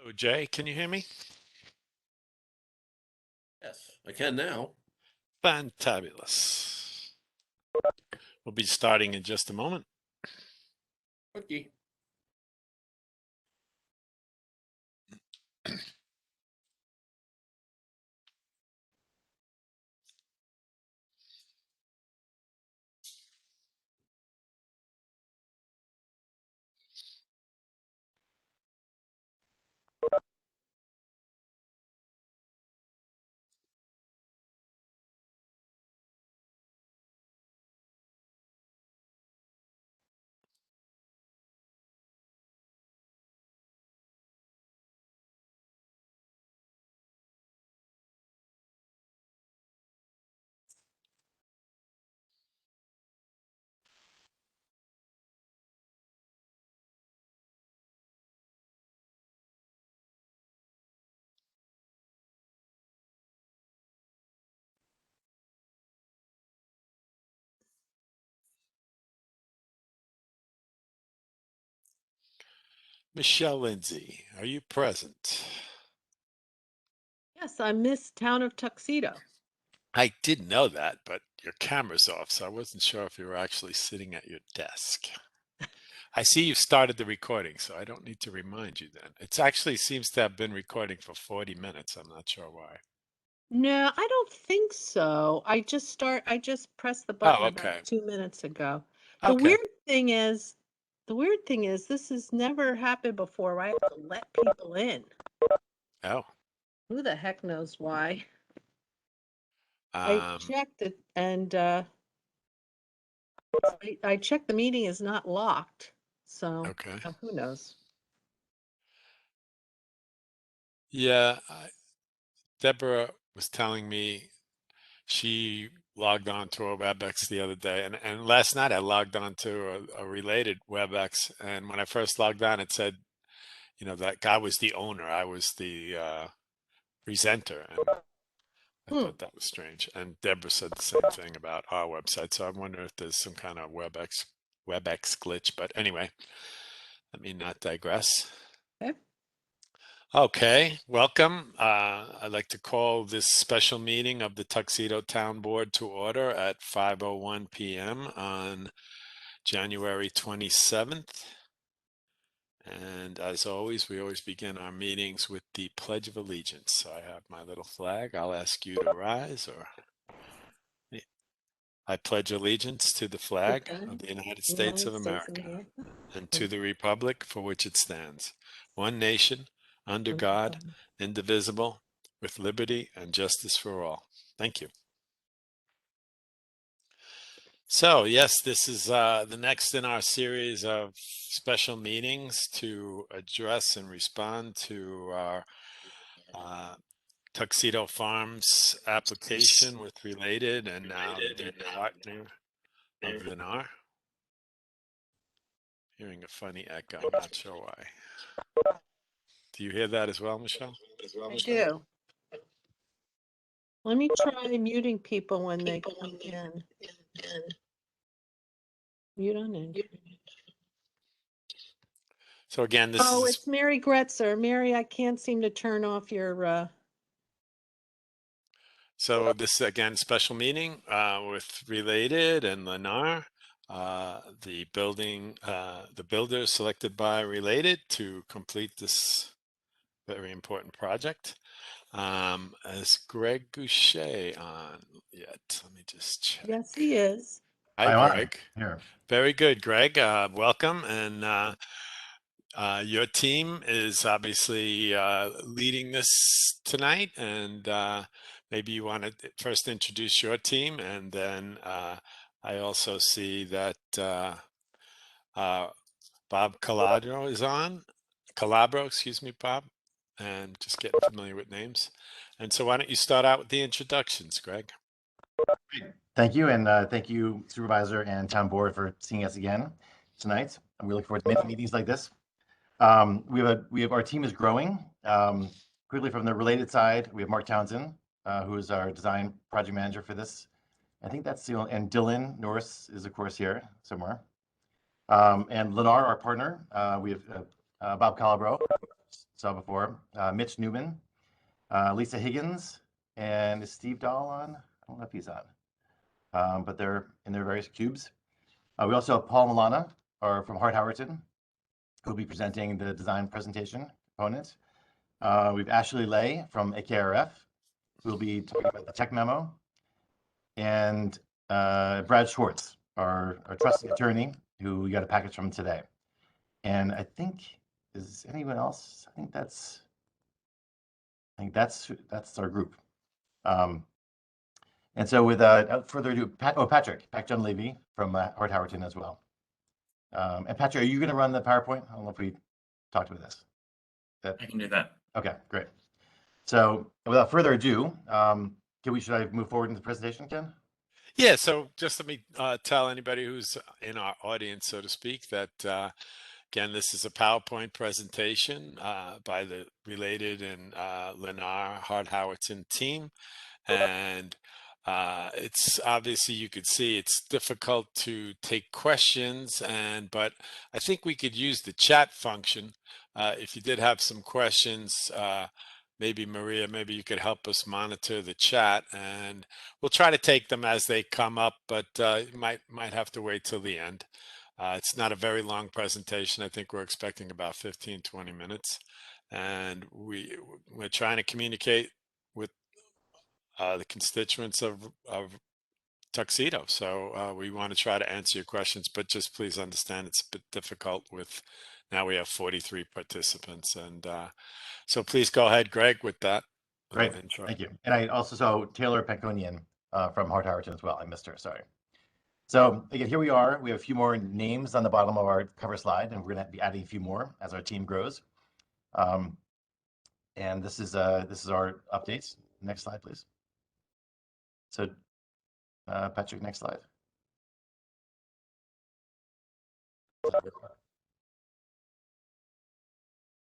Oh, Jay, can you hear me? Yes, I can now. Fantabulous. We'll be starting in just a moment. Okay. Michelle Lindsay, are you present? Yes, I miss Town of Tuxedo. I did know that, but your camera's off, so I wasn't sure if you were actually sitting at your desk. I see you've started the recording, so I don't need to remind you then. It actually seems to have been recording for 40 minutes. I'm not sure why. No, I don't think so. I just pressed the button Oh, about okay. 2 minutes ago. The Okay. weird thing is, this has never happened before, right? To let people in. Oh. Who the heck knows why? I checked it and I checked the meeting is not locked. So Okay. who knows? Yeah, Deborah was telling me she logged on to a WebEx the other day, and last night I logged on to a related WebEx, and when I first logged on, it said, that guy was the owner, I was the presenter, and I Hmm. thought that was strange. And Deborah said the same thing about our website, so I wonder if there's some kind of WebEx glitch. But anyway, let me not digress. Okay. Okay, welcome. I'd like to call this special meeting of the Tuxedo Town Board to order at 5:01 p.m. on January 27th. And as always, we always begin our meetings with the Pledge of Allegiance. So I have my little flag. I'll ask you to rise, or I pledge allegiance to the flag of the United States of America and to the republic for which it stands, one nation, under God, indivisible, with liberty and justice for all. Thank you. So, yes, this is the next in our series of special meetings to address and respond to our Tuxedo Farms application with Related and now the partner of Vinar. Hearing a funny echo, I'm not sure why. Do you hear that as well, Michelle? I do. Let me try muting people when they come in. Mute on in. So again, this is... it's Mary Gretzer. Mary, I can't seem to turn off your... So this is again special meeting with Related and Lennar, the builder selected by Related to complete this very important project. Is Greg Goucher on yet? Let me just check. Yes, he is. Hi, Greg. Here. Very good, Greg. Welcome. And Your team is obviously leading this tonight, and maybe you want to first introduce your team, and then I also see that Bob Calabro is on. Calabro, excuse me, Bob, and just getting familiar with names. And so why don't you start out with the introductions, Greg? Thank you, and thank you, Supervisor and Town Board, for seeing us again tonight. And we look forward to many meetings like this. Our team is growing. Quickly from the related side, we have Mark Townsend, who is our design project manager for this. I think that's the only, and Dylan Norris is of course here somewhere. And Lennar, our partner. We have Bob Calabro, saw before, Mitch Newman, Lisa Higgins, and is Steve Dahl on? I don't know if he's on. But they're in their various cubes. We also have Paul Milana, from Hart Howerton, who will be presenting the design presentation component. We have Ashley Lay from AKRF, who will be talking about the tech memo. And Brad Schwartz, our trusted attorney, who we got a package from today. And I think, is anyone else? I think that's our group. And so without further ado, Patrick Dunleavy from Hart Howerton as well. And Patrick, are you going to run the PowerPoint? I don't know if we talked about this. I can do that. Okay, great. So without further ado, should I move forward into the presentation, Ken? Yeah, so just let me tell anybody who's in our audience, so to speak, that again, this is a PowerPoint presentation by the related and Lennar Hart Howerton team. And it's obviously, you could see it's difficult to take questions, but I think we could use the chat function. If you did have some questions, maybe Maria, maybe you could help us monitor the chat, and we'll try to take them as they come up, but you might have to wait till the end. It's not a very long presentation. I think we're expecting about 15-20 minutes, and we're trying to communicate with the constituents of Tuxedo. So we want to try to answer your questions, but just please understand it's a bit difficult with, now we have 43 participants. And so please go ahead, Greg, with that. Great, thank you. And I also saw Taylor Panconian from Hart Howerton as well. I missed her, sorry. So again, here we are. We have a few more names on the bottom of our cover slide, and we're going to be adding a few more as our team grows. And this is our updates. Next slide, please. So Patrick, next slide.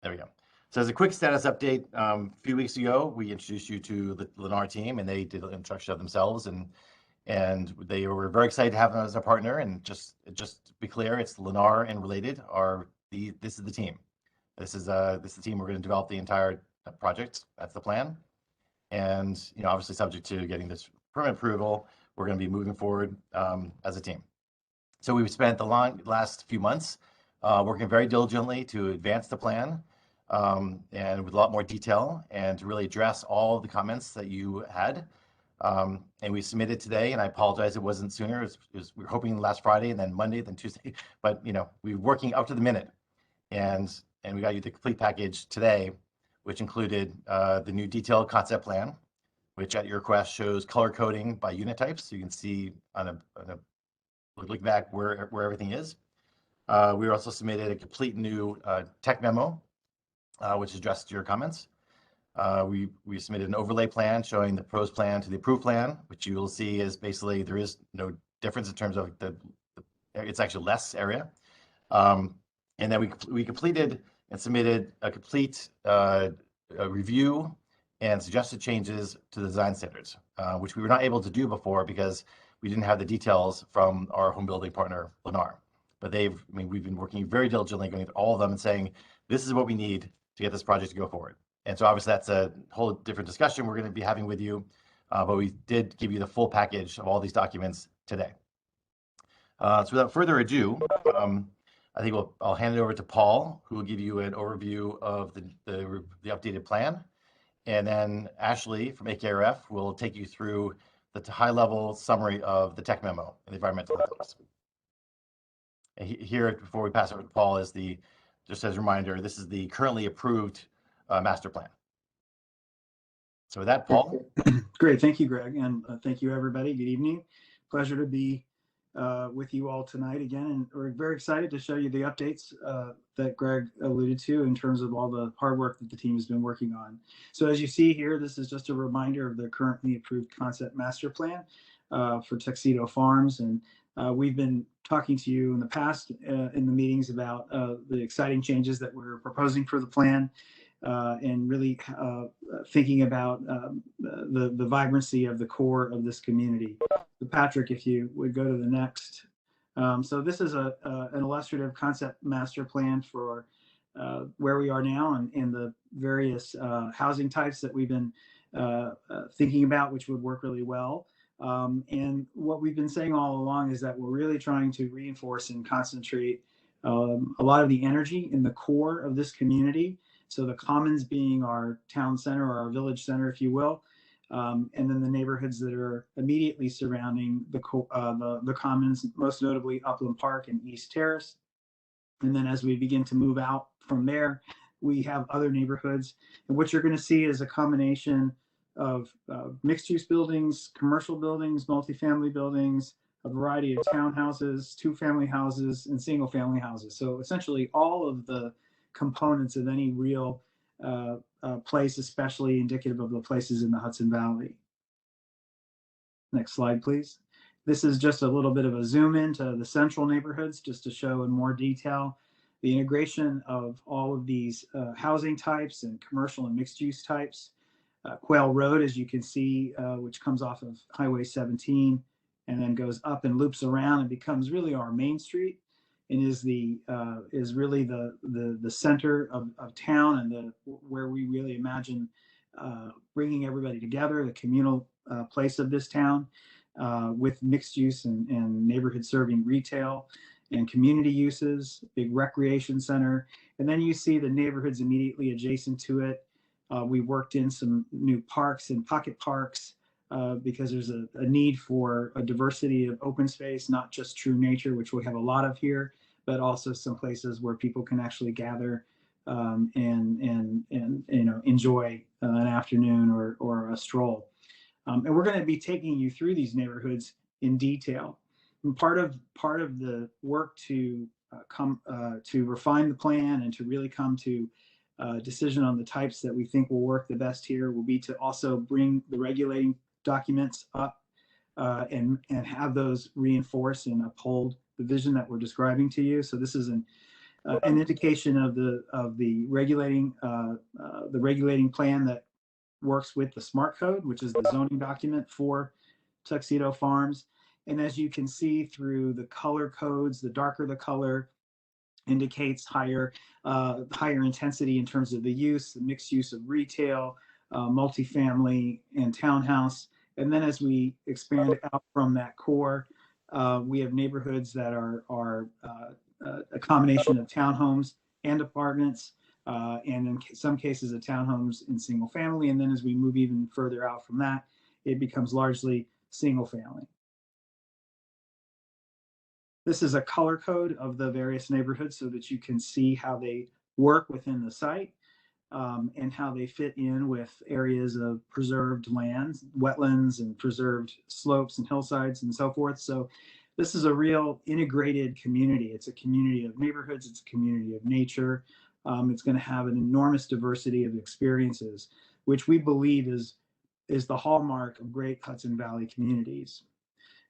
There we go. So as a quick status update, a few weeks ago, we introduced you to the Lennar team, and they did an introduction of themselves, and they were very excited to have them as a partner. And just to be clear, it's Lennar and related this is the team. This is the team. We're going to develop the entire project. That's the plan. And obviously subject to getting this permit approval, we're going to be moving forward as a team. So we've spent the last few months working very diligently to advance the plan, and with a lot more detail, and to really address all of the comments that you had. And we submitted today, and I apologize it wasn't sooner. We were hoping last Friday, and then Monday, then Tuesday. But we were working up to the minute, and we got you the complete package today, which included the new detailed concept plan, which at your request shows color coding by unit types, so you can see on a look back where everything is. We also submitted a complete new tech memo, which addressed your comments. We submitted an overlay plan showing the proposed plan to the approved plan, which you will see is basically there is no difference in terms of it's actually less area. And then we completed and submitted a complete review and suggested changes to the design standards, which we were not able to do before because we didn't have the details from our home building partner, Lennar. But we've been working very diligently going through all of them and saying, this is what we need to get this project to go forward. And so obviously that's a whole different discussion we're going to be having with you, but we did give you the full package of all these documents today. So without further ado, I think I'll hand it over to Paul, who will give you an overview of the updated plan. And then Ashley from AKRF will take you through the high-level summary of the tech memo and the environmental analysis. Here, before we pass over to Paul, is just as a reminder, this is the currently approved master plan. So with that, Paul. Great, thank you, Greg, and thank you, everybody. Good evening. Pleasure to be with you all tonight again, and we're very excited to show you the updates that Greg alluded to in terms of all the hard work that the team has been working on. So as you see here, this is just a reminder of the currently approved concept master plan for Tuxedo Farms, and we've been talking to you in the past in the meetings about the exciting changes that we're proposing for the plan. And really thinking about the vibrancy of the core of this community. So Patrick, if you would go to the next. So this is an illustrative concept master plan for where we are now and the various housing types that we've been thinking about, which would work really well. And what we've been saying all along is that we're really trying to reinforce and concentrate a lot of the energy in the core of this community. So the commons being our town center or our village center, if you will, and then the neighborhoods that are immediately surrounding the commons, most notably Upland Park and East Terrace. And then as we begin to move out from there, we have other neighborhoods. And what you're going to see is a combination of mixed-use buildings, commercial buildings, multifamily buildings, a variety of townhouses, two-family houses, and single-family houses. So essentially all of the components of any real place, especially indicative of the places in the Hudson Valley. Next slide, please. This is just a little bit of a zoom into the central neighborhoods, just to show in more detail the integration of all of these housing types and commercial and mixed use types. Quail Road, as you can see, which comes off of Highway 17 and then goes up and loops around and becomes really our main street, and is really the center of town and where we really imagine bringing everybody together, the communal place of this town, with mixed use and neighborhood serving retail and community uses, big recreation center. And then you see the neighborhoods immediately adjacent to it. We worked in some new parks and pocket parks because there's a need for a diversity of open space, not just true nature, which we have a lot of here, but also some places where people can actually gather and enjoy an afternoon or a stroll. And we're going to be taking you through these neighborhoods in detail. And part of the work to refine the plan and to really come to a decision on the types that we think will work the best here will be to also bring the regulating documents up and have those reinforce and uphold the vision that we're describing to you. So this is an indication of the regulating plan that works with the SMART code, which is the zoning document for Tuxedo Farms. And as you can see through the color codes, the darker the color indicates higher intensity in terms of the use, the mixed use of retail, multifamily, and townhouse. And then as we expand out from that core, we have neighborhoods that are a combination of townhomes and apartments, and in some cases, townhomes in single family. And then as we move even further out from that, it becomes largely single family. This is a color code of the various neighborhoods so that you can see how they work within the site and how they fit in with areas of preserved lands, wetlands, and preserved slopes and hillsides and so forth. So this is a real integrated community. It's a community of neighborhoods. It's a community of nature. It's going to have an enormous diversity of experiences, which we believe is the hallmark of great Hudson Valley communities.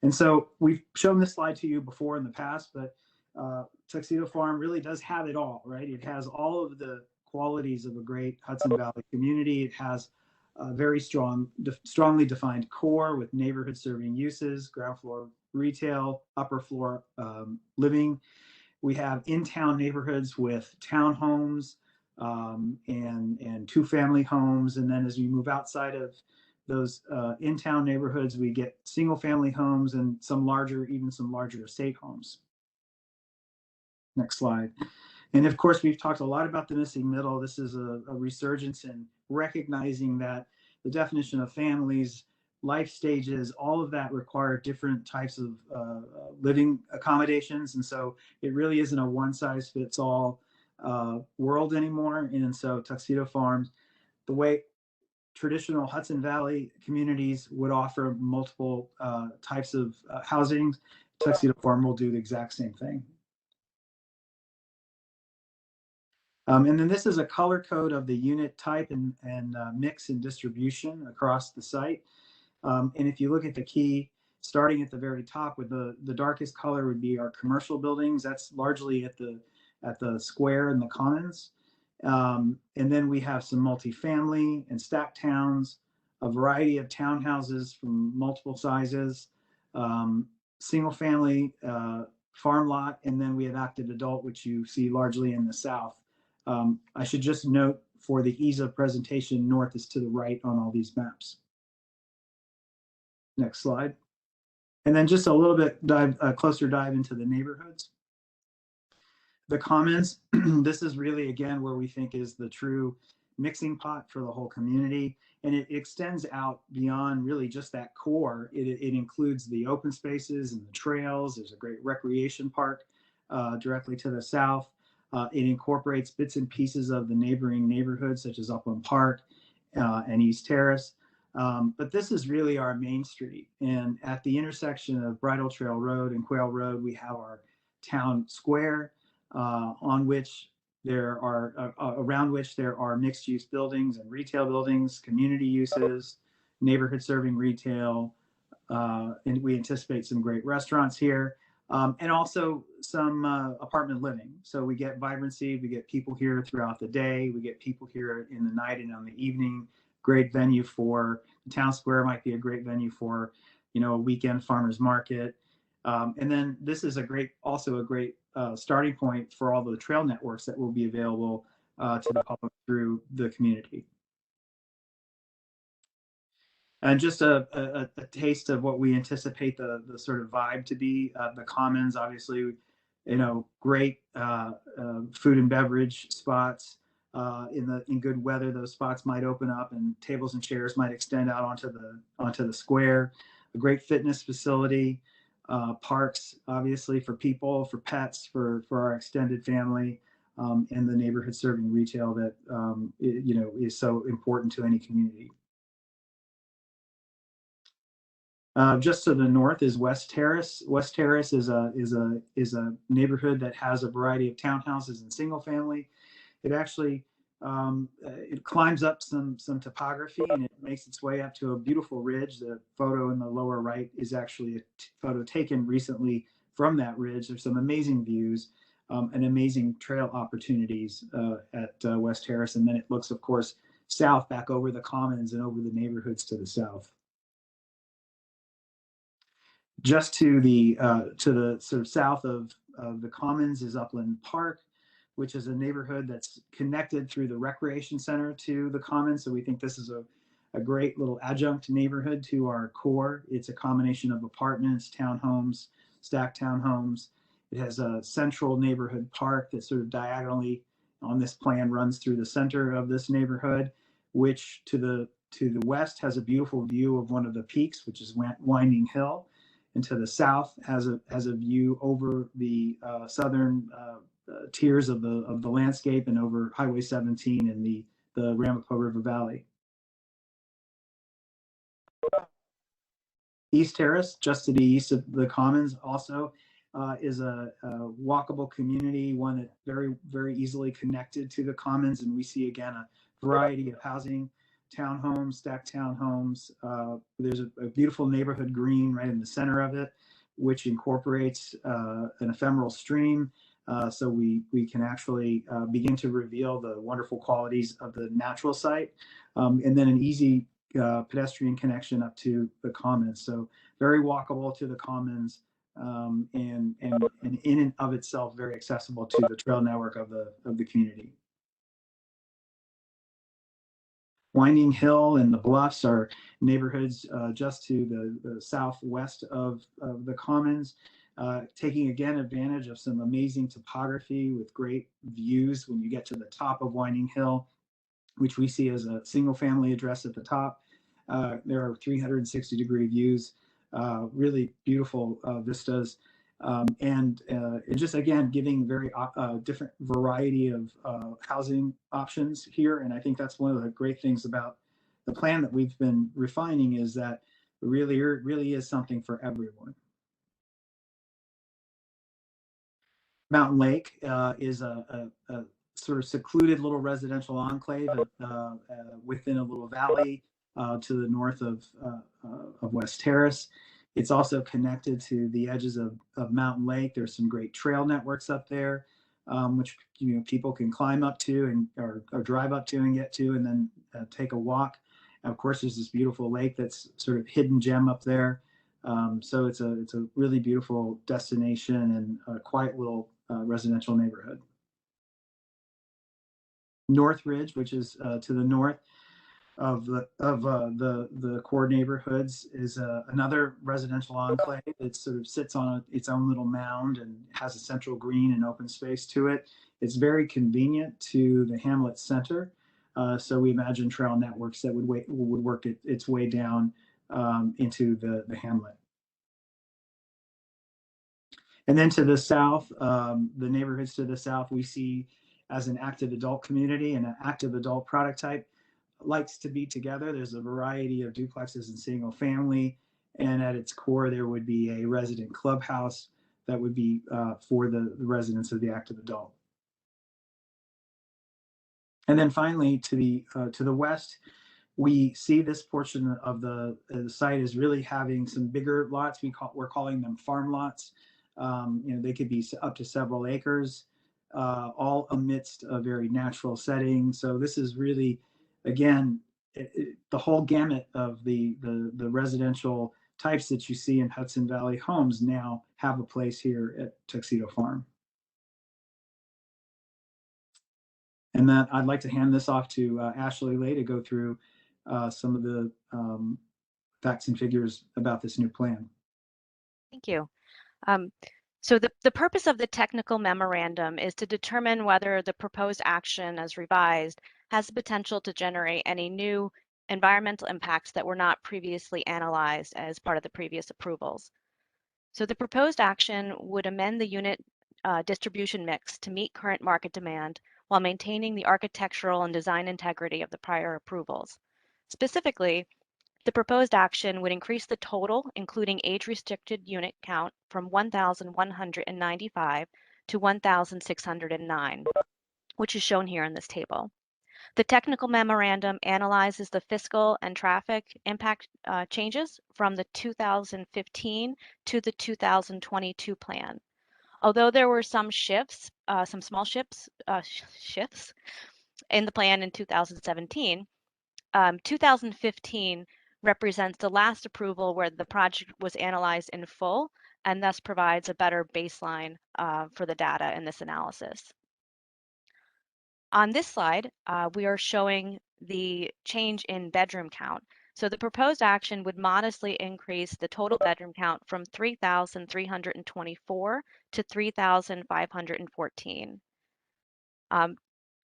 And so we've shown this slide to you before in the past, but Tuxedo Farm really does have it all, right? It has all of the qualities of a great Hudson Valley community. It has a very strongly defined core with neighborhood serving uses, ground floor retail, upper floor living. We have in-town neighborhoods with townhomes and two-family homes. And then as we move outside of those in-town neighborhoods, we get single-family homes and some larger estate homes. Next slide. And of course, we've talked a lot about the missing middle. This is a resurgence in recognizing that the definition of families, life stages, all of that require different types of living accommodations. And so it really isn't a one-size-fits-all world anymore. And so Tuxedo Farms, the way traditional Hudson Valley communities would offer multiple types of housing, Tuxedo Farm will do the exact same thing. And then this is a color code of the unit type and mix and distribution across the site. And if you look at the key, starting at the very top with the darkest color would be our commercial buildings. That's largely at the square and the commons. And then we have some multifamily and stacked towns, a variety of townhouses from multiple sizes, single family, farm lot, and then we have active adult, which you see largely in the south. I should just note for the ease of presentation, north is to the right on all these maps. Next slide. And then just a little bit closer dive into the neighborhoods. The commons, this is really, again, where we think is the true mixing pot for the whole community. And it extends out beyond really just that core. It includes the open spaces and the trails. There's a great recreation park directly to the south. It incorporates bits and pieces of the neighboring neighborhoods, such as Upland Park and East Terrace. But this is really our main street. And at the intersection of Bridle Trail Road and Quail Road, we have our town square, on which there are around which there are mixed-use buildings and retail buildings, community uses, neighborhood serving retail, and we anticipate some great restaurants here, and also some apartment living. So we get vibrancy, we get people here throughout the day, we get people here in the night and on the evening. Great venue for the town square, might be a great venue for, a weekend farmers market. And then this is also a great starting point for all the trail networks that will be available to the public through the community. And just a taste of what we anticipate the sort of vibe to be. The commons, obviously, great food and beverage spots. In good weather, those spots might open up and tables and chairs might extend out onto the square. A great fitness facility. Parks, obviously, for people, for pets, for our extended family, and the neighborhood serving retail that is so important to any community. Just to the north is West Terrace. West Terrace is a neighborhood that has a variety of townhouses and single family. It actually it climbs up some topography and it makes its way up to a beautiful ridge. The photo in the lower right is actually a photo taken recently from that ridge. There's some amazing views and amazing trail opportunities at West Terrace. And then it looks, of course, south back over the commons and over the neighborhoods to the south. Just to the sort of south of the commons is Upland Park, which is a neighborhood that's connected through the recreation center to the commons. So we think this is a great little adjunct neighborhood to our core. It's a combination of apartments, townhomes, stacked townhomes. It has a central neighborhood park that sort of diagonally on this plan runs through the center of this neighborhood, which to the west has a beautiful view of one of the peaks, which is Winding Hill, and to the south has a view over the southern tiers of the landscape and over Highway 17 and the Ramapo River Valley. East Terrace, just to the east of the commons, also is a walkable community, one that very, very easily connected to the commons. And we see, again, a variety of housing, townhomes, stacked townhomes. There's a beautiful neighborhood green right in the center of it, which incorporates an ephemeral stream. So we can actually begin to reveal the wonderful qualities of the natural site, and then an easy pedestrian connection up to the commons. So very walkable to the commons, and in and of itself very accessible to the trail network of the community. Winding Hill and the Bluffs are neighborhoods just to the southwest of the commons. Taking again advantage of some amazing topography with great views when you get to the top of Winding Hill, which we see as a single family address at the top. There are 360-degree views, really beautiful vistas. And it just, again, giving very different variety of housing options here. And I think that's one of the great things about the plan that we've been refining, is that it really is something for everyone. Mountain Lake is a sort of secluded little residential enclave within a little valley to the north of West Terrace. It's also connected to the edges of Mountain Lake. There's some great trail networks up there, which people can climb up to and or drive up to and get to, and then take a walk. And of course, there's this beautiful lake that's sort of hidden gem up there. So it's a really beautiful destination and a quiet little residential neighborhood. North Ridge, which is to the north of the core neighborhoods, is another residential enclave that sort of sits on its own little mound and has a central green and open space to it. It's very convenient to the hamlet center, so we imagine trail networks that would work its way down into the hamlet. And then to the south, the neighborhoods to the south, we see as an active adult community and an active adult product type likes to be together. There's a variety of duplexes and single family, and at its core, there would be a resident clubhouse that would be for the residents of the active adult. And then finally, to the west, we see this portion of the site is really having some bigger lots. We're calling them farm lots. They could be up to several acres, all amidst a very natural setting. So this is really, again, the whole gamut of the residential types that you see in Hudson Valley homes now have a place here at Tuxedo Farm. And then I'd like to hand this off to Ashley Lay to go through some of the facts and figures about this new plan. Thank you. So the purpose of the technical memorandum is to determine whether the proposed action as revised has the potential to generate any new environmental impacts that were not previously analyzed as part of the previous approvals. So the proposed action would amend the unit distribution mix to meet current market demand while maintaining the architectural and design integrity of the prior approvals. Specifically, the proposed action would increase the total, including age-restricted unit count, from 1,195 to 1,609, which is shown here in this table. The technical memorandum analyzes the fiscal and traffic impact changes from the 2015 to the 2022 plan. Although there were some shifts, some small shifts in the plan in 2017, 2015 represents the last approval where the project was analyzed in full and thus provides a better baseline for the data in this analysis. On this slide, we are showing the change in bedroom count. So the proposed action would modestly increase the total bedroom count from 3,324 to 3,514.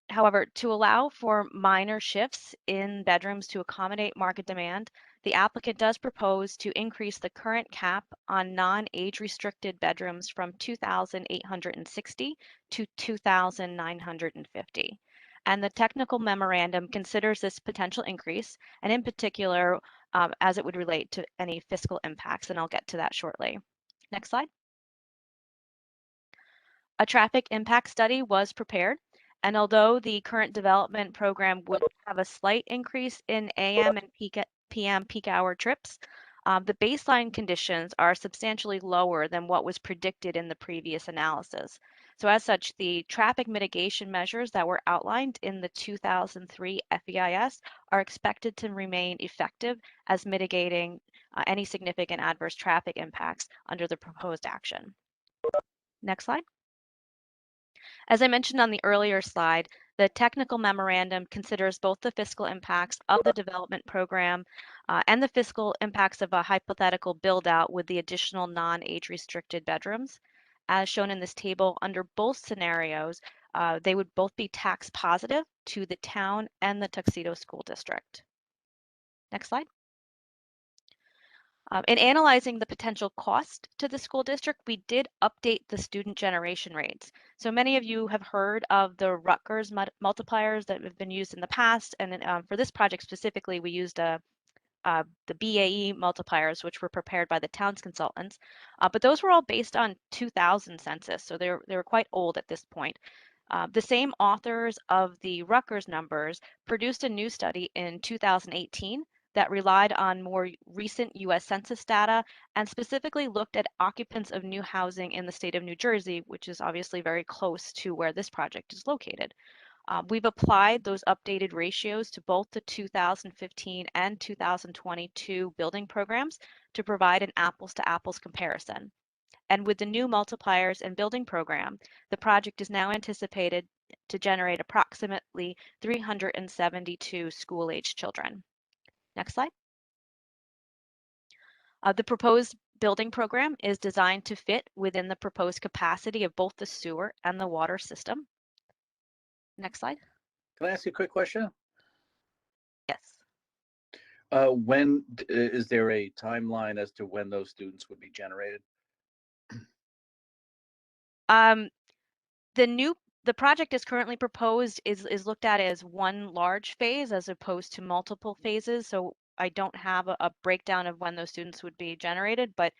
However, to allow for minor shifts in bedrooms to accommodate market demand, the applicant does propose to increase the current cap on non-age restricted bedrooms from 2,860 to 2,950. And the technical memorandum considers this potential increase, and in particular, as it would relate to any fiscal impacts, and I'll get to that shortly. Next slide. A traffic impact study was prepared. And although the current development program would have a slight increase in AM and PM peak hour trips, the baseline conditions are substantially lower than what was predicted in the previous analysis. So as such, the traffic mitigation measures that were outlined in the 2003 FEIS are expected to remain effective as mitigating any significant adverse traffic impacts under the proposed action. Next slide. As I mentioned on the earlier slide, the technical memorandum considers both the fiscal impacts of the development program and the fiscal impacts of a hypothetical build-out with the additional non-age restricted bedrooms. As shown in this table, under both scenarios, they would both be tax positive to the town and the Tuxedo School District. Next slide. In analyzing the potential cost to the school district, we did update the student generation rates. So many of you have heard of the Rutgers multipliers that have been used in the past. And for this project specifically, we used the BAE multipliers, which were prepared by the Towns consultants. But those were all based on 2000 census, so they were quite old at this point. The same authors of the Rutgers numbers produced a new study in 2018 that relied on more recent US Census data and specifically looked at occupants of new housing in the state of New Jersey, which is obviously very close to where this project is located. We've applied those updated ratios to both the 2015 and 2022 building programs to provide an apples to apples comparison. And with the new multipliers and building program, the project is now anticipated to generate approximately 372 school-aged children. Next slide. The proposed building program is designed to fit within the proposed capacity of both the sewer and the water system. Next slide. Can I ask you a quick question? Yes. When is there a timeline as to when those students would be generated? The project is currently proposed is looked at as one large phase as opposed to multiple phases. So I don't have a breakdown of when those students would be generated, but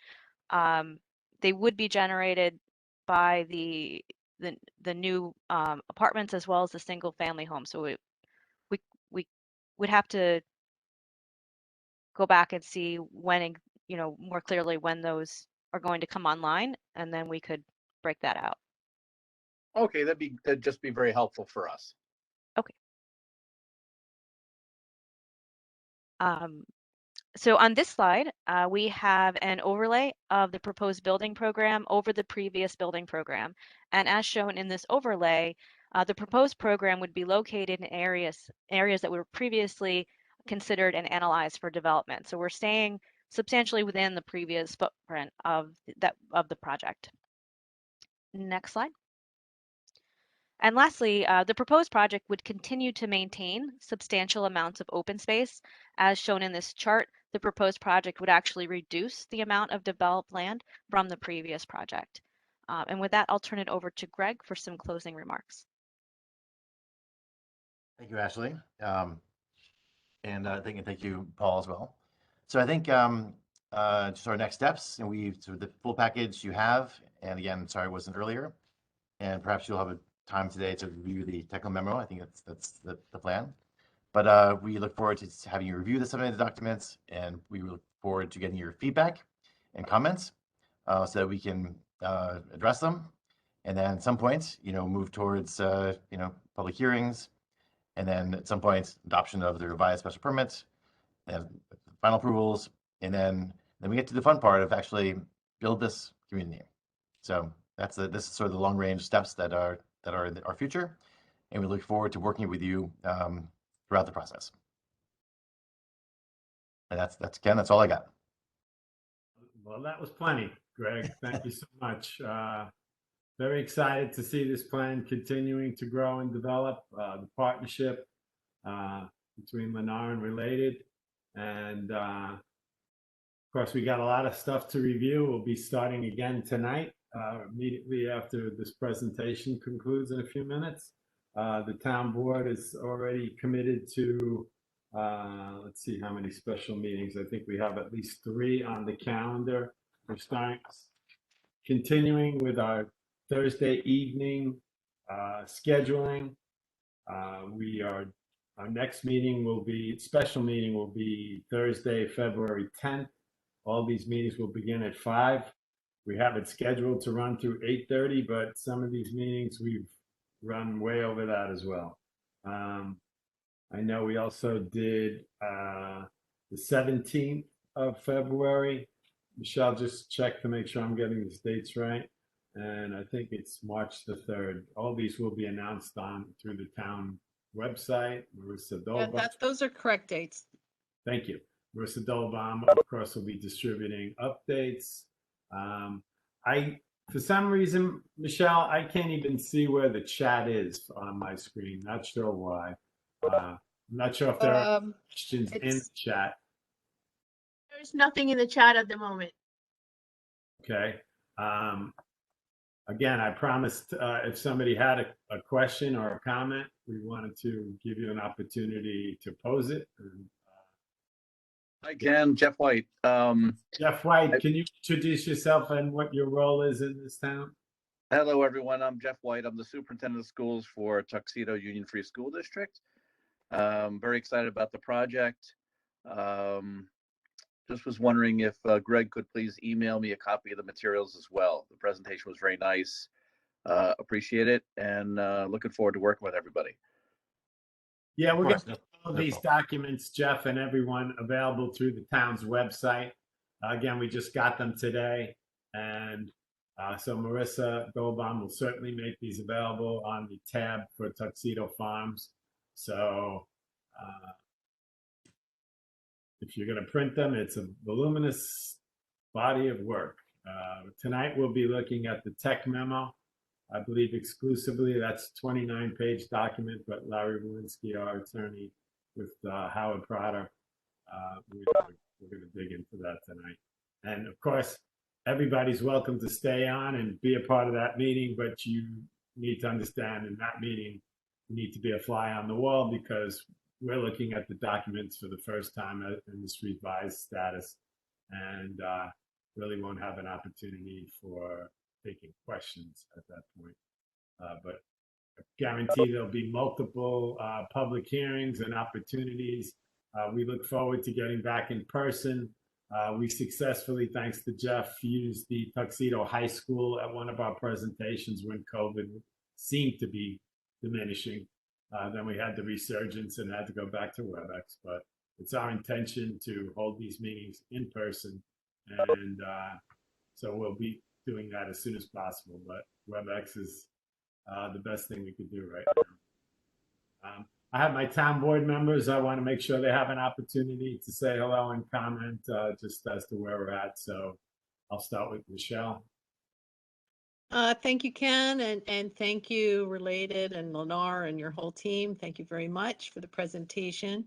they would be generated by the new apartments as well as the single family home. So we would have to go back and see when, more clearly when those are going to come online, and then we could break that out. Okay, that'd just be very helpful for us. Okay. So on this slide, we have an overlay of the proposed building program over the previous building program. And as shown in this overlay, the proposed program would be located in areas that were previously considered and analyzed for development. So we're staying substantially within the previous footprint of the project. Next slide. And lastly, the proposed project would continue to maintain substantial amounts of open space. As shown in this chart, the proposed project would actually reduce the amount of developed land from the previous project. And with that, I'll turn it over to Greg for some closing remarks. Thank you, Ashley. Thank you, Paul, as well. So I think just our next steps, and the full package you have, and again, sorry it wasn't earlier, and perhaps you'll have a time today to review the technical memo. I think that's the plan. But we look forward to having you review the submitted documents, and we look forward to getting your feedback and comments so that we can address them. And then at some point, move towards public hearings, and then at some point adoption of the revised special permit and final approvals, and then we get to the fun part of actually build this community. So this is sort of the long range steps that are our future, and we look forward to working with you throughout the process. And that's all I got. Well, that was plenty, Greg. Thank you so much. Very excited to see this plan continuing to grow and develop, the partnership between Lennar and Related. And of course, we got a lot of stuff to review. We'll be starting again tonight, immediately after this presentation concludes in a few minutes. The town board is already committed to, let's see how many special meetings. I think we have at least 3 on the calendar. We're continuing with our Thursday evening scheduling. Our next special meeting will be Thursday, February 10th. All these meetings will begin at 5. We have it scheduled to run through 8:30, but some of these meetings we've run way over that as well. I know we also did the 17th of February. Michelle, just check to make sure I'm getting these dates right. And I think it's March the 3rd. All these will be announced through the town website. Marissa Dolba. Yeah, those are correct dates. Thank you. Marissa Dolba, of course, will be distributing updates. For some reason, Michelle, I can't even see where the chat is on my screen. Not sure why. I'm not sure if there are questions in the chat. There's nothing in the chat at the moment. Okay. Again, I promised if somebody had a question or a comment, we wanted to give you an opportunity to pose it. And, Again, Jeff White. Jeff White, can you introduce yourself and what your role is in this town? Hello, everyone. I'm Jeff White. I'm the superintendent of schools for Tuxedo Union Free School District. Very excited about the project. Just was wondering if Greg could please email me a copy of the materials as well. The presentation was very nice. Appreciate it, and looking forward to working with everybody. Yeah, we're going course, to no- make all no these problem. documents, Jeff, and everyone available through the town's website. Again, we just got them today. And so Marissa Goldbaum will certainly make these available on the tab for Tuxedo Farms. So if you're going to print them, it's a voluminous body of work. Tonight, we'll be looking at the tech memo. I believe exclusively that's 29-page document, but Larry Walensky, our attorney with Howard Prater, we're going to dig into that tonight. And of course, everybody's welcome to stay on and be a part of that meeting, but you need to understand in that meeting, you need to be a fly on the wall because we're looking at the documents for the first time in this revised status and really won't have an opportunity for taking questions at that point. But I guarantee there'll be multiple public hearings and opportunities. We look forward to getting back in person. We successfully, thanks to Jeff, used the Tuxedo High School at one of our presentations when COVID seemed to be diminishing. Then we had the resurgence and had to go back to WebEx. But it's our intention to hold these meetings in person. And so we'll be doing that as soon as possible. But WebEx is the best thing we could do right now. I have my town board members. I want to make sure they have an opportunity to say hello and comment just as to where we're at. So I'll start with Michelle. Thank you, Ken, and thank you, Related and Lennar and your whole team. Thank you very much for the presentation.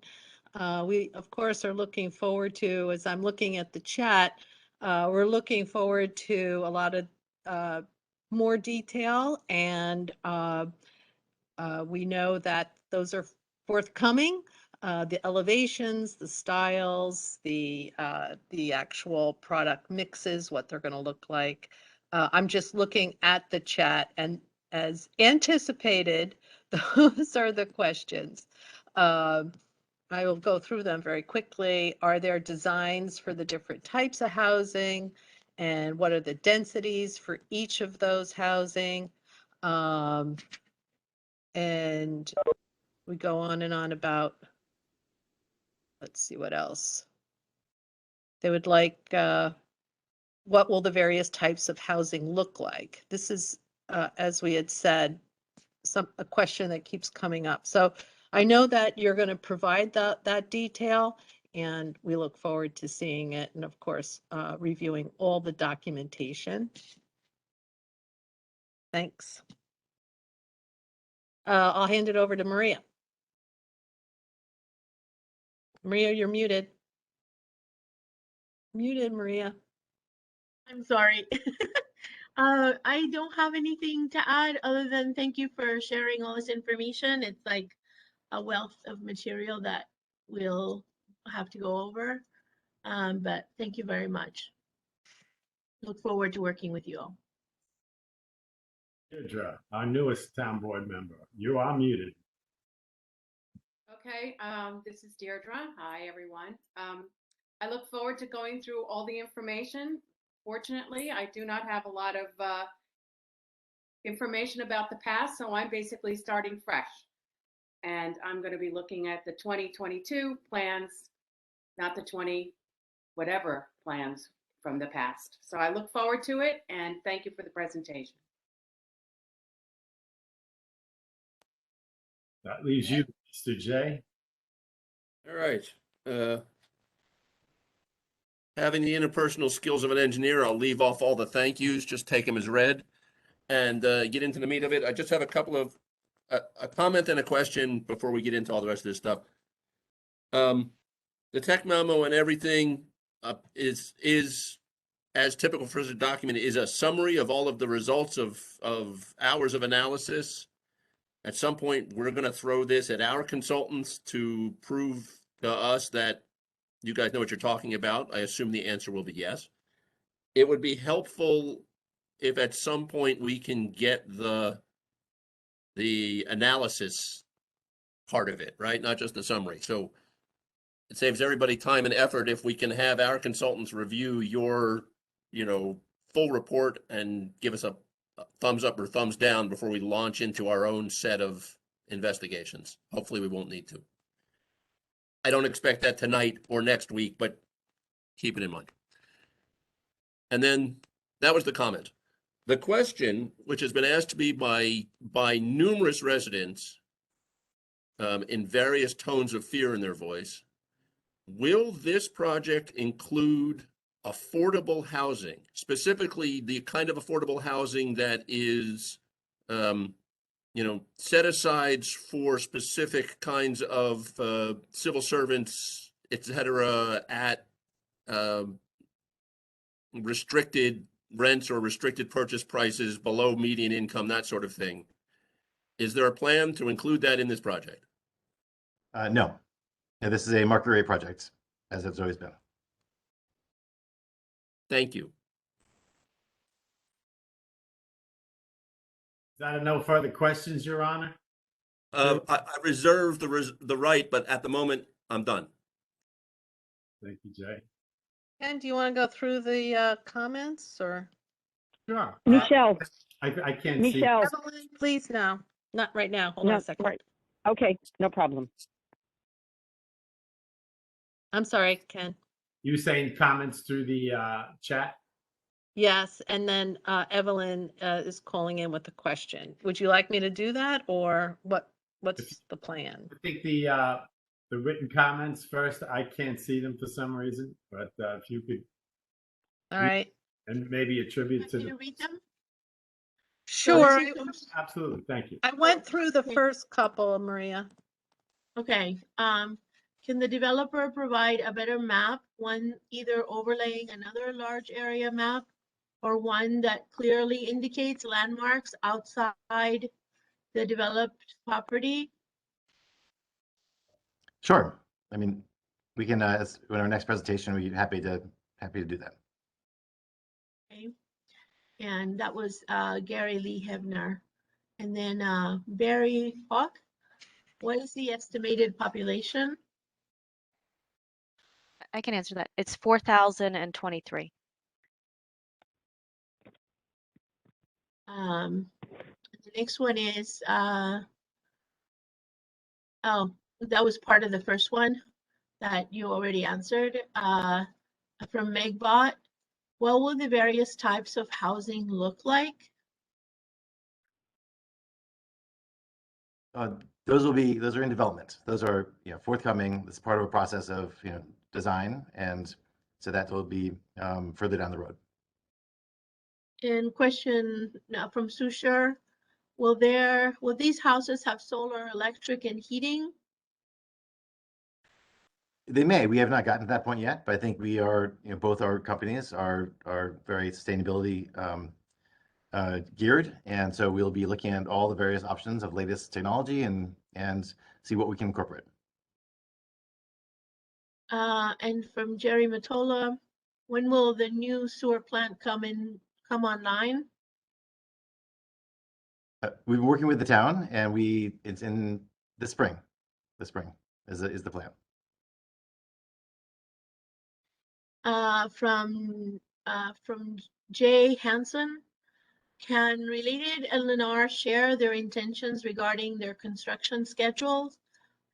We, of course, are looking forward to, as I'm looking at the chat, we're looking forward to a lot of more detail, and we know that those are forthcoming. The elevations, the styles, the actual product mixes, what they're going to look like. I'm just looking at the chat, and as anticipated, those are the questions. I will go through them very quickly. Are there designs for the different types of housing? And what are the densities for each of those housing? And we go on and on about, let's see what else. They would like, what will the various types of housing look like? This is, as we had said, a question that keeps coming up. So I know that you're going to provide that detail, and we look forward to seeing it, and of course, reviewing all the documentation. Thanks. I'll hand it over to Maria. Maria, you're muted. Muted, Maria. I'm sorry. I don't have anything to add other than thank you for sharing all this information. It's like a wealth of material that we'll have to go over. But thank you very much. Look forward to working with you all. Deirdre, our newest town board member. You are muted. Okay, this is Deirdre. Hi, everyone. I look forward to going through all the information. Fortunately, I do not have a lot of information about the past, so I'm basically starting fresh. And I'm going to be looking at the 2022 plans, not the 20 whatever plans from the past. So I look forward to it, and thank you for the presentation. That leaves you, Mr. J. All right. Having the interpersonal skills of an engineer, I'll leave off all the thank yous, just take them as read and get into the meat of it. I just have a couple of a comment and a question before we get into all the rest of this stuff. The tech memo and everything, is as typical for the document, is a summary of all of the results of hours of analysis. At some point, we're going to throw this at our consultants to prove to us that you guys know what you're talking about. I assume the answer will be yes. It would be helpful if at some point we can get the analysis part of it, right? Not just the summary. So it saves everybody time and effort if we can have our consultants review your, full report and give us a thumbs up or thumbs down before we launch into our own set of investigations. Hopefully we won't need to. I don't expect that tonight or next week, but keep it in mind. And then that was the comment. The question, which has been asked to me by numerous residents in various tones of fear in their voice, will this project include affordable housing, specifically the kind of affordable housing that is, set asides for specific kinds of civil servants, et cetera, at restricted rents or restricted purchase prices below median income, that sort of thing. Is there a plan to include that in this project? No. Yeah, this is a market rate project, as it's always been. Thank you. No further questions, Your Honor? I reserve the right, but at the moment, I'm done. Thank you, Jay. Ken, do you want to go through the comments or? Sure. Michelle, I can't see. Michelle, Evelyn, please, no, not right now. Hold on no, a second. right. Okay, no problem. I'm sorry, Ken. You saying comments through the chat? Yes, and then Evelyn is calling in with a question. Would you like me to do that or what's the plan? I think the written comments first. I can't see them for some reason, but if you could. All right. And maybe attribute to Can you the. read them? Sure. Absolutely, thank you. I went through the first couple, Maria. Okay, can the developer provide a better map, one either overlaying another large area map or one that clearly indicates landmarks outside the developed property? Sure. I mean, we can, in our next presentation, we're happy to do that. Okay. And that was Gary Lee Hebner. And then Barry Hawk, what is the estimated population? I can answer that. It's 4,023. The next one is, oh, that was part of the first one that you already answered. From Megbot, what will the various types of housing look like? Those are in development. Those are, forthcoming. It's part of a process of, design. And so that will be further down the road. And question from Sushar, will these houses have solar, electric, and heating? They may. We have not gotten to that point yet, but I think we are, both our companies are very sustainability geared, and so we'll be looking at all the various options of latest technology and see what we can incorporate. And from Jerry Matola, when will the new sewer plant come online? We've been working with the town, and it's in the spring. The spring is the plan. From Jay Hansen, can Related and Lennar share their intentions regarding their construction schedules?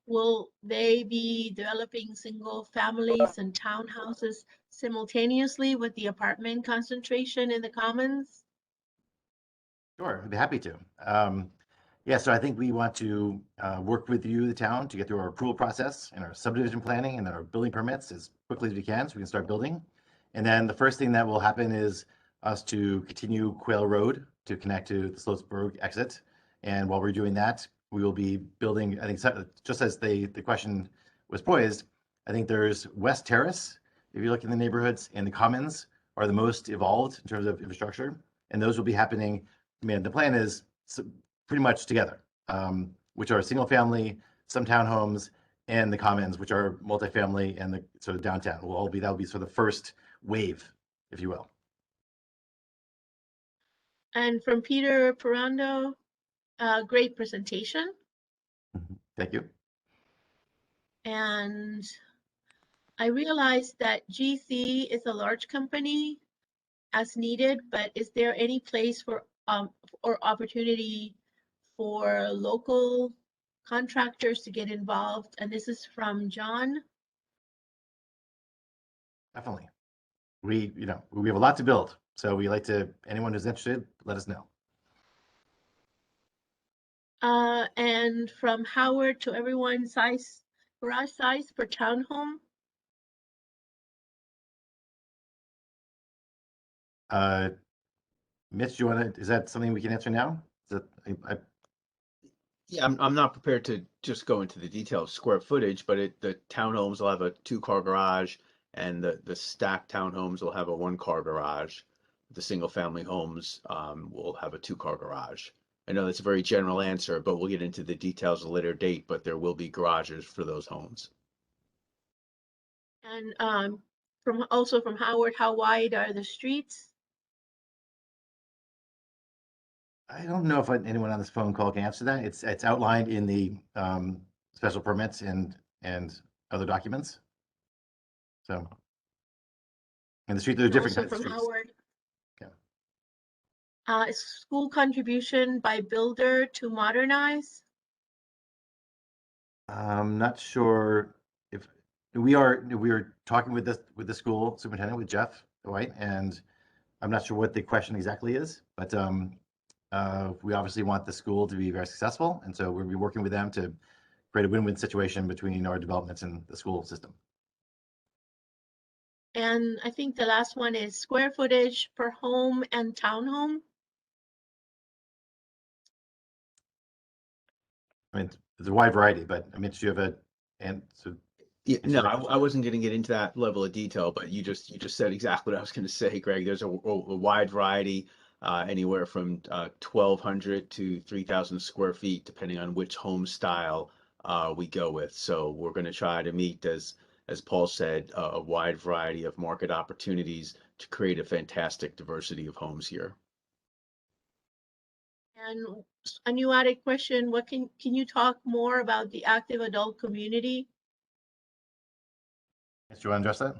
Will they be developing single families and townhouses simultaneously with the apartment concentration in the commons? Sure, I'd be happy to. Yeah, so I think we want to work with you, the town, to get through our approval process and our subdivision planning and our building permits as quickly as we can so we can start building. And then the first thing that will happen is us to continue Quail Road to connect to the Slotesburg exit. And while we're doing that, we will be building, I think, just as the question was poised, I think there's West Terrace if you look in the neighborhoods, and the commons are the most evolved in terms of infrastructure, and those will be happening. I mean, the plan is pretty much together, which are single family, some townhomes, and the commons, which are multifamily, and the sort of downtown will all be, that will be sort of the first wave, if you will. And from Peter Perando, great presentation. Thank you. And I realized that GC is a large company as needed, but is there any place for or opportunity for local contractors to get involved? And this is from John. Definitely. We have a lot to build. So we like to, anyone who's interested, let us know. And from Howard, to everyone, garage size per townhome. Mitch, do you want to, is that something we can answer now? Is that, Yeah, I'm not prepared to just go into the details of square footage, but the townhomes will have a 2-car garage, and the stacked townhomes will have a 1-car garage. The single family homes will have a 2-car garage. I know that's a very general answer, but we'll get into the details at a later date, but there will be garages for those homes. And from Howard, how wide are the streets? I don't know if anyone on this phone call can answer that. It's outlined in the special permits and other documents. So, and the street, there's different Also kinds of from streets. Howard. Yeah. School contribution by builder to modernize. I'm not sure if we are talking with the school superintendent, with Jeff White, and I'm not sure what the question exactly is, but we obviously want the school to be very successful, and so we'll be working with them to create a win-win situation between our developments and the school system. And I think the last one is square footage per home and townhome. I mean, there's a wide variety, but I mean, do you have Yeah, no, I wasn't going to get into that level of detail, but you just said exactly what I was going to say, Greg. There's a wide variety, anywhere from 1,200 to 3,000 square feet, depending on which home style we go with. So we're going to try to meet, as Paul said, a wide variety of market opportunities to create a fantastic diversity of homes here. And a new added question, what can you talk more about the active adult community? do you want to address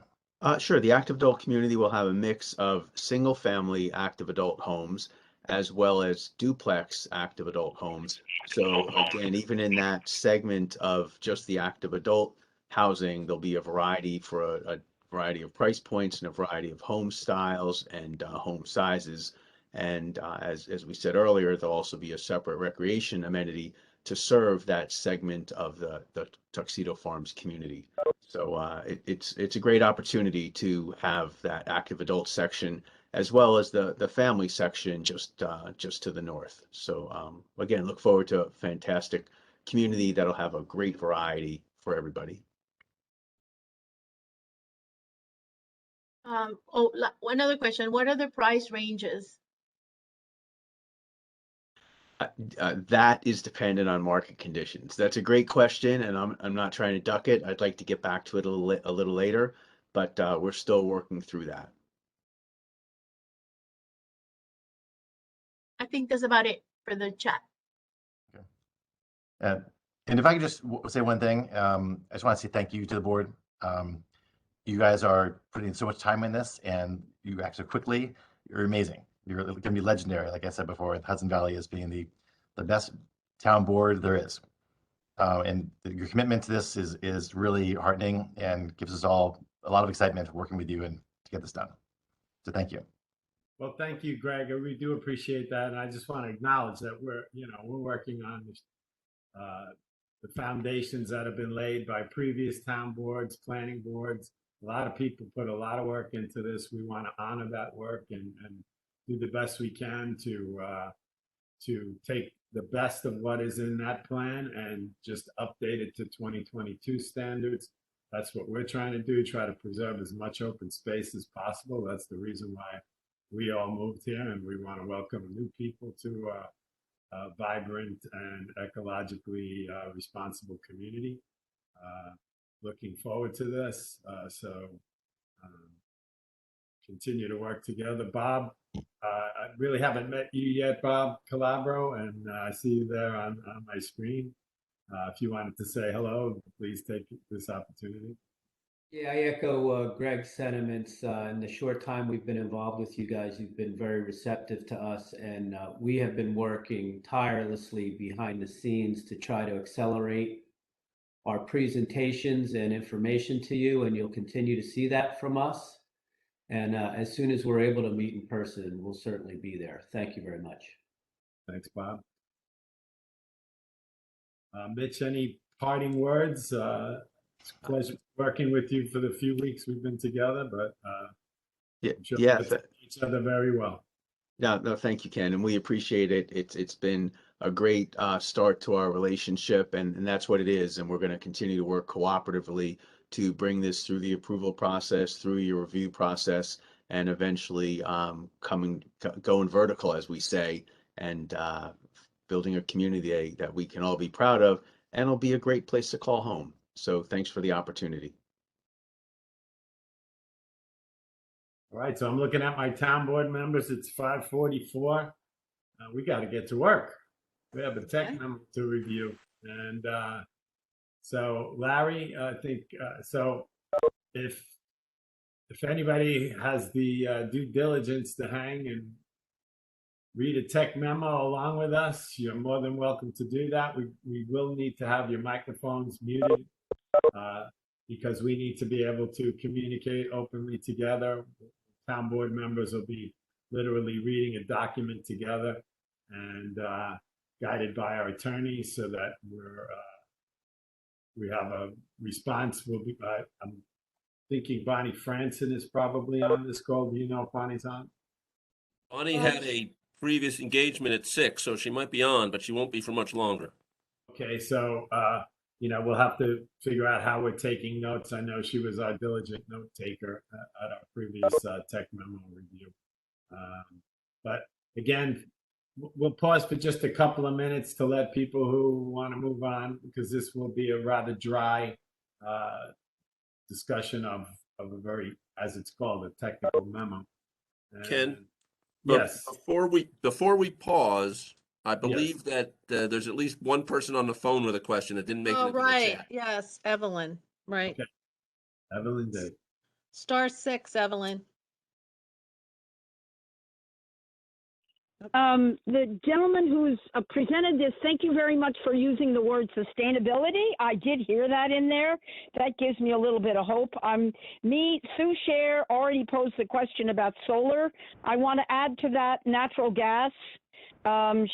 that? Sure. The active adult community will have a mix of single family active adult homes as well as duplex active adult homes. So again, even in that segment of just the active adult housing, there'll be a variety for a variety of price points and a variety of home styles and home sizes. And as we said earlier, there'll also be a separate recreation amenity to serve that segment of the Tuxedo Farms community. So it's a great opportunity to have that active adult section as well as the family section just to the north. So again, look forward to a fantastic community that'll have a great variety for everybody. One other question, what are the price ranges? That is dependent on market conditions. That's a great question, and I'm not trying to duck it. I'd like to get back to it a little later, but we're still working through that. I think that's about it for the chat. Okay. And if I could just say one thing, I just want to say thank you to the board. You guys are putting so much time in this, and you act so quickly. You're amazing. You're going to be legendary, like I said before, with Hudson Valley as being the best town board there is. And your commitment to this is really heartening and gives us all a lot of excitement working with you and to get this done. So thank you. Well, thank you, Greg. We do appreciate that, and I just want to acknowledge that we're working on this, the foundations that have been laid by previous town boards, planning boards. A lot of people put a lot of work into this. We want to honor that work and do the best we can to take the best of what is in that plan and just update it to 2022 standards. That's what we're trying to do, try to preserve as much open space as possible. That's the reason why we all moved here, and we want to welcome new people to a vibrant and ecologically responsible community. Looking forward to this. Continue to work together. Bob, I really haven't met you yet, Bob Calabro, and I see you there on my screen. If you wanted to say hello, please take this opportunity. Yeah, I echo Greg's sentiments. In the short time we've been involved with you guys, you've been very receptive to us, and we have been working tirelessly behind the scenes to try to accelerate our presentations and information to you, and you'll continue to see that from us. And as soon as we're able to meet in person, we'll certainly be there. Thank you very much. Thanks, Bob. Mitch, any parting words? It's a pleasure working with you for the few weeks we've been together, but I'm sure we'll get to know each other very well. No, thank you, Ken, and we appreciate it. It's been a great start to our relationship, and that's what it is. And we're going to continue to work cooperatively to bring this through the approval process, through your review process, and eventually going vertical, as we say, and building a community that we can all be proud of, and it'll be a great place to call home. So thanks for the opportunity. All right, so I'm looking at my town board members. It's 5:44. We got to get to work. We have a tech memo to review. And so Larry, I think, so if anybody has the due diligence to hang and read a tech memo along with us, you're more than welcome to do that. We will need to have your microphones muted because we need to be able to communicate openly together. Town board members will be literally reading a document together and guided by our attorneys so that we have a response. I'm thinking Bonnie Franson is probably on this call. Do you know if Bonnie's on? Bonnie had a previous engagement at 6, so she might be on, but she won't be for much longer. Okay, so we'll have to figure out how we're taking notes. I know she was our diligent note taker at our previous tech memo review. But again, we'll pause for just a couple of minutes to let people who want to move on, because this will be a rather dry discussion of a very, as it's called, a technical memo. Ken? Yes. Before we pause, I believe that there's at least one person on the phone with a question that didn't make it into the chat. Yes, Evelyn. Right. Okay. Evelyn did. *6, Evelyn. The gentleman who's presented this, thank you very much for using the word sustainability. I did hear that in there. That gives me a little bit of hope. Sue Scher already posed the question about solar. I want to add to that natural gas.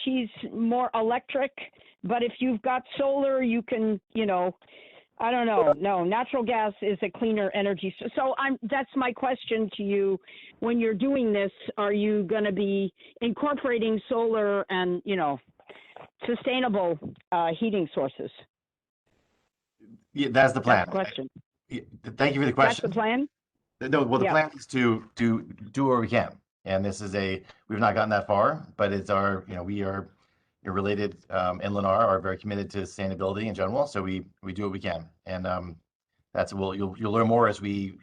She's more electric, but if you've got solar, you can, I don't know. No, natural gas is a cleaner energy. So that's my question to you. When you're doing this, are you going to be incorporating solar and, sustainable heating sources? Yeah, that's the plan. That's the question. Thank you for the question. That's the plan? No, well, the plan is to do what we can. And this is we've not gotten that far, but it's we are related, and Lennar are very committed to sustainability in general. So we do what we can. And you'll learn more as we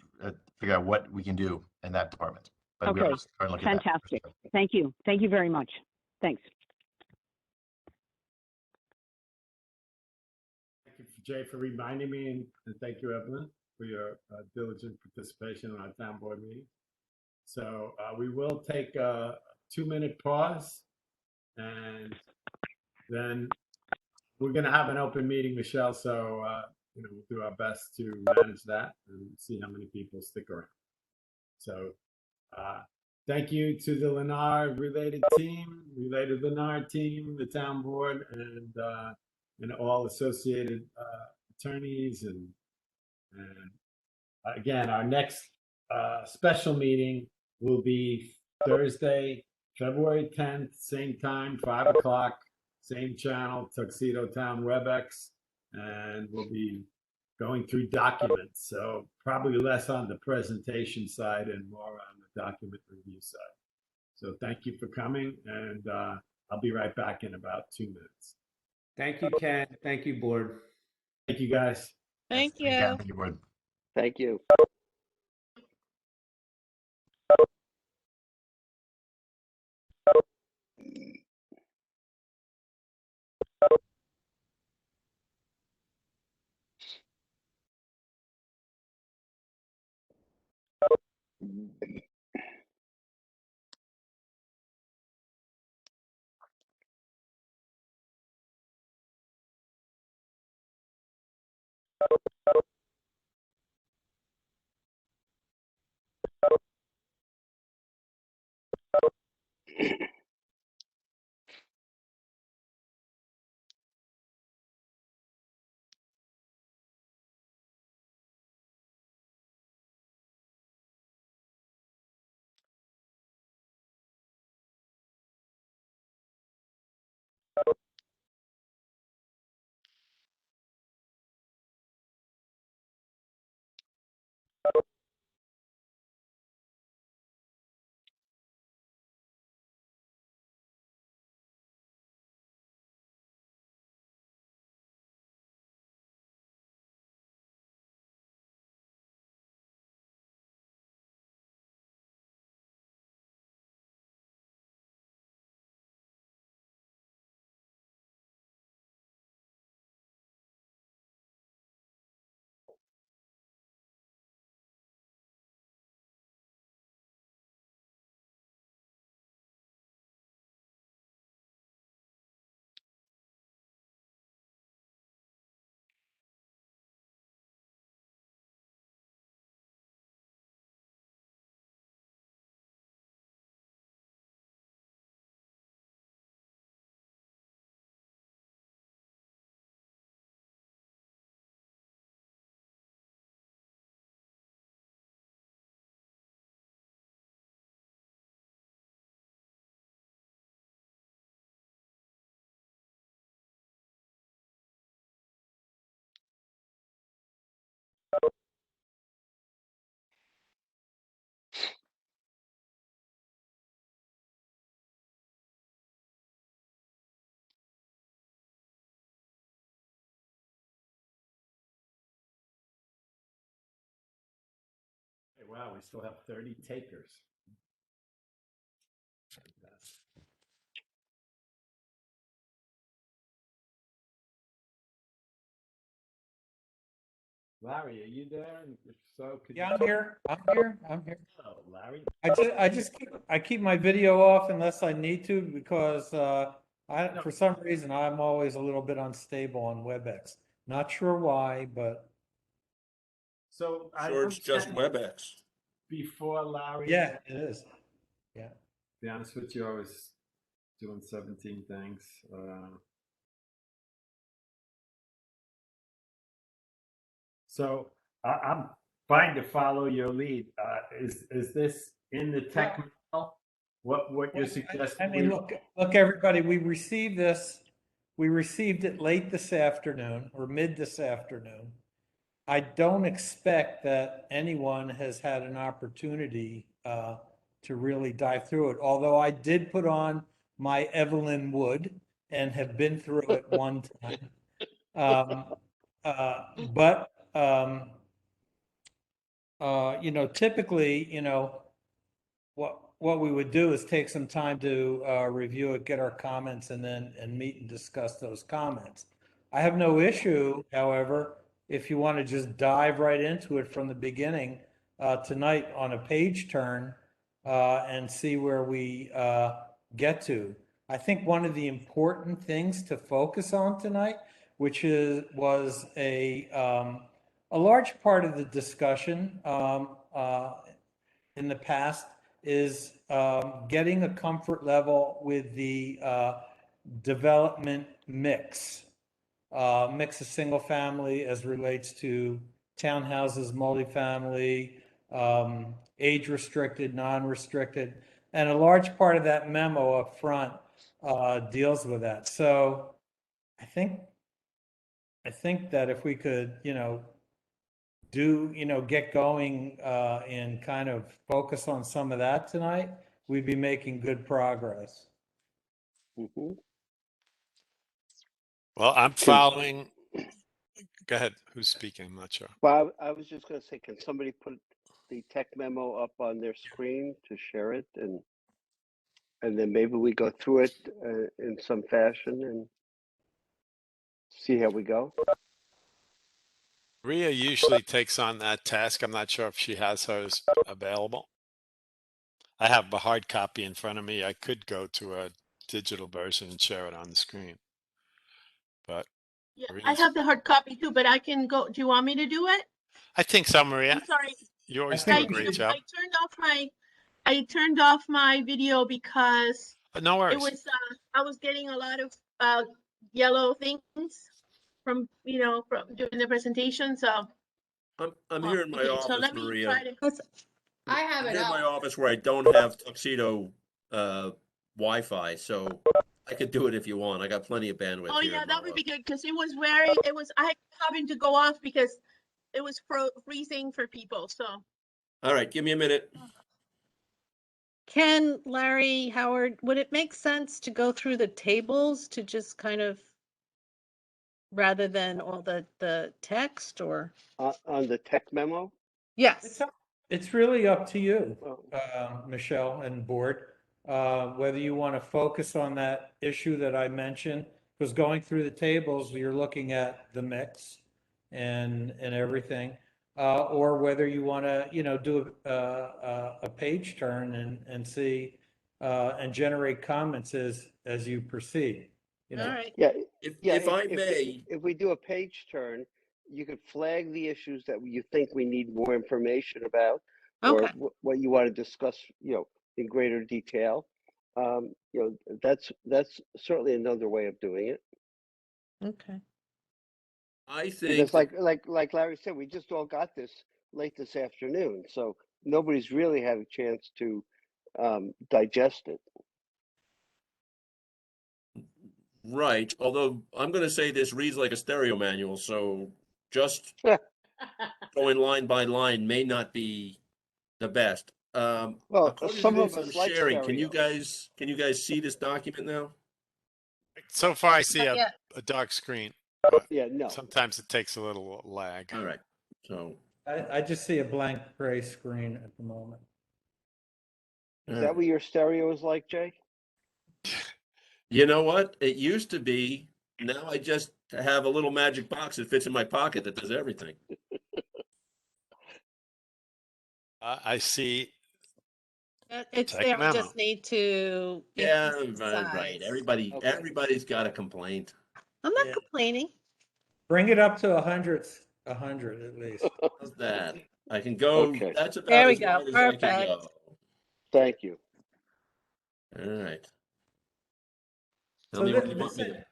figure out what we can do in that department. But okay, fantastic. Thank you. Thank you very much. Thanks. Thank you, Jay, for reminding me, and thank you, Evelyn, for your diligent participation in our town board meeting. So we will take a 2-minute pause, and then we're going to have an open meeting, Michelle. So we'll do our best to manage that and see how many people stick around. So thank you to the Lennar related Lennar team, the town board, and all associated attorneys. And again, our next special meeting will be Thursday, February 10th, same time, 5 o'clock, same channel, Tuxedo Town WebEx, and we'll be going through documents. So probably less on the presentation side and more on the document review side. So thank you for coming, and I'll be right back in about 2 minutes. Thank you, Ken. Thank you, board. Thank you, guys. Thank Yes, you. Thank you, Board. Thank you. Hey, wow, we still have 30 takers. Larry, are you there? And if so, could Yeah, you? I'm here. I'm here. Oh, Larry. I keep my video off unless I need to because for some reason I'm always a little bit unstable on WebEx. Not sure why, but So I Sure, it's just understand WebEx. before Larry. yeah, it is. Yeah. To be honest with you, I was doing 17 things. So I'm fine to follow your lead. Is this in the tech manual? What you're suggesting? I mean, look, everybody, we received this. We received it late this afternoon or mid this afternoon. I don't expect that anyone has had an opportunity to really dive through it. Although I did put on my Evelyn Wood and have been through it one time. But typically, what we would do is take some time to review it, get our comments, and then meet and discuss those comments. I have no issue, however, if you want to just dive right into it from the beginning tonight on a page turn and see where we get to. I think one of the important things to focus on tonight, which was a large part of the discussion in the past, is getting a comfort level with the development mix of single family as relates to townhouses, multifamily, age restricted, non-restricted, and a large part of that memo up front deals with that. So I think that if we could, get going and kind of focus on some of that tonight, we'd be making good progress. Mhm. Well, I'm following. Go ahead. Who's speaking? I'm not sure. Well, I was just going to say, can somebody put the tech memo up on their screen to share it, and then maybe we go through it in some fashion and see how we go. Maria usually takes on that task. I'm not sure if she has hers available. I have a hard copy in front of me. I could go to a digital version and share it on the screen. But Yeah, I Maria's, have the hard copy too, but I can go. Do you want me to do it? I think so, Maria. I'm sorry. You always I do a think we great should- job. I turned off my video because No it worries. was I was getting a lot of yellow things from from doing the presentation. So I'm here in my okay, so office, let me Maria. try to. I have I'm it here in my up. office where I don't have Tuxedo Wi-Fi, so I could do it if you want. I got plenty of bandwidth Oh here. yeah, in my that would be office. good because it was I having to go off because it was freezing for people. So All right, give me a minute. Ken, Larry, Howard, would it make sense to go through the tables to just kind of, rather than all the text, or? On the tech memo? Yes. It's really up to you, Oh, Michelle and board, whether you want to focus on that issue that I mentioned, because going through the tables, you're looking at the mix and everything, or whether you want to, do a page turn and see and generate comments as you proceed. All right. yeah, yeah. If I may, If we do a page turn, you could flag the issues that you think we need more information about, or Okay. what you want to discuss, in greater detail. That's certainly another way of doing it. Okay. I Because think like Larry said, we just all got this late this afternoon, so nobody's really had a chance to digest it. right. Although I'm going to say this reads like a stereo manual, so just going line by line may not be the best. Well, According to some of this, I'm us like sharing. stereo. Can you guys see this document now? So far, I see Not yet. a dark screen. But Yeah, no. sometimes it takes a little lag. All right. So I just see a blank gray screen at the moment. Is that what your stereo is like, Jay? you know what? It used to be. Now I just have a little magic box that fits in my pocket that does everything. I see. It's Tech there. We memo. just need to Yeah, increase the right. size. Okay. Everybody's got a complaint. I'm not Yeah. complaining. Bring it up to 100 at least. How's that? I can go. Okay. That's about There we as go. wide as I can Perfect. go. Thank you. All right. Tell So me this, what you want me to.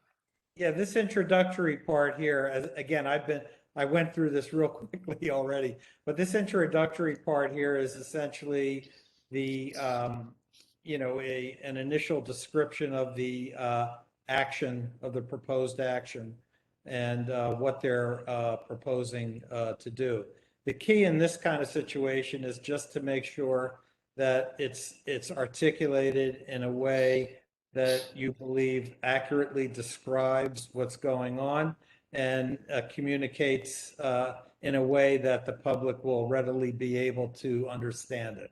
yeah, this introductory part here, again, I went through this real quickly already, but this introductory part here is essentially the, an initial description of the action, of the proposed action, and what they're proposing to do. The key in this kind of situation is just to make sure that it's articulated in a way that you believe accurately describes what's going on and communicates in a way that the public will readily be able to understand it.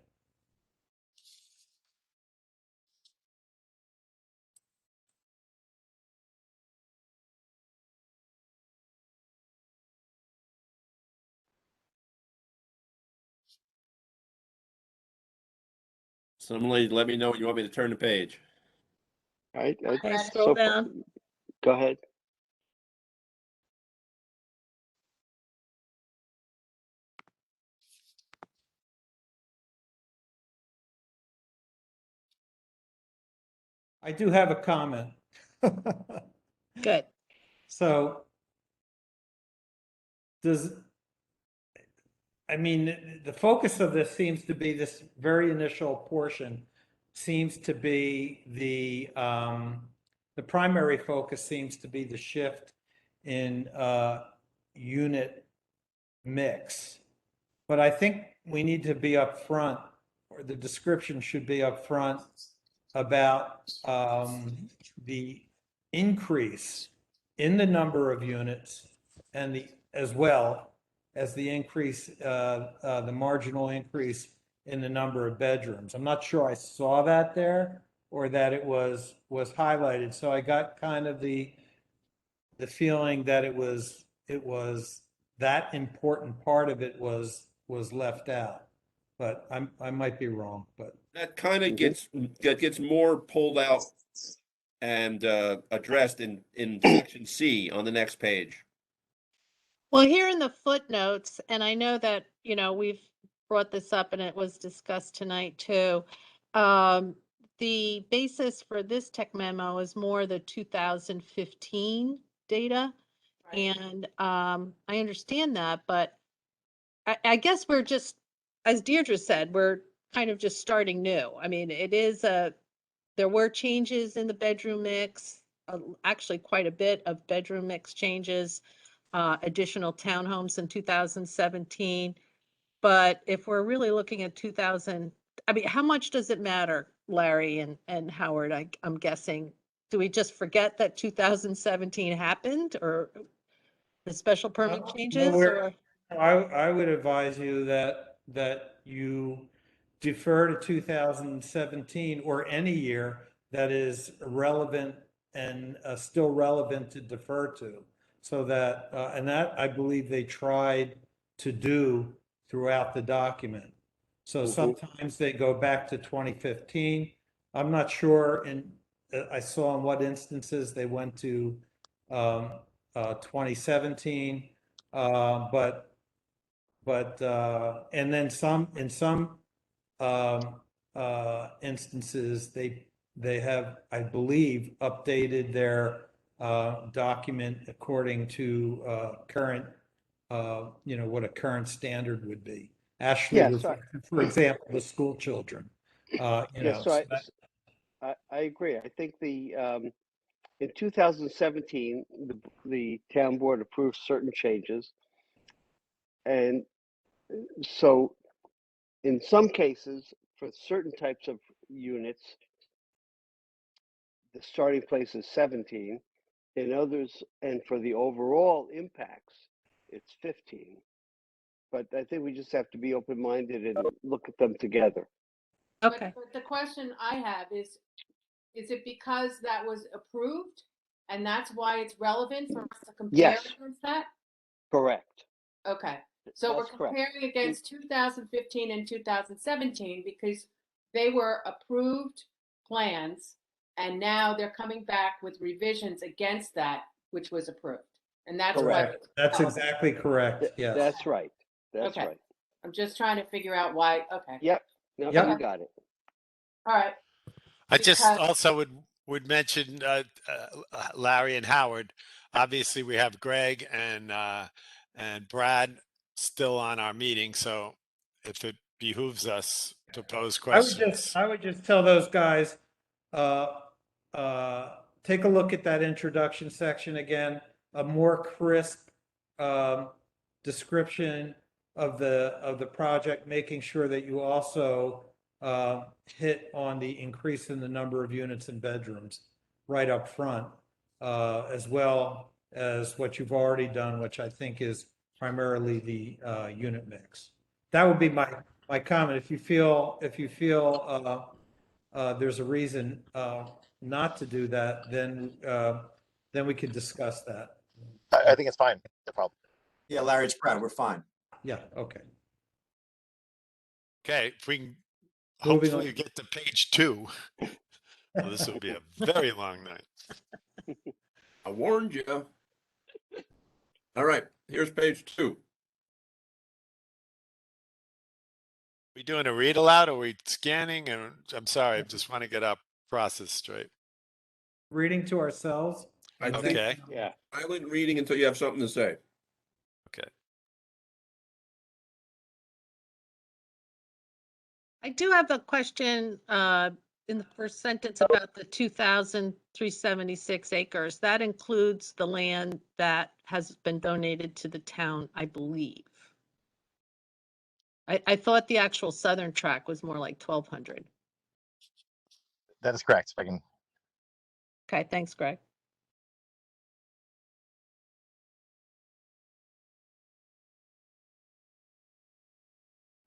Somebody let me know when you want me to turn the page. Okay, scroll down. Go ahead. I do have a comment. Good. So the focus of this seems to be this very initial portion seems to be the primary focus seems to be the shift in unit mix. But I think we need to be upfront, or the description should be upfront about the increase in the number of units and as well as the increase, the marginal increase in the number of bedrooms. I'm not sure I saw that there or that it was highlighted. So I got kind of the feeling that it was that important part of it was left out. But I might be wrong, but That kind of gets more pulled out and addressed in section C on the next page. Well, here in the footnotes, and I know that, we've brought this up and it was discussed tonight too. The basis for this tech memo is more the 2015 data. Right. And I understand that, but I guess we're just, as Deirdre said, we're kind of just starting new. I mean, there were changes in the bedroom mix, actually quite a bit of bedroom mix changes, additional townhomes in 2017. But if we're really looking at 2000, I mean, how much does it matter, Larry and Howard? I'm guessing, do we just forget that 2017 happened, or the special permit No, changes? we're- Or I would advise you that you defer to 2017 or any year that is relevant and still relevant to defer to. So that, and that I believe they tried to do throughout the document. So sometimes they go back to 2015. I'm not sure, I saw in what instances they went to 2017, but and then in some instances they have, I believe, updated their document according to current, what a current standard would be. Ashley Yeah, was, so for example, the school children. yeah, so I agree. I think in 2017 the town board approved certain changes, and so in some cases for certain types of units the starting place is 17. In others, and for the overall impacts, it's 15. But I think we just have to be open-minded and look at them together. okay. But the question I have is it because that was approved and that's why it's relevant for us to compare Yes. against that? Correct. Okay, so we're That's correct. comparing against 2015 and 2017 because they were approved plans and now they're coming back with revisions against that, which was approved. And that's Correct. what. That's exactly correct. Yes. That's right. That's Okay. right. I'm just trying to figure out why. Okay. Yep. No, Yep. you got it. All right. I just Because- also would mention Larry and Howard. Obviously, we have Greg and Brad still on our meeting, so if it behooves us to pose questions. I would just tell those guys, take a look at that introduction section again, a more crisp description of the project, making sure that you also hit on the increase in the number of units and bedrooms right up front, as well as what you've already done, which I think is primarily the unit mix. That would be my comment. If you feel there's a reason not to do that, then we could discuss that. I think it's fine. No problem. Yeah, Larry, it's Brad. We're fine. Yeah. Okay. Okay, if we can Moving hopefully on. get to page 2. Well, this will be a very long night. I warned you. All right, here's page 2. We doing a read aloud or are we scanning? And I'm sorry, I just want to get our process straight. Reading to ourselves. I think Okay. Yeah. silent reading until you have something to say. Okay. I do have a question in the first sentence about the 2,376 acres. That includes the land that has been donated to the town, I believe. I thought the actual southern track was more like 1,200. That is correct. If I can. Okay, thanks, Greg.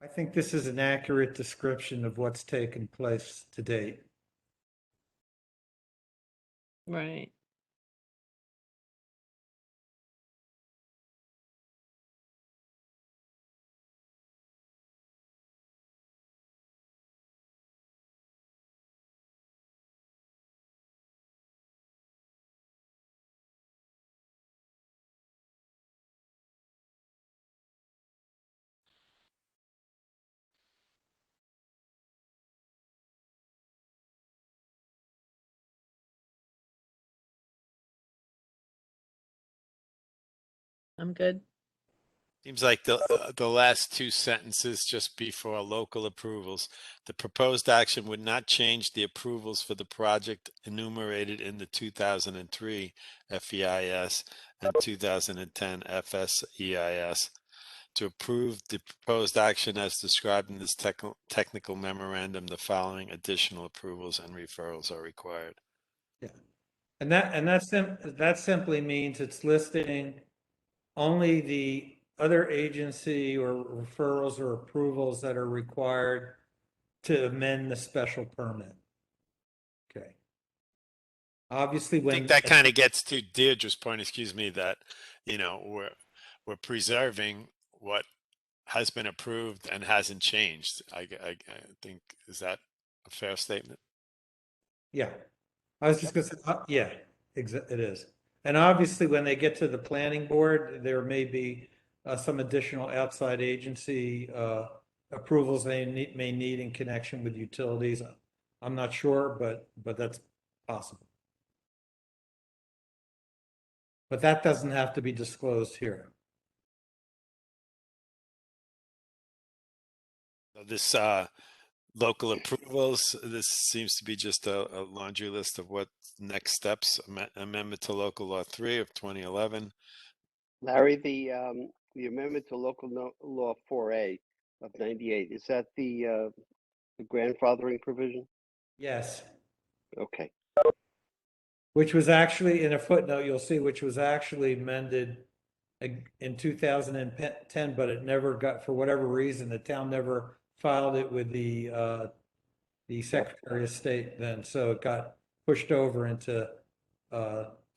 I think this is an accurate description of what's taken place to date. Right. I'm good. Seems like the last two sentences just before local approvals. The proposed action would not change the approvals for the project enumerated in the 2003 FEIS and 2010 FSEIS. To approve the proposed action as described in this technical memorandum, the following additional approvals and referrals are required. Yeah. And that simply means it's listing only the other agency or referrals or approvals that are required to amend the special permit. Okay. Obviously, I think that kind of gets to Deirdre's point, excuse me, that, we're preserving what has been approved and hasn't changed. I think, is that a fair statement? Yeah, I was just gonna say, yeah, it is. And obviously, when they get to the planning board, there may be some additional outside agency approvals they may need in connection with utilities. I'm not sure, but that's possible. But that doesn't have to be disclosed here. This local approvals, this seems to be just a laundry list of what next steps. Amendment to local law 3 of 2011. Larry, the amendment to local law 4A of 98, is that the grandfathering provision? Yes. Okay. Which was actually, in a footnote, you'll see, which was actually amended in 2010, but it never got, for whatever reason, the town never filed it with the Secretary of State then, so it got pushed over into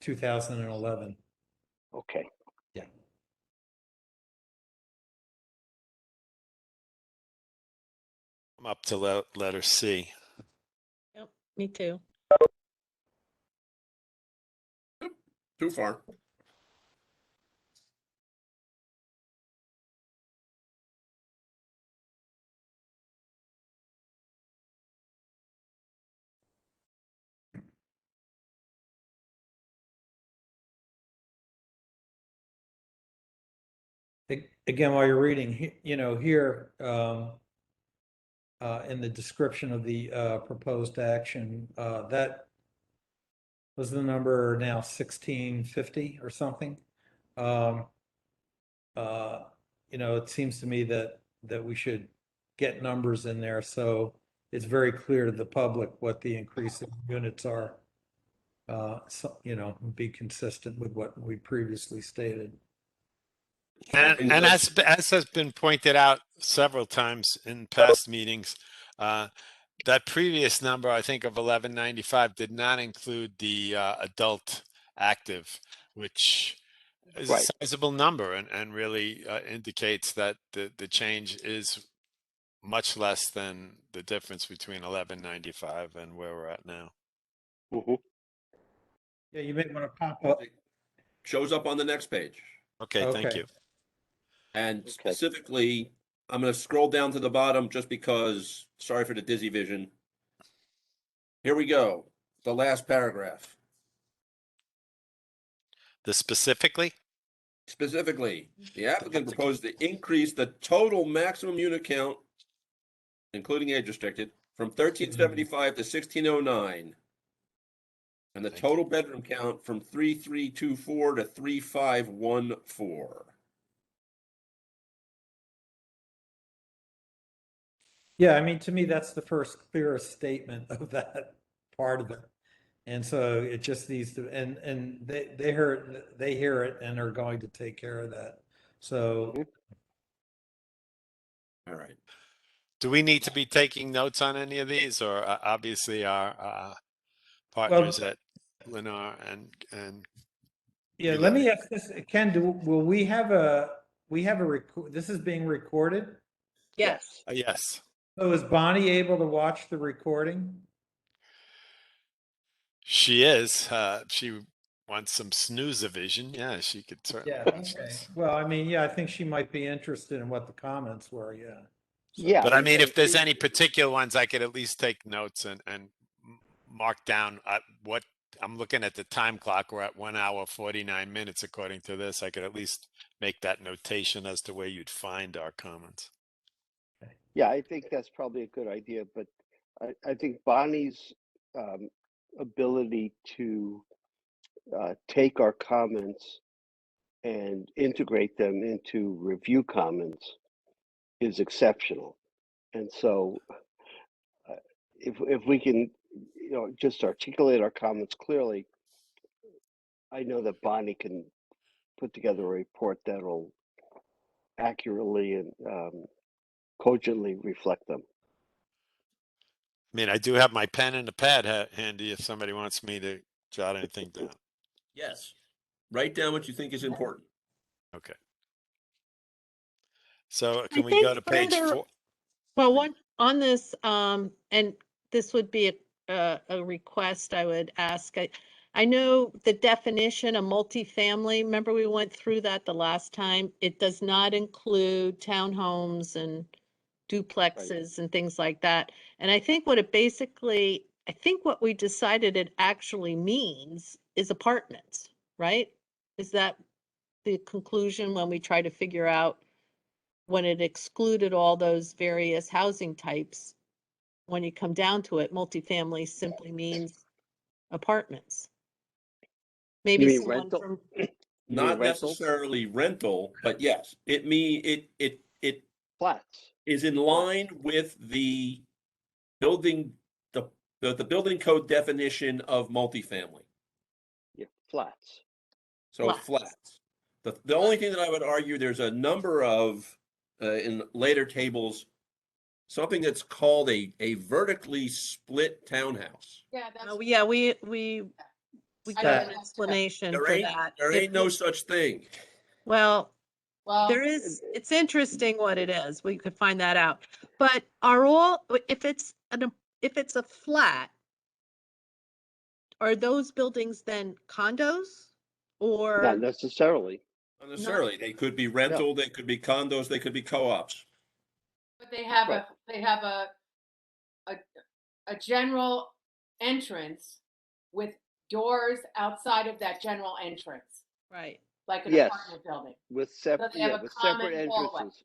2011. Okay. Yeah. I'm up to letter C. Yep, me too. Too far. Again, while you're reading, here in the description of the proposed action, that was the number now 1650 or something. It seems to me that we should get numbers in there so it's very clear to the public what the increase in units are. Be consistent with what we previously stated. And as has been pointed out several times in past meetings, that previous number, I think, of 1195 did not include the adult active, which is a sizable number and really indicates that the change is much less than the difference between 1195 and where we're at now. Mm-hmm. Yeah, you may want to pop up. Shows up on the next page. Okay, thank you. And specifically, I'm going to scroll down to the bottom just because, sorry for the dizzy vision. Here we go. The last paragraph. Specifically, the applicant proposed to increase the total maximum unit count, including age restricted, from 1375 to 1609. And the total bedroom count from 3324 to 3514. Yeah, I mean, to me, that's the first clearest statement of that part of it. And so it just needs to, and they hear it and are going to take care of that. So All right. Do we need to be taking notes on any of these, or obviously our partners well, at Lennar and yeah, you let got me it. ask this, Ken, will we have a this is being recorded? Yes. Yes. So is Bonnie able to watch the recording? She is. She wants some snooze-a-vision. Yeah, she could certainly Yeah, watch okay. this. Well, I mean, yeah, I think she might be interested in what the comments were, yeah. So, Yeah. But I mean, if there's she- any particular ones, I could at least take notes and mark down what I'm looking at the time clock. We're at 1 hour, 49 minutes, according to this. I could at least make that notation as to where you'd find our comments. Yeah, I think that's probably a good idea, but I think Bonnie's ability to take our comments and integrate them into review comments is exceptional. And so if we can, just articulate our comments clearly, I know that Bonnie can put together a report that'll accurately and cogently reflect them. I mean, I do have my pen and a pad handy if somebody wants me to jot anything down. Yes. Write down what you think is important. Okay. So I can we think go to page further, 4? well, one on this, and this would be a request I would ask. I know the definition of multifamily, remember we went through that the last time? It does not include townhomes and duplexes and things like that. And I think what it basically, I think what we decided it actually means is apartments, right? Is that the conclusion when we try to figure out when it excluded all those various housing types? When you come down to it, multifamily simply means apartments. You Maybe mean someone rental? from, You mean Not rentals? necessarily rental, but yes, it Flats. is in line with the building, the building code definition of multifamily. Yeah, flats. So Flats. flats. The only thing that I would argue, there's a number of, in later tables, something that's called a vertically split townhouse. Yeah, that's. oh, yeah, we I got know an explanation for that. There It ain't no was- such thing. Well, Well, there is, it's interesting what it is. We could find that out. But are all, if it's a flat, are those buildings then condos? Not Or necessarily. Not necessarily. They could be rental, they could be condos, they could be co-ops. but they have Right. a general entrance with doors outside of that general entrance, right. like an Yes. apartment building. With So separate, they have yeah, a with separate common hallway. entrances.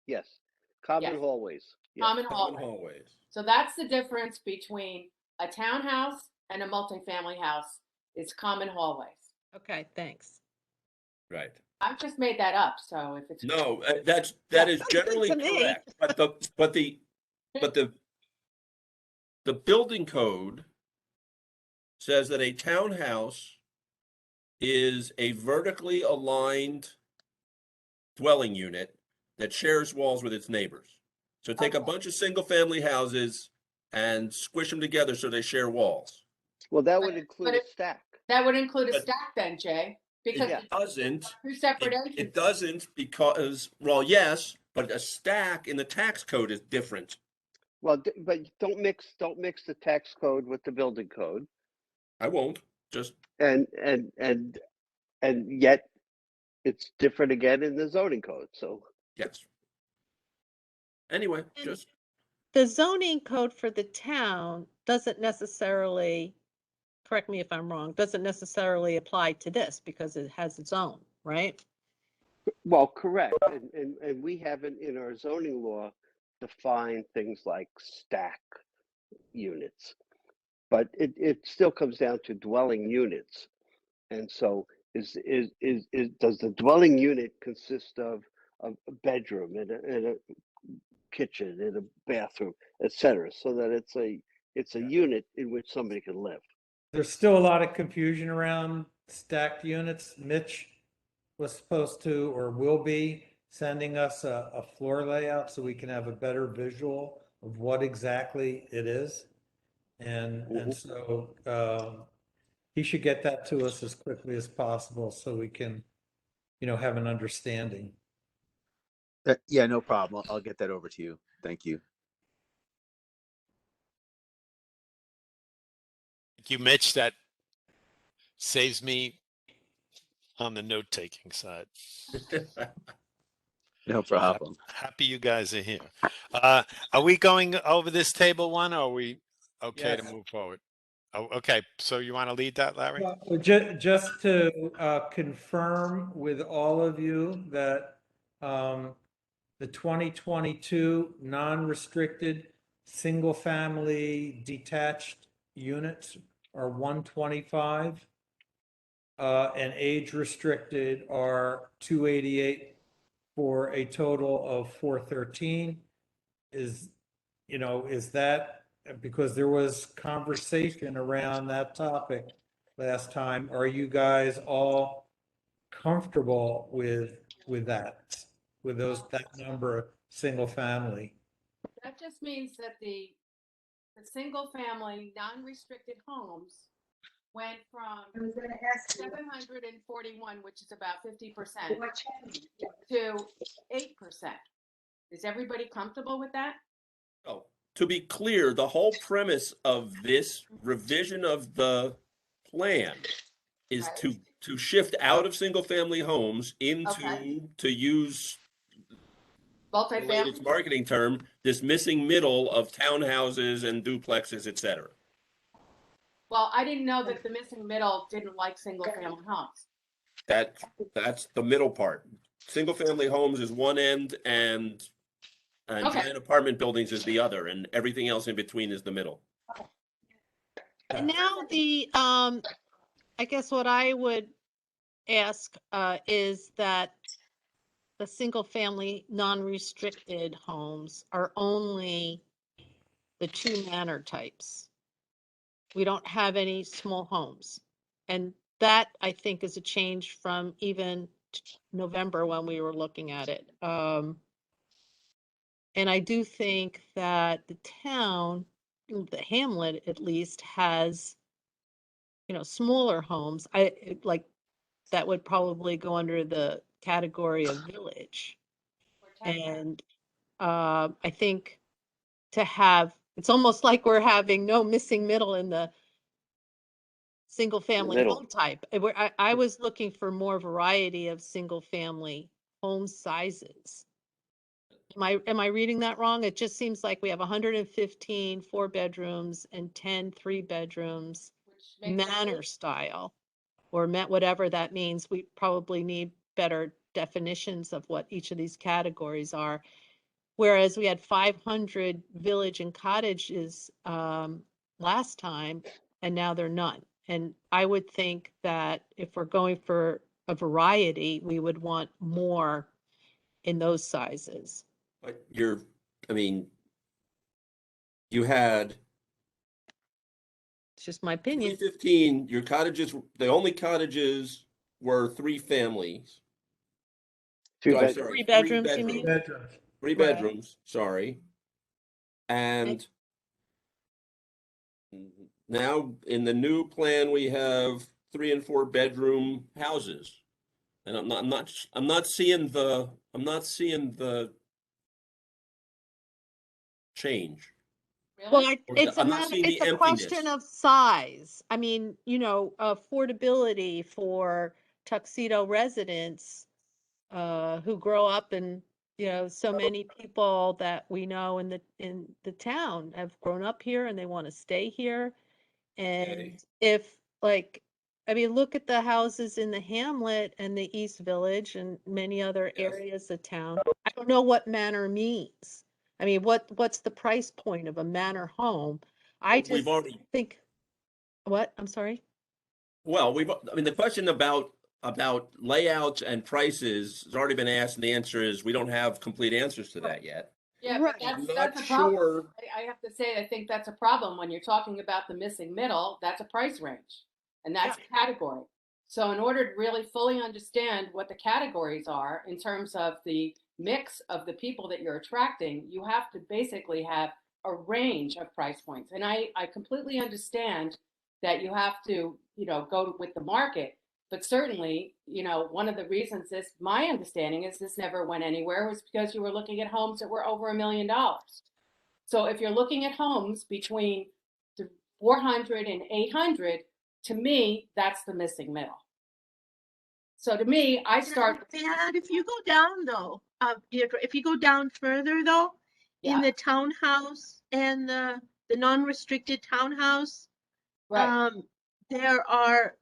Yes. Common Yes. hallways. Yes. Common Common hallway. hallways. So that's the difference between a townhouse and a multifamily house is common hallways. Okay, thanks. Right. I've just made that up, so if it's. No, that Yeah, is sounds good generally to me. correct. But the building code says that a townhouse is a vertically aligned dwelling unit that shares walls with its neighbors. So take a bunch of single family houses and squish them together so they share walls. Well, that But- would include but a it- stack. That would include a But- stack then, Jay, because It doesn't. two separate It entrances. doesn't because, well, yes, but a stack in the tax code is different. Well, but don't mix the tax code with the building code. I won't. Just And yet it's different again in the zoning code. So yes. Anyway, And- just The zoning code for the town doesn't necessarily, correct me if I'm wrong, doesn't necessarily apply to this because it has its own, right? well, correct. And we haven't in our zoning law defined things like stack units. But it still comes down to dwelling units. And so does the dwelling unit consist of a bedroom and a kitchen and a bathroom, etc., so that it's a unit in which somebody can live. There's still a lot of confusion around stacked units. Mitch was supposed to or will be sending us a floor layout so we can have a better visual of what exactly it is. And so he should get that to us as quickly as possible so we can, have an understanding. Yeah, no problem. I'll get that over to you. Thank you. Thank you, Mitch. That saves me on the note-taking side. No problem. Happy you guys are here. Are we going over this table one, or are we okay to Yes. move forward? Oh, okay. So you want to lead that, Larry? Well, just to confirm with all of you that the 2022 non-restricted single-family detached units are 125, and age-restricted are 288 for a total of 413. Is that because there was conversation around that topic last time? Are you guys all comfortable with that, that number of single family? That just means that the single family non-restricted homes went from 741, which is about 50%, to 8%. Is everybody comfortable with that? Oh, to be clear, the whole premise of this revision of the plan is to shift out of single family homes into, to use the latest Multifamily? marketing term, this missing middle of townhouses and duplexes, et cetera. Well, I didn't know that the missing middle didn't like single family homes. That's the middle part. Single family homes is one end and giant apartment buildings is the other, and everything else in between is the middle. And now I guess what I would ask is that the single family non-restricted homes are only the 2 manor types. We don't have any small homes. And that I think is a change from even November when we were looking at it. And I do think that the town, the hamlet at least, has, smaller homes. Like that would probably go under the category of village. And I think it's almost like we're having no missing middle in the single family home type. I was looking for more variety of single family home sizes. Am I reading that wrong? It just seems like we have 115 4 bedrooms and 10 3 bedrooms, manor style, or whatever that means. We probably need better definitions of what each of these categories are. Whereas we had 500 village and cottages last time, and now they're none. And I would think that if we're going for a variety, we would want more in those sizes. But you had. It's just my opinion. 2015, your cottages, the only cottages were 3 families. Three I'm bedrooms. sorry, 3 bedrooms, you mean? Bedrooms. 3 bedrooms, sorry. And now in the new plan, we have 3 and 4 bedroom houses. And I'm not seeing the change. Well, Or it's I'm not seeing the a question emptiness. of size. I mean, affordability for Tuxedo residents who grow up in, so many people that we know in the town have grown up here and they want to stay here. And if look at the houses in the hamlet and the East Village and many other areas of town. I don't know what manor means. I mean, what's the price point of a manor home? I just think, what? I'm sorry? Well, the question about layouts and prices has already been asked, and the answer is we don't have complete answers to that yet. Yeah, Right. but I'm not that's a problem. sure. I have to say, I think that's a problem when you're talking about the missing middle. That's a price range, and that's a category. So, in order to really fully understand what the categories are in terms of the mix of the people that you're attracting, you have to basically have a range of price points. And I completely understand that you have to, go with the market. But certainly, one of the reasons my understanding is this never went anywhere was because you were looking at homes that were over $1 million. So if you're looking at homes between the 400 and 800, to me, that's the missing middle. So to me, I start. And if you go down though, if you go down further though, in the townhouse and the non-restricted townhouse, Right. there are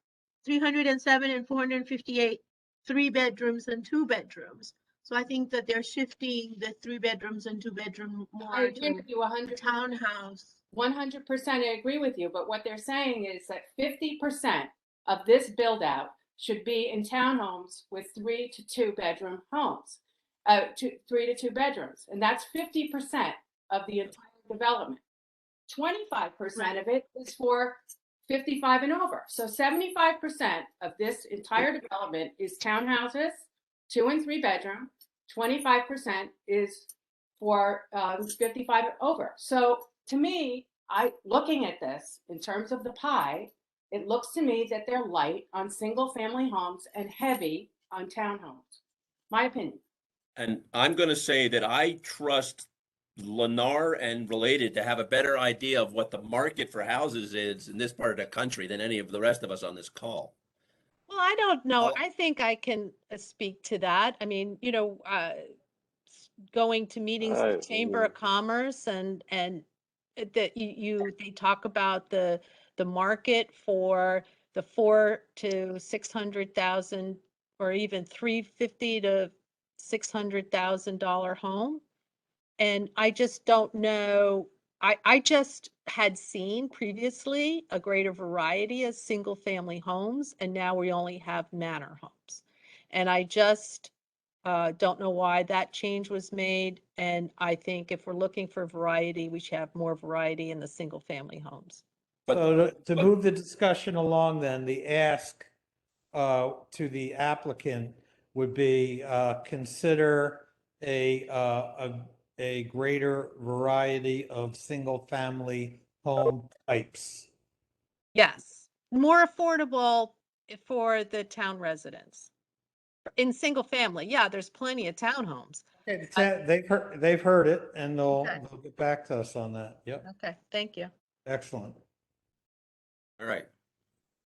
307 and 458 3 bedrooms and 2 bedrooms. So I think that they're shifting the 3 bedrooms and 2 bedroom I more agree to with you 100%. townhouse. 100%, I agree with you. But what they're saying is that 50% of this build out should be in townhomes with 3 to 2 bedroom homes, 3 to 2 bedrooms. And that's 50% of the entire development. 25% of it is for 55 and over. So 75% of this entire development is townhouses, 2 and 3 bedroom. 25% is for 55 and over. So to me, looking at this in terms of the pie, it looks to me that they're light on single family homes and heavy on townhomes. My opinion. And I'm going to say that I trust Lennar and Related to have a better idea of what the market for houses is in this part of the country than any of the rest of us on this call. Well, I don't know. I'll- I think I can speak to that. I mean, going to meetings with Chamber of Commerce and that they talk about the market for the 4 to 600,000 or even 350 to $600,000 home. And I just don't know. I just had seen previously a greater variety of single family homes, and now we only have manor homes. And I just don't know why that change was made. And I think if we're looking for variety, we should have more variety in the single family homes. So to move the discussion along, then the ask to the applicant would be consider a greater variety of single family home types. Yes, more affordable for the town residents. In single family, yeah, there's plenty of townhomes. They've heard it, and Okay. they'll get back to us on that. Yep, Okay, thank you. excellent. All right.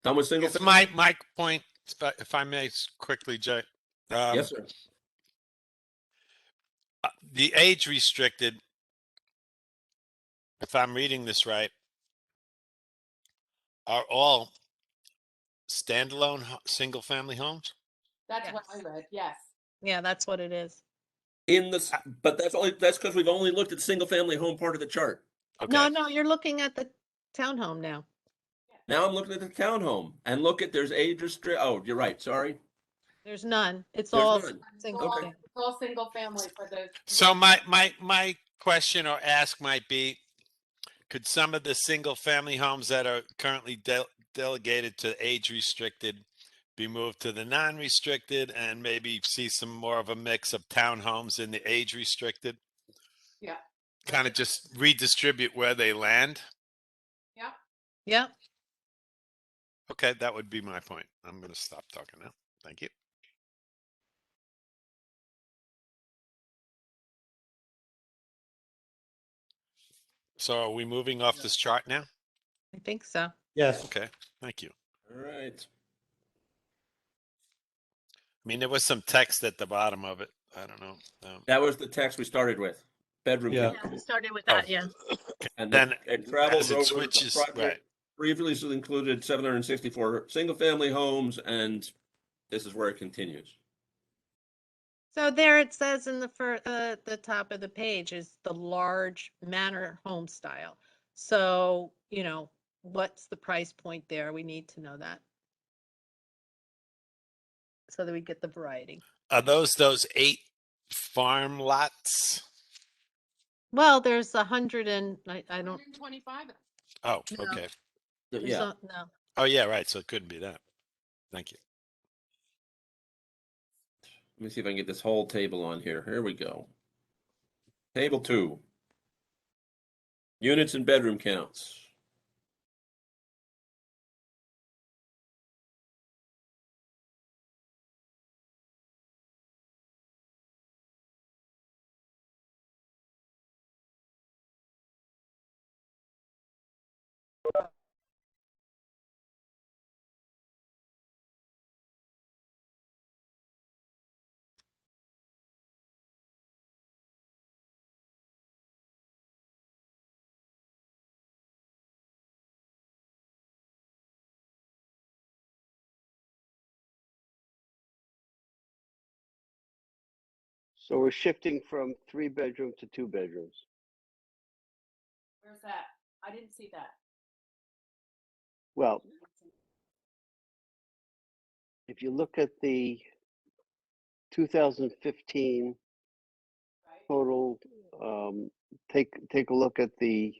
Done with single It's family? my point, if I may quickly, Jay. Yes, sir. The age restricted, if I'm reading this right, are all standalone single family homes? That's what I read. Yes. Yeah, that's what it is. But that's because we've only looked at the single family home part of the chart. No, you're looking at the townhome now. Now I'm looking at the townhome and there's age restrict. Oh, you're right. Sorry. There's none. It's There's all none. single Okay. family. It's all single family for the. So my question or ask might be, could some of the single family homes that are currently delegated to age restricted be moved to the non-restricted and maybe see some more of a mix of townhomes in the age restricted? Yeah. Kind of just redistribute where they land? Yeah. Yeah. Okay, that would be my point. I'm going to stop talking now. Thank you. So are we moving off this chart now? I think so. Yes. Okay, thank you. All right. I mean, there was some text at the bottom of it. I don't know. That was the text we started with. Bedroom Yeah. count. We started with that, yes. And then it travels as it over switches, the project. right. Previously included 764 single family homes, and this is where it continues. So there it says in the top of the page is the large manor home style. So, what's the price point there? We need to know that. So that we get the variety. Are those 8 farm lots? Well, there's 100 and I don't, 125 of them. Oh, No. okay. there's Yeah, no. Oh, yeah, right. So it couldn't be that. Thank you. let me see if I can get this whole table on here. Here we go. Table 2. Units and bedroom counts. So we're shifting from 3-bedroom to 2 bedrooms. Where's that? I didn't see that. Well, if you look at the 2015 Right? total, take a look at the,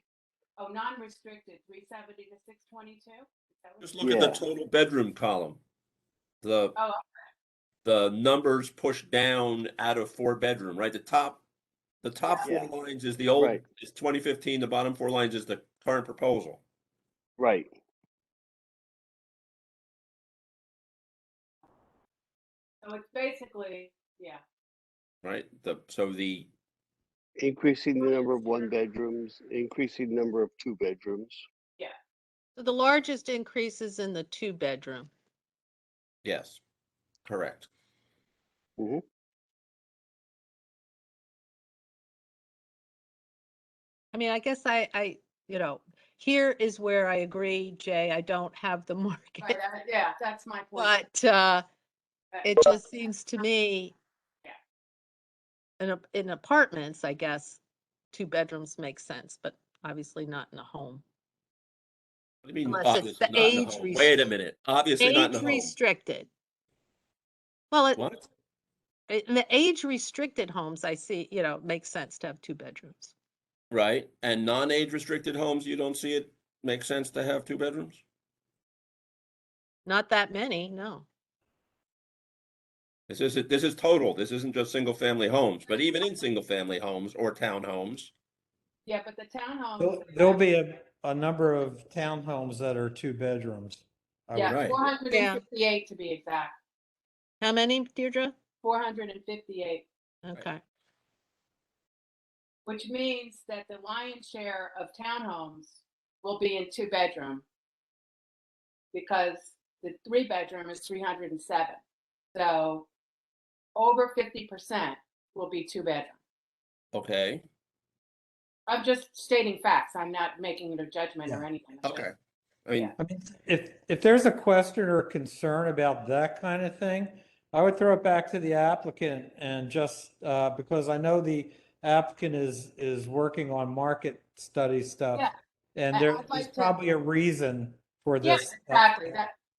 Oh, non-restricted, 370 to 622? Just look at the Yeah. total bedroom column. The Oh, the numbers pushed down out of 4-bedroom, right? The top Yeah. 4 lines is the old Right. is 2015. The bottom 4 lines is the current proposal. right. so it's basically, yeah. Right? The Increasing the number of 1-bedrooms, increasing the number of 2-bedrooms. Yeah. So the largest increase is in the 2-bedroom. yes, correct. Mm-hmm. I mean, I guess I, here is where I agree, Jay. I don't have the market, Right. Yeah, that's my point. but it just seems to me in apartments, I guess, 2 bedrooms make sense, but obviously not in a home. What do you mean Unless it's obviously the not in the age home? Wait a minute. Obviously not in the age home. restricted. Well, What? in the age restricted homes, I see, makes sense to have 2 bedrooms. Right. And non-age restricted homes, you don't see it make sense to have 2 bedrooms? Not that many, no. This is total. This isn't just single family homes, but even in single family homes or townhomes. Yeah, but the townhomes. There'll be a number of townhomes that are 2 bedrooms. Yeah, Right. 458 to be exact. How many, Deirdre? 458, Okay. which means that the lion's share of townhomes will be in 2-bedroom because the 3-bedroom is 307. So over 50% will be 2-bedroom. Okay. I'm just stating facts. I'm not making a judgment or anything. It's Okay. just- I mean, I mean, if there's a question or concern about that kind of thing, I would throw it back to the applicant and just, because I know the applicant is working on market study stuff. Yeah. And I'd there's like to- probably a reason for Yes, this. exactly.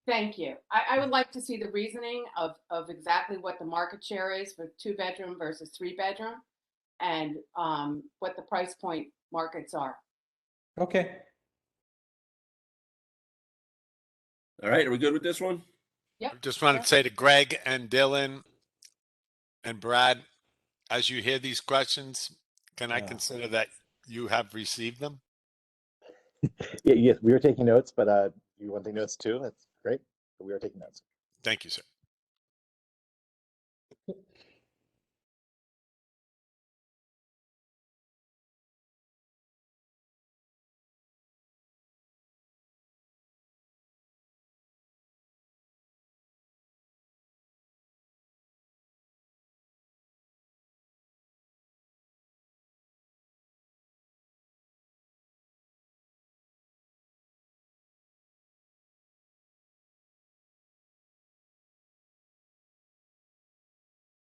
Thank you. I would like to see the reasoning of exactly what the market share is for 2-bedroom versus 3-bedroom and what the price point markets are. Okay. all right. Are we good with this one? Yep. Just wanted to say to Greg and Dylan and Brad, as you hear these questions, can I Yeah. consider that you have received them? Yeah, yes, we were taking notes, but you want to take notes too? That's great. But we are taking notes. Thank you, sir.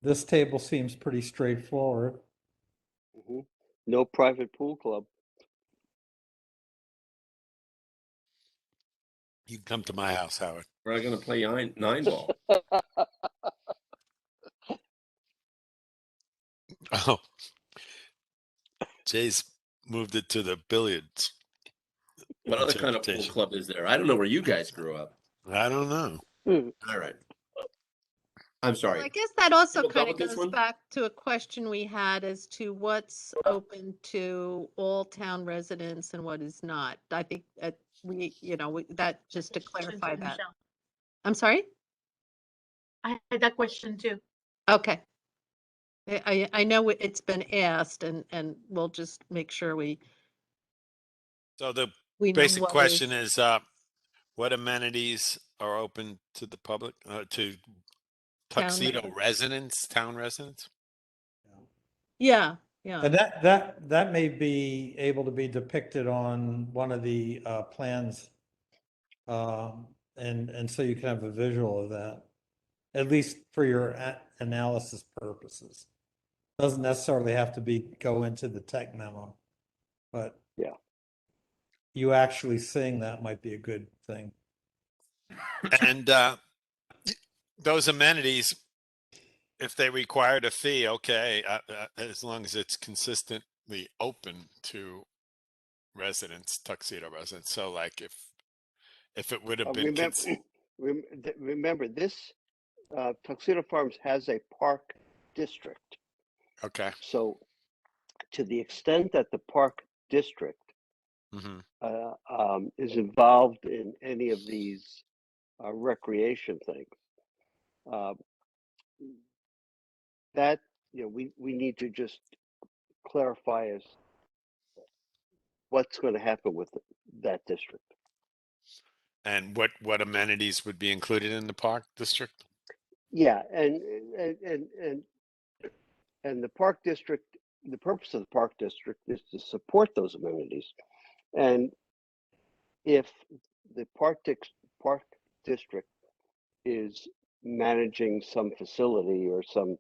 This table seems pretty straightforward. Mm-hmm. No private pool club. You can come to my house, Howard. We're not going to play 9-ball. Oh. Jay's moved it to the billiards. What other kind of pool interpretation. club is there? I don't know where you guys grew up. I don't know. All right. I'm sorry. Well, I guess that also People done kind of with this goes one? back to a question we had as to what's open to all town residents and what is not. I think that that just to Question clarify to that. Michelle. I'm sorry? I had that question too. Okay. I know it's been asked and we'll just make sure we So the know basic what question is is, what amenities are open to the public, to town Tuxedo residents. residents, town residents? Yeah, yeah. And that may be able to be depicted on one of the plans. And so you can have a visual of that, at least for your analysis purposes. Doesn't necessarily have to go into the tech memo, but Yeah. you actually seeing that might be a good thing. And those amenities, if they required a fee, okay, as long as it's consistently open to residents, Tuxedo residents. So like if it would have been Remember, this Tuxedo Farms has a park district. okay. So to the extent that the park district is involved in any of these recreation things, that we need to just clarify as what's going to happen with that district. And what amenities would be included in the park district? Yeah, and the park district, the purpose of the park district is to support those amenities. And if the park district is managing some facility or some,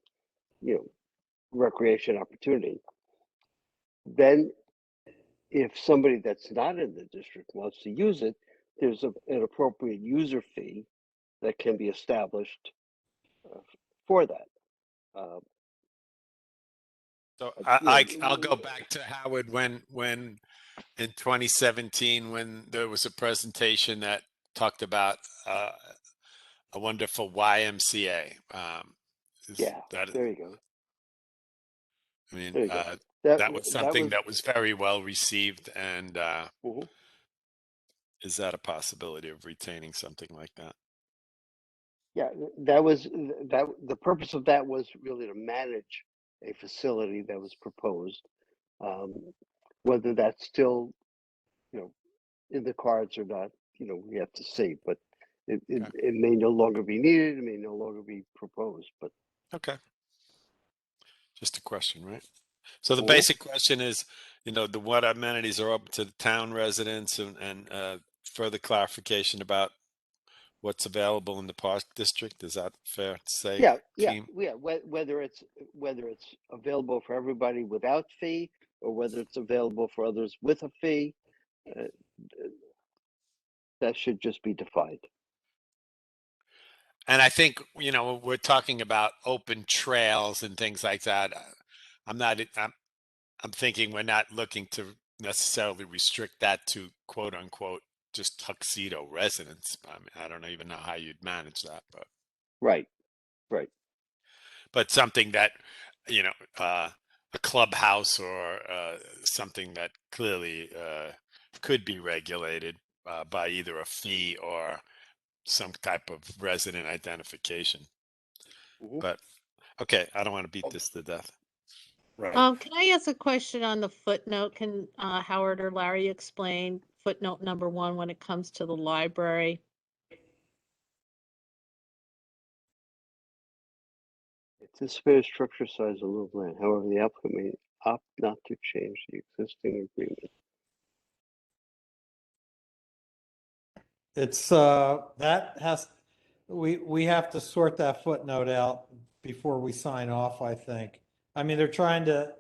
recreation opportunity, then if somebody that's not in the district wants to use it, there's an appropriate user fee that can be established for that. So I'll go back to Howard when in 2017 when there was a presentation that talked about a wonderful YMCA. Yeah, there you go. I mean, There you go. that was something that was very well received, and is that a possibility of retaining something like that? Yeah, that was the purpose of that was really to manage a facility that was proposed. Whether that's still, in the cards or not, we have to see. But it may no longer be needed. It may no longer be proposed. But okay, just a question, right? So the basic question is, what amenities are open to the town residents, and further clarification about what's available in the park district. Is that fair to say? yeah. Team? Whether it's available for everybody without fee, or whether it's available for others with a fee, that should just be defined. And I think, we're talking about open trails and things like that. I'm thinking we're not looking to necessarily restrict that to quote unquote just Tuxedo residents. I mean, I don't even know how you'd manage that, but Right. but something that, a clubhouse or something that clearly could be regulated by either a fee or some type of resident identification. But okay, I don't want to beat this to death. Right. Can I ask a question on the footnote? Can Howard or Larry explain footnote number 1 when it comes to the library? Anticipated structure size of little land. However, the applicant may opt not to change the existing agreement. It's we have to sort that footnote out before we sign off, I think. I mean, they're trying to,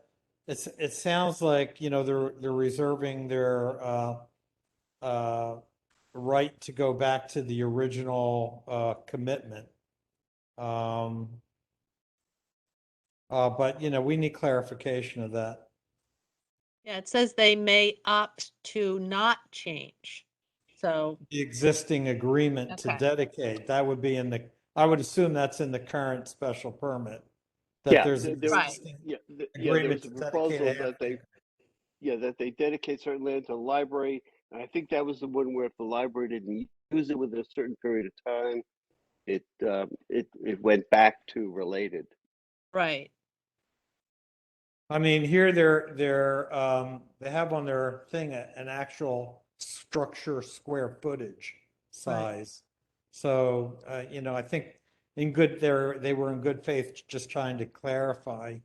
it sounds like, they're reserving their right to go back to the original commitment. But we need clarification of that. Yeah, it says they may opt to not change. So, The existing agreement to Okay. dedicate, that would be in the, I would assume that's in the current special permit. That Yeah, there's there was, existing yeah, there agreement was a to dedicate a proposal half acre. that they dedicate certain land to the library. And I think that was the one where if the library didn't use it within a certain period of time, it went back to related. right. I mean, here they have on their thing an actual structure square footage size. So, I think they were in good faith just trying to clarify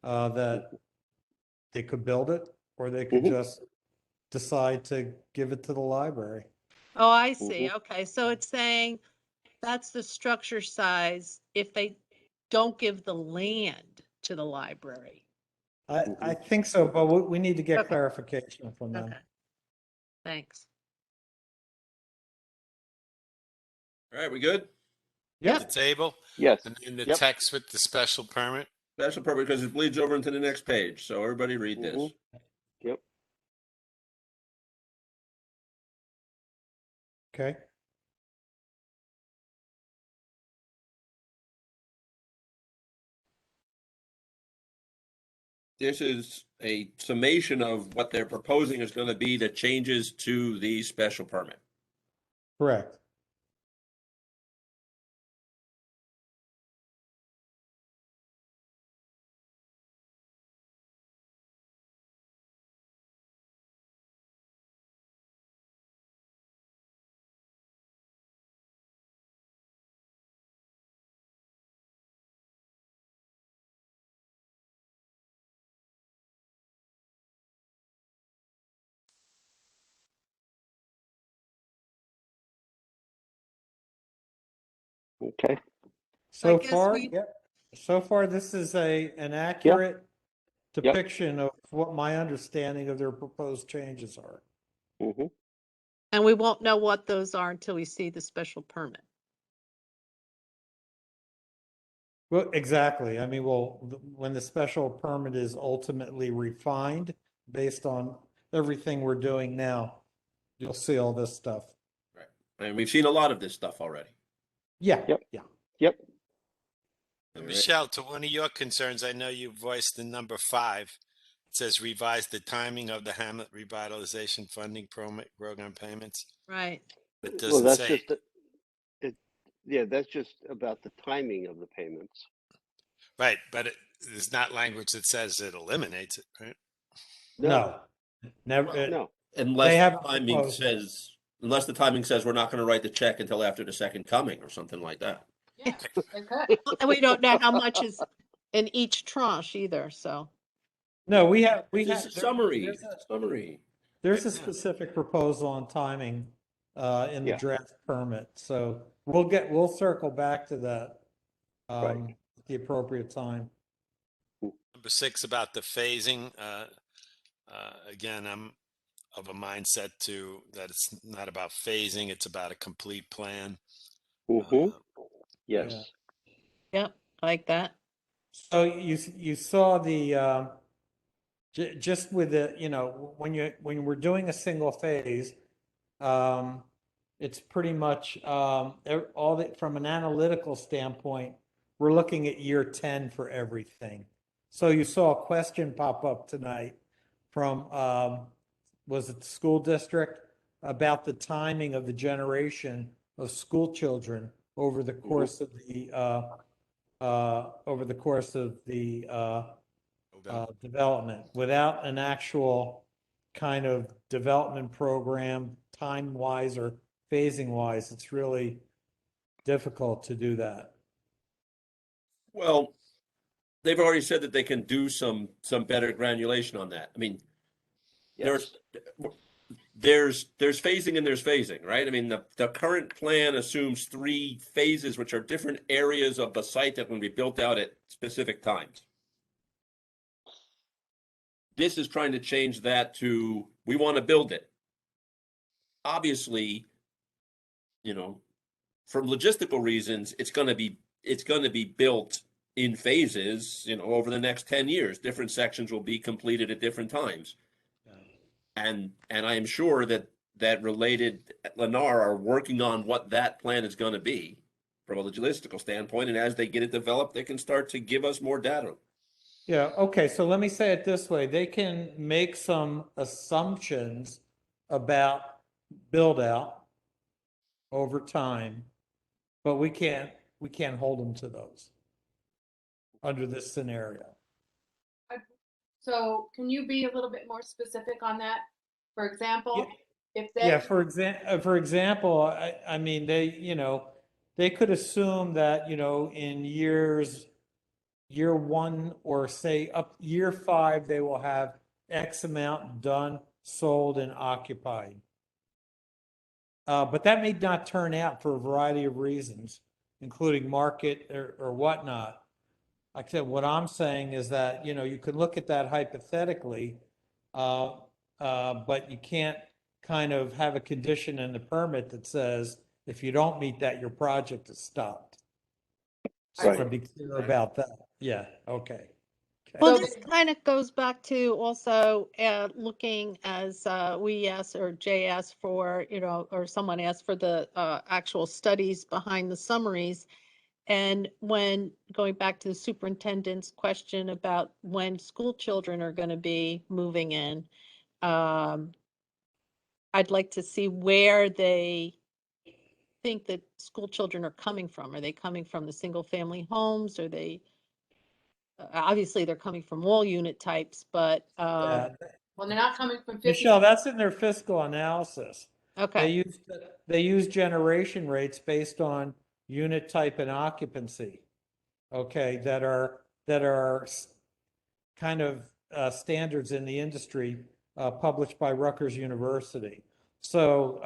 that they could build it or they could just decide to give it to the library. Oh, I see. Okay, so it's saying that's the structure size if they don't give the land to the library. I think so, but we need to get Okay. clarification from them. Okay. Thanks. All right, we good? The table? Yes. And then the Yep. text with the special permit? Special permit, because it bleeds over into the next page. So everybody read this. Yep. Okay. This is a summation of what they're proposing is going to be the changes to the special permit. Correct. Okay. So guess far, we- yeah. So far, this is an accurate depiction of what my understanding of their proposed changes are. And we won't know what those are until we see the special permit. Well, exactly. I mean, when the special permit is ultimately refined based on everything we're doing now, you'll see all this stuff. Right. And we've seen a lot of this stuff already. Yeah. Yep. Yeah. Yep. Michelle, to one of your concerns, I know you voiced the number 5. It says revise the timing of the Hamlet Revitalization Funding Program payments. Right. It Well, doesn't that's say. that's just about the timing of the payments. Right, but there's not language that says it eliminates it, right? No. Never. No. Unless They the haven't timing proposed it. says, unless the timing says we're not going to write the check until after the second coming or something like that. Yeah, they could. And we don't know how much is in each tranche either, so. No, we have This is a summary. Summary. There's a specific proposal on timing in the Yeah. draft permit, so we'll circle back to that at the appropriate time. Number 6 about the phasing. Again, I'm of a mindset too that it's not about phasing; it's about a complete plan. Yes. Yep, like that. So you saw the just with the when we're doing a single phase, it's pretty much all that from an analytical standpoint, we're looking at year 10 for everything. So you saw a question pop up tonight from was it the school district about the timing of the generation of school children over the course of the development without an actual kind of development program time wise or phasing wise. It's really difficult to do that. Well, they've already said that they can do some better granulation on that. I mean, there's phasing and there's phasing, right? I mean, the current plan assumes 3 phases, which are different areas of the site that will be built out at specific times. This is trying to change that to, we want to build it. Obviously, for logistical reasons, it's going to be built in phases, over the next 10 years. Different sections will be completed at different times. And I am sure that related Lennar are working on what that plan is going to be from a logistical standpoint. And as they get it developed, they can start to give us more data. Yeah, okay, so let me say it this way. They can make some assumptions about build out over time, but we can't hold them to those under this scenario. So can you be a little bit more specific on that? For example, if they. Yeah, for example, I mean, they could assume that, in year 1 or say up year 5, they will have X amount done, sold, and occupied. But that may not turn out for a variety of reasons, including market or whatnot. Like I said, what I'm saying is that, you can look at that hypothetically, but you can't kind of have a condition in the permit that says, if you don't meet that, your project is stopped. So I want to be clear about that. Yeah, okay. Well, this kind of goes back to also looking as we asked or Jay asked for, or someone asked for the actual studies behind the summaries. And when going back to the superintendent's question about when school children are going to be moving in, I'd like to see where they think that school children are coming from. Are they coming from the single family homes? Are they obviously they're coming from all unit types, but Yeah. Well, they're not coming from 50. Michelle, that's in their fiscal analysis. Okay. They use generation rates based on unit type and occupancy. Okay, that are kind of standards in the industry published by Rutgers University. So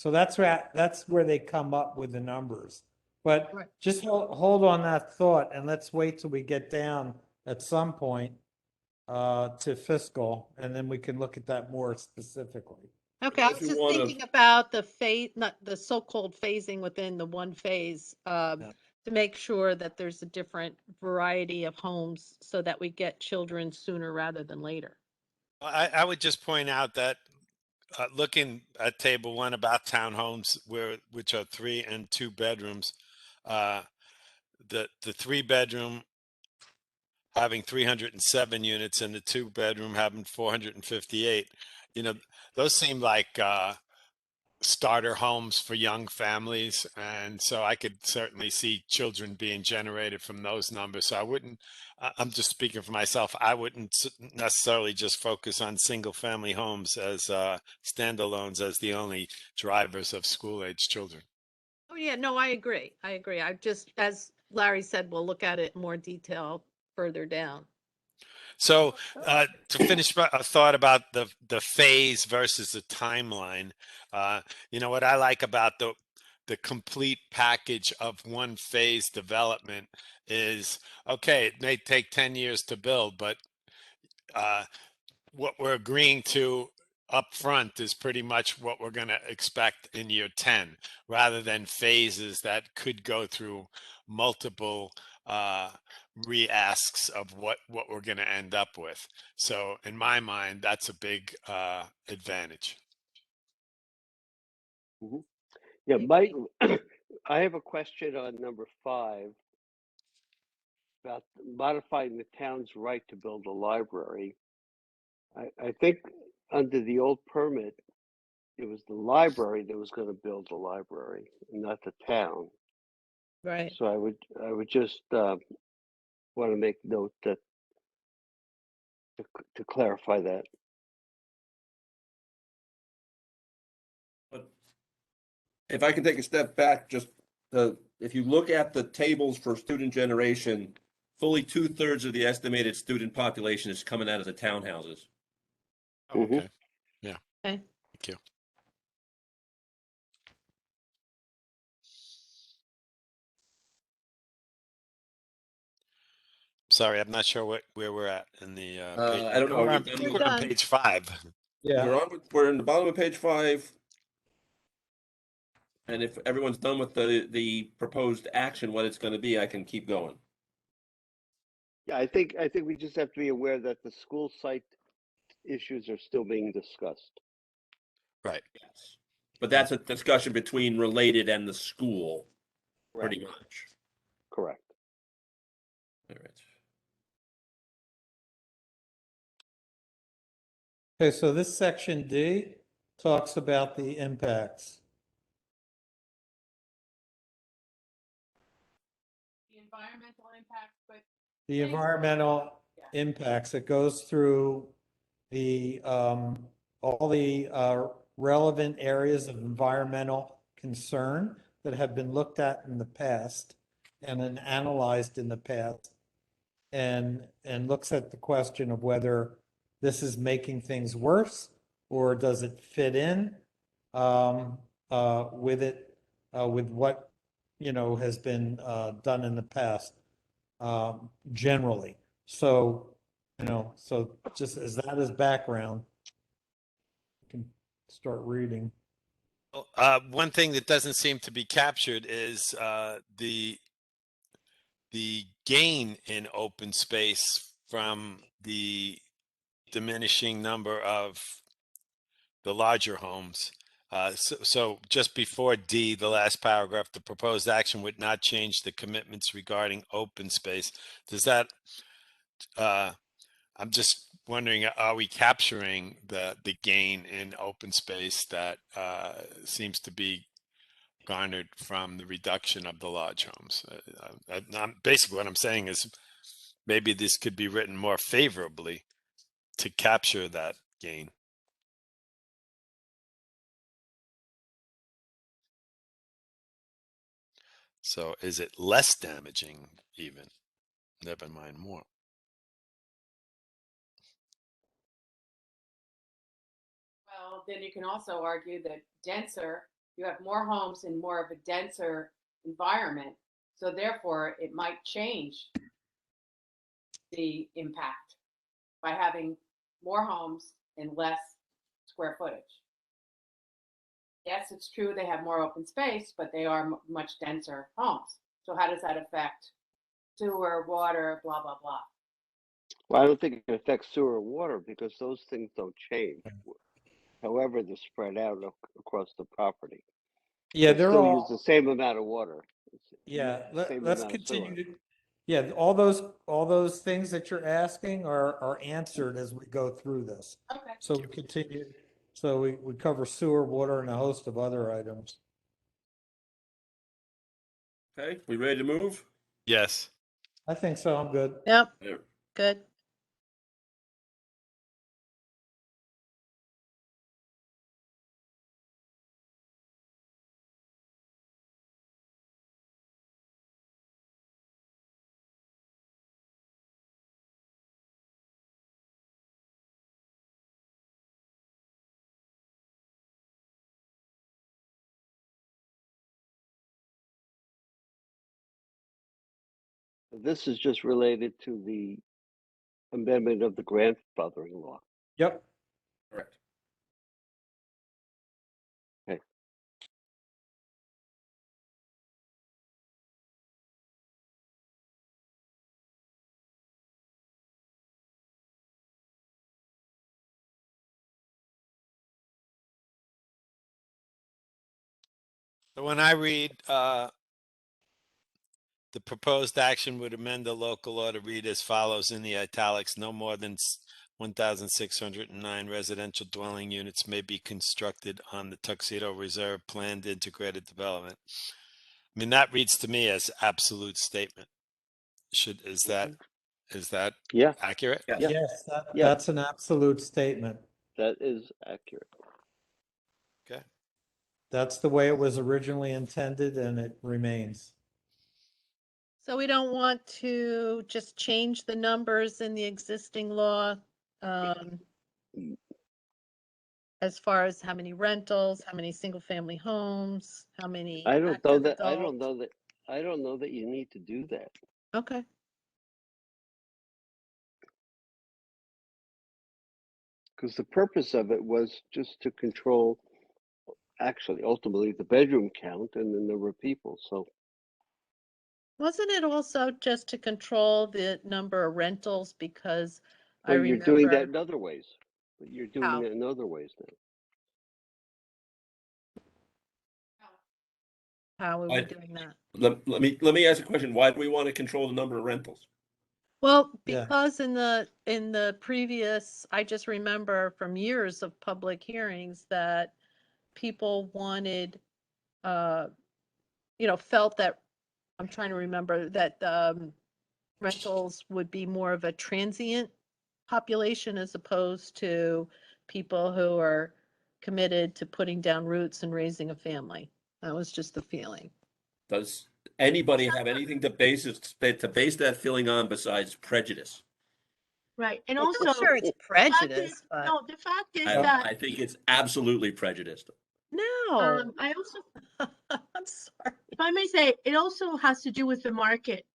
that's where they come up with the numbers. But just hold on that thought, and let's wait till we get down at some point to fiscal, and then we can look at that more specifically. Okay, I was just thinking about the phase, not the so-called phasing within the one phase, to make sure that there's a different variety of homes so that we get children sooner rather than later. I would just point out that looking at table 1 about townhomes, which are 3 and 2 bedrooms, the 3-bedroom having 307 units and the 2-bedroom having 458, those seem like starter homes for young families, and so I could certainly see children being generated from those numbers. So I'm just speaking for myself, I wouldn't necessarily just focus on single family homes as standalones as the only drivers of school age children. Oh yeah, no, I agree. I just, as Larry said, we'll look at it in more detail further down. So to finish a thought about the phase versus the timeline, what I like about the complete package of one phase development is, okay, it may take 10 years to build, but what we're agreeing to up front is pretty much what we're going to expect in year 10, rather than phases that could go through multiple re-asks of what we're going to end up with. So in my mind, that's a big advantage. Mm-hmm. Yeah, Mike, I have a question on number 5 about modifying the town's right to build a library. I think under the old permit, it was the library that was going to build the library, not the town. Right. So I would just want to make note that to clarify that. But if I can take a step back, just if you look at the tables for student generation, fully 2/3 of the estimated student population is coming out of the townhouses. Oh, okay. Yeah. Okay. Thank you. Sorry, I'm not sure where we're at in the page. I don't know. We're on page 5. Yeah. We're in the bottom of page 5. And if everyone's done with the proposed action, what it's going to be, I can keep going. Yeah, I think we just have to be aware that the school site issues are still being discussed. Right. Yes. But that's a discussion between Related and the school, pretty Correct. much. Correct. All right. Okay, so this section D talks about the impacts. The environmental impacts, but The environmental impacts, it goes through the, all the relevant areas of environmental concern that have been looked at in the past and then analyzed in the past, and looks at the question of whether this is making things worse or does it fit in with it, with what, you know, has been done in the past generally. So, you know, so just as that is background, you can start reading. One thing that doesn't seem to be captured is the gain in open space from the diminishing number of the larger homes. So just before D, the last paragraph, the proposed action would not change the commitments regarding open space. Does that, I'm just wondering, are we capturing the gain in open space that seems to be garnered from the reduction of the large homes? Basically, what I'm saying is maybe this could be written more favorably to capture that gain. So is it less damaging even? Never mind more. well, then you can also argue that you have more homes in more of a denser environment. So therefore, it might change the impact by having more homes in less square footage. Yes, it's true they have more open space, but they are much denser homes. So how does that affect sewer, water, blah, blah, blah? Well, I don't think it affects sewer or water because those things don't change. However, they're spread out across the property. Yeah, They they're still all use the same amount of water. Yeah, Same let's amount of continue sewer. to, yeah, all those things that you're asking are answered as we go through this. Okay. So we continue, so we cover sewer, water, and a host of other items. Okay, we ready to move? Yes. I think so, I'm good. Yep, There. good. This is just related to the amendment of the grandfathering law. Yep. Correct. Okay. So when I read the proposed action would amend the local law to read as follows in the italics: no more than 1,609 residential dwelling units may be constructed on the Tuxedo Reserve planned integrated development. I mean, that reads to me as absolute statement. Is that Yeah. accurate? Yes. Yes, Yeah. that's an absolute statement. That is accurate. Okay. That's the way it was originally intended and it remains. So we don't want to just change the numbers in the existing law, as far as how many rentals, how many single-family homes, how many I don't know active that. I adults? don't know that you need to do that. Okay. Because the purpose of it was just to control, actually, ultimately, the bedroom count and the number of people. So Wasn't it also just to control the number of rentals? Because I but you're doing that remember, in other ways. But you're doing How? it in other ways now. How are we doing that? Let me ask a question. Why do we want to control the number of rentals? Well, Yeah. because in the previous, I just remember from years of public hearings that people wanted, felt that, I'm trying to remember that rentals would be more of a transient population as opposed to people who are committed to putting down roots and raising a family. That was just the feeling. Does anybody have anything to base that feeling on besides prejudice? Right. And I'm also, not sure it's the fact is, prejudice, but no, the fact is I, that I think it's absolutely prejudiced. no, I also, I'm sorry. if I may say, it also has to do with the market,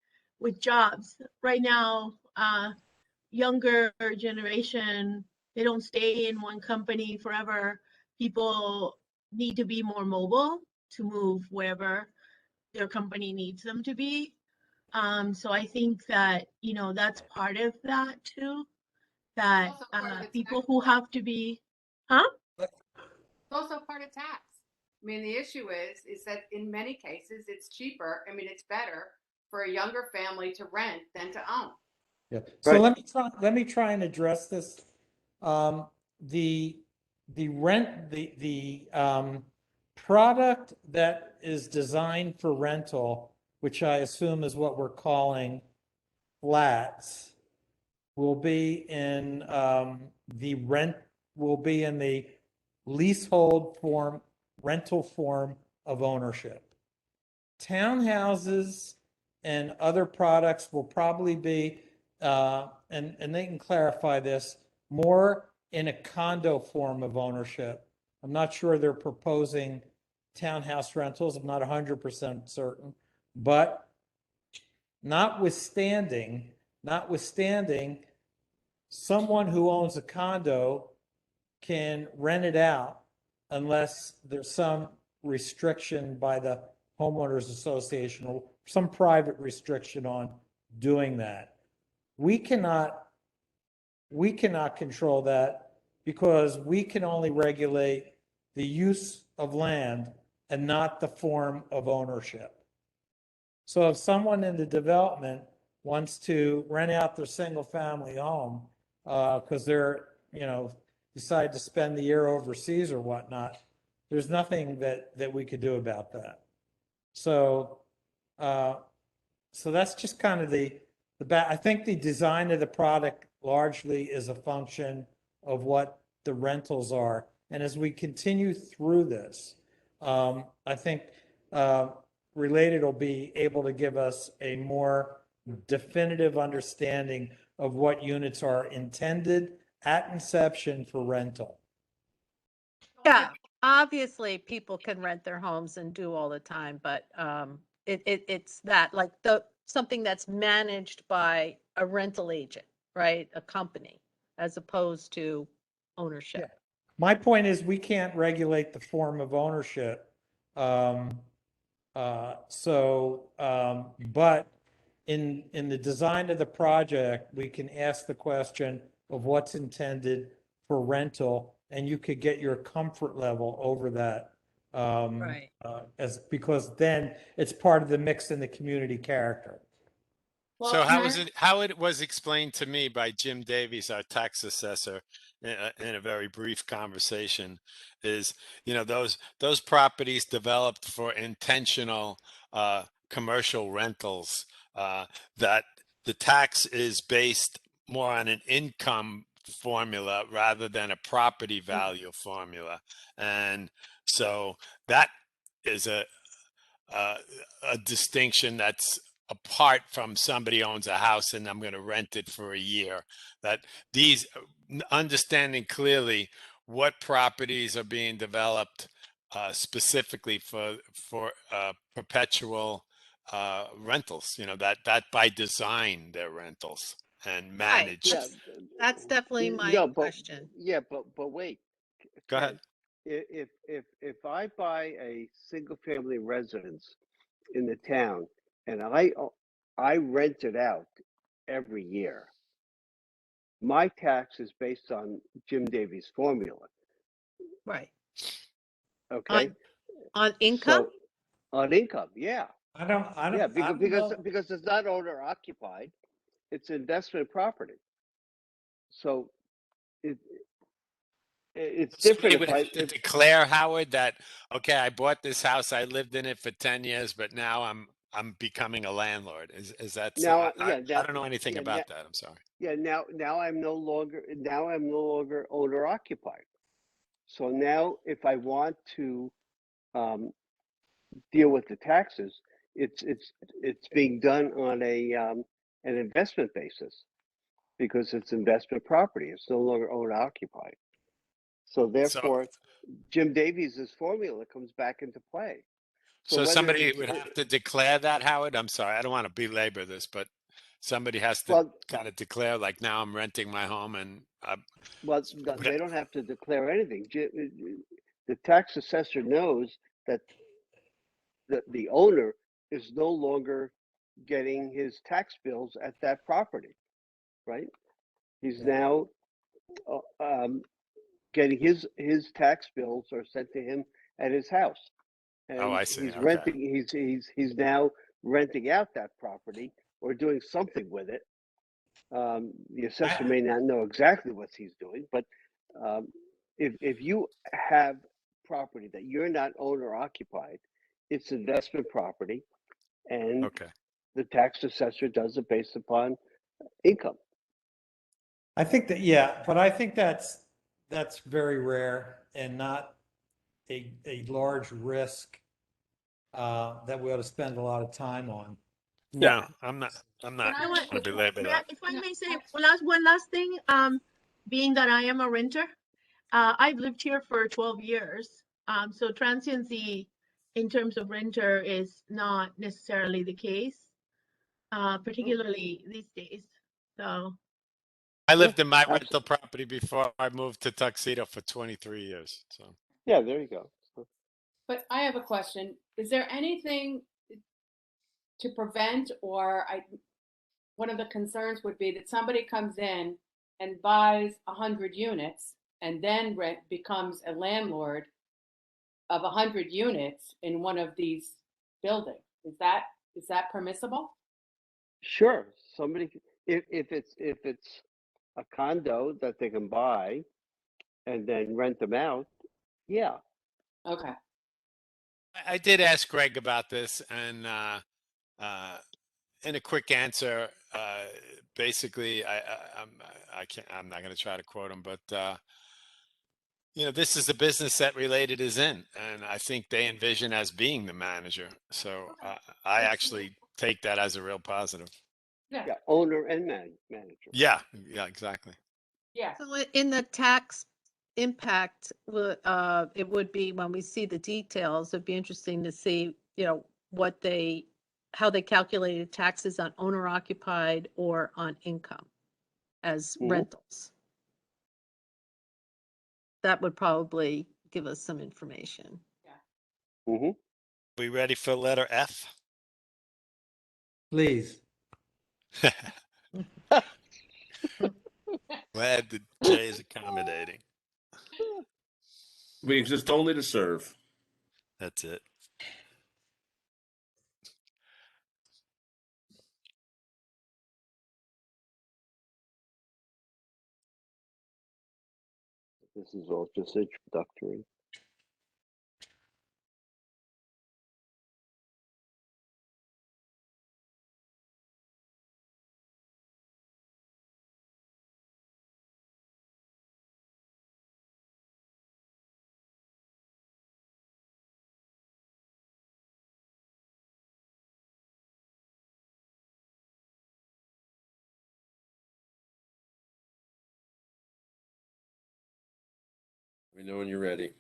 with jobs. Right now, younger generation, they don't stay in one company forever. People need to be more mobile to move wherever their company needs them to be. So I think that, that's part of that too, that Also part of the people tax who law. have to be, huh? It's also part of tax. I mean, the issue is that in many cases, it's cheaper. I mean, it's better for a younger family to rent than to own. Yeah. So Right. let me try and address this. The product that is designed for rental, which I assume is what we're calling flats, will be in the leasehold form, rental form of ownership. Townhouses and other products will probably be, and they can clarify this, more in a condo form of ownership. I'm not sure they're proposing townhouse rentals. I'm not 100% certain, but notwithstanding, someone who owns a condo can rent it out unless there's some restriction by the homeowners association or some private restriction on doing that. We cannot control that because we can only regulate the use of land and not the form of ownership. So if someone in the development wants to rent out their single family home because they're, decide to spend the year overseas or whatnot, there's nothing that we could do about that. So, so that's just kind of I think the design of the product largely is a function of what the rentals are. And as we continue through this, I think Related will be able to give us a more definitive understanding of what units are intended at inception for rental. Yeah, obviously people can rent their homes and do all the time, but it's that like something that's managed by a rental agent, right? A company, as opposed to ownership. Yeah. My point is we can't regulate the form of ownership. But in the design of the project, we can ask the question of what's intended for rental, and you could get your comfort level over that. Right. Because then it's part of the mix in the community character. So how it was explained to me by Jim Davies, our tax assessor, in a very brief conversation, is those properties developed for intentional commercial rentals, that the tax is based more on an income formula rather than a property value formula, and so that is a distinction that's apart from somebody owns a house and I'm going to rent it for a year. That these understanding clearly what properties are being developed specifically for perpetual rentals. That by design they're rentals and managed. Yeah, That's definitely my no, but question. yeah, but wait, Go ahead. Ken, if I buy a single family residence in the town and I rent it out every year, My tax is based on Jim Davies' formula. Right. Okay. On income? So, on income, yeah. I don't Because know. it's not owner occupied, it's investment property. So it's Somebody different would have to declare, Howard, that, okay, I bought this house, I lived in it for 10 years, but now I'm becoming a landlord. Is that so? now. I don't know anything about that. I'm sorry. Yeah, now I'm no longer owner occupied. So now if I want to deal with the taxes, it's being done on an investment basis because it's investment property. It's no longer owner occupied. So therefore, Jim Davies' formula comes back into play. So somebody would have to declare that, Howard? I'm sorry, I don't want to belabor this, but somebody has to kind of declare, like, now I'm renting my home and they don't have to declare anything. The tax assessor knows that the owner is no longer getting his tax bills at that property, right? He's now getting his tax bills are sent to him at his house, and I see. he's Okay. renting. He's now renting out that property or doing something with it. The assessor may not know exactly what he's doing, but if you have property that you're not owner occupied, it's investment property, and the tax assessor does it based upon income. I think that, yeah, but I think that's very rare and not a large risk that we ought to spend a lot of time on. No, I'm not going to belabor that. If I may say one last thing, being that I am a renter, I've lived here for 12 years. So transiency in terms of renter is not necessarily the case, particularly these days. So I lived in my rental property before I moved to Tuxedo for 23 years. So yeah, there you go. But I have a question. Is there anything to prevent, or one of the concerns would be that somebody comes in and buys 100 units and then becomes a landlord of 100 units in one of these buildings? Is that permissible? Sure, somebody if it's a condo that they can buy and then rent them out, yeah. Okay. I did ask Greg about this, and in a quick answer, basically, I'm not going to try to quote him, but this is the business that Related is in, and I think they envision as being the manager. So I actually take that as a real positive. Yeah, owner and manager. Yeah, exactly. Yeah. So in the tax impact, it would be, when we see the details, it'd be interesting to see, how they calculated taxes on owner occupied or on income as rentals. That would probably give us some information. Yeah. We ready for letter F? Please. Glad that Jay is accommodating. We exist only to serve. That's it. This is all just introductory. We know when you're ready.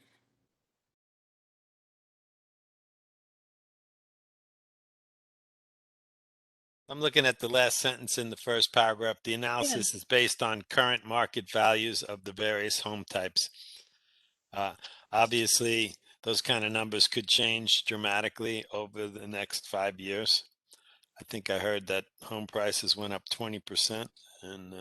I'm looking at the last sentence in the first paragraph. The analysis is based on current market values of the various home types. Obviously, those kind of numbers could change dramatically over the next 5 years. I think I heard that home prices went up 20%, and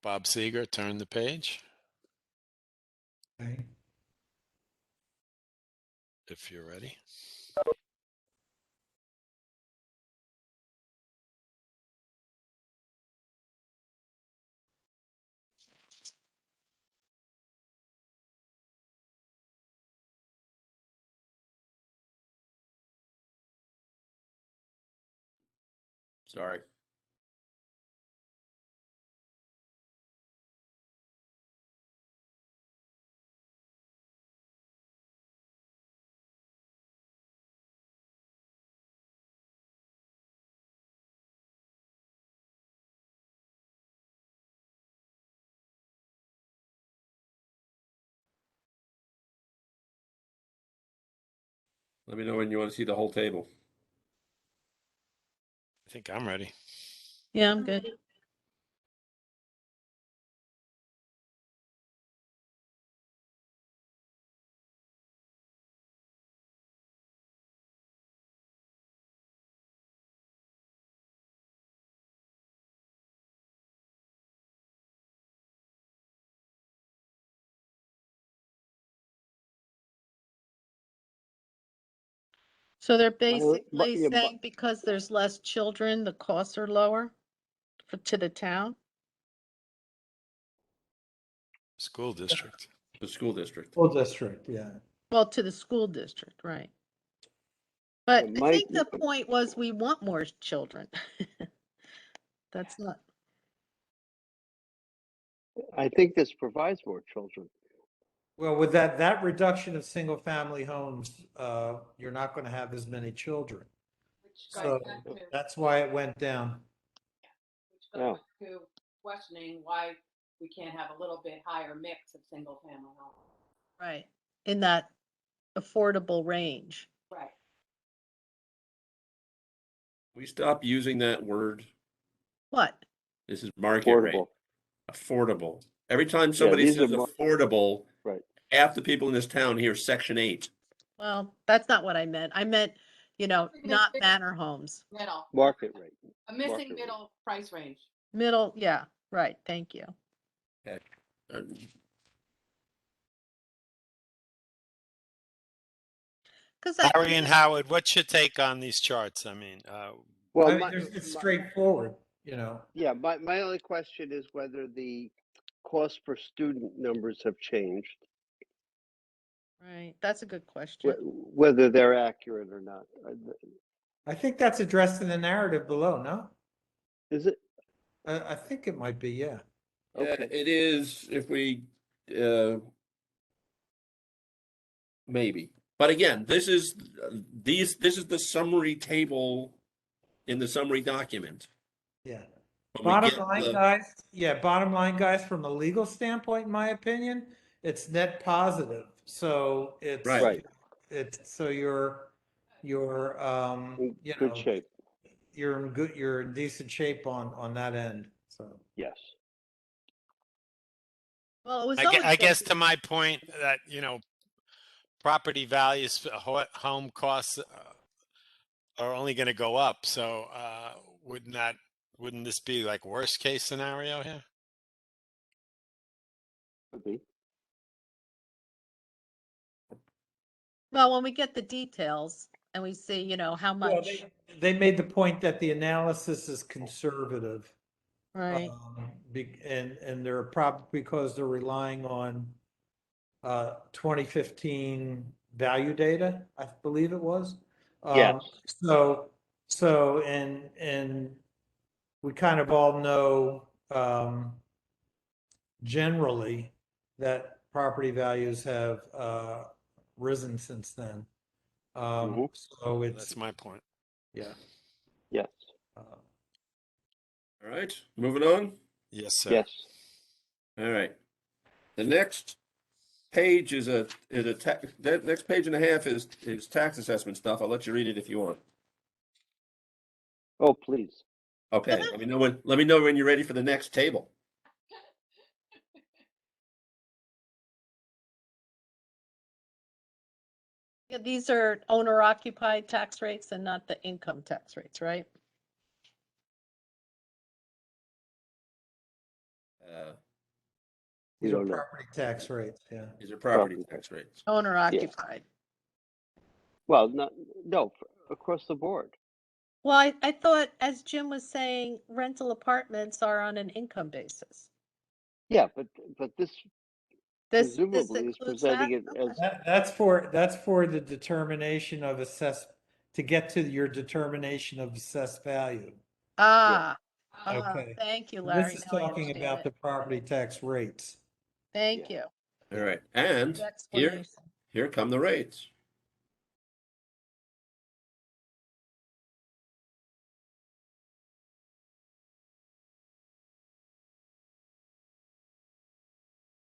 Bob Seeger, turn the page Okay. if you're ready. Sorry. Let me know when you want to see the whole table. I think I'm ready. Yeah, I'm good. So they're basically yeah, saying because there's less children, the costs are lower to the town? School district. The school district. School district, yeah. Well, to the school district, right. But I my- think the point was we want more children. That's not, I think this provides more children. Well, with that reduction of single family homes, you're not going to have as many children. Which So goes back to, that's why it went down. which goes back to questioning why we can't have a little bit higher mix of single family homes. right, in that affordable range. Right. We stop using that word. What? This is market rate. Affordable. Every time somebody these says are affordable, right. half the people in this town hear Section 8. Well, that's not what I meant. I meant, not manor homes. Middle. Market rate. A missing Market middle price range. Middle, yeah, right, thank you. Okay. Because Larry and Howard, what's your take on these charts? I mean, Well, I mean, it's straightforward, Yeah, my only question is whether the cost per student numbers have changed, Right, that's a good question. whether they're accurate or not. I think that's addressed in the narrative below, no? Is it? I think it might be, yeah. Okay. It is if we maybe. But again, this is the summary table in the summary document. Yeah. When we Bottom get line, the- guys, bottom line, guys, from a legal standpoint, in my opinion, it's net positive. So it's Right. it's so you're In you good know, shape. you're in decent shape on that end. So Yes. Well, it was I always guess said- to my point that, property values, home costs are only going to go up. So wouldn't this be like worst case scenario here? Could be. Well, when we get the details and we see, how well, much, they made the point that the analysis is conservative. right? And they're probably because they're relying on 2015 value data, I believe it was. Yes. And we kind of all know generally that property values have risen since then. So That's my point. yeah. Yes. All right, moving on. Yes, sir. Yes. All right. The next page is that next page and a half is tax assessment stuff. I'll let you read it if you want. Oh, please. Okay, let me know when you're ready for the next table. Yeah, these are owner occupied tax rates and not the income tax rates, right? We These are don't know. property tax rates, yeah. These are property tax rates. Owner occupied. Well, no, across the board. Well, I thought, as Jim was saying, rental apartments are on an income basis. Yeah, but this This presumably is includes that? presenting it as, That's for the determination of to get to your determination of assessed value. Ah, Okay. thank you, This Larry. is Now I talking understand about it. the property tax rates. Thank you. All right, and Good here, explanation. here come the rates.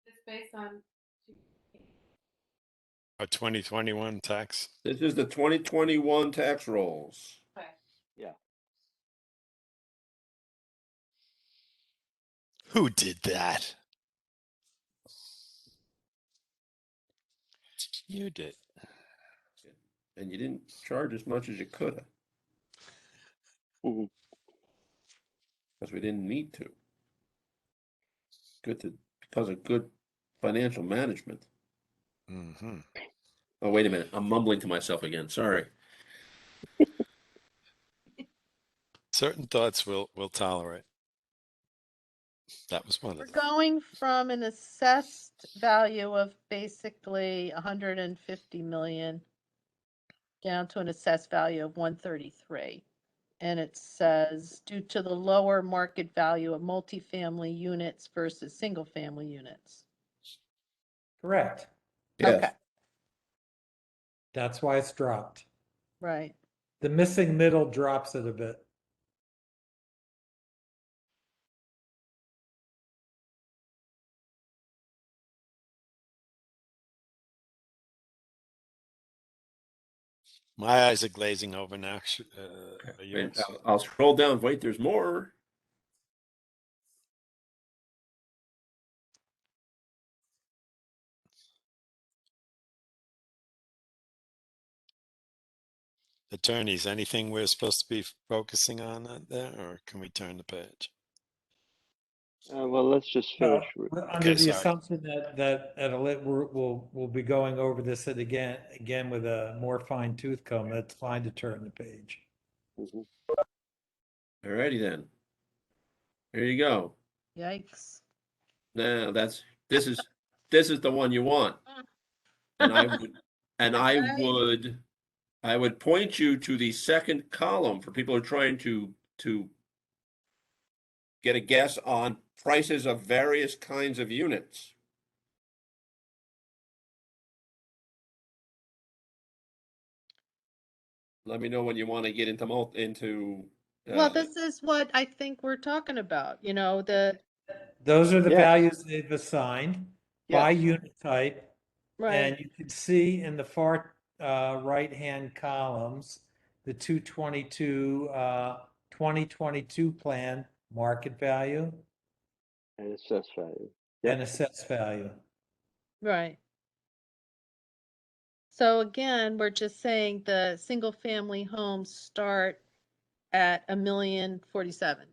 It's based on. A 2021 tax. This is the 2021 tax rolls. Okay. yeah. Who did that? You did. And you didn't charge as much as you could have. Mhm. Because we didn't need to. Because of good financial management. Mm-hmm. Oh, wait a minute. I'm mumbling to myself again. Sorry. Certain thoughts we'll tolerate. That was one We're of them. going from an assessed value of basically 150 million down to an assessed value of 133. And it says, due to the lower market value of multifamily units versus single family units. Correct. Yes. Okay, That's why it's dropped. right. The missing middle drops it a bit. My eyes are glazing over now. And Yours? I'll scroll down. Wait, there's more. Attorneys, anything we're supposed to be focusing on there, or can we turn the page? Well, let's just finish. We're under Okay, the sorry. assumption that we'll be going over this again with a more fine tooth comb. That's fine to turn the page. Mhm. All righty then. Here you go. Yikes. Now this is the one you want. And I would point you to the second column for people who are trying to get a guess on prices of various kinds of units. Let me know when you want to get into Well, this is what I think we're talking about, Those are the Yes. values they've assigned by Yes. unit type. right. And you can see in the far right-hand columns, the 2022 plan market value And assessed value. and assessed value. Right. So again, we're just saying the single family homes start at 1,047,000.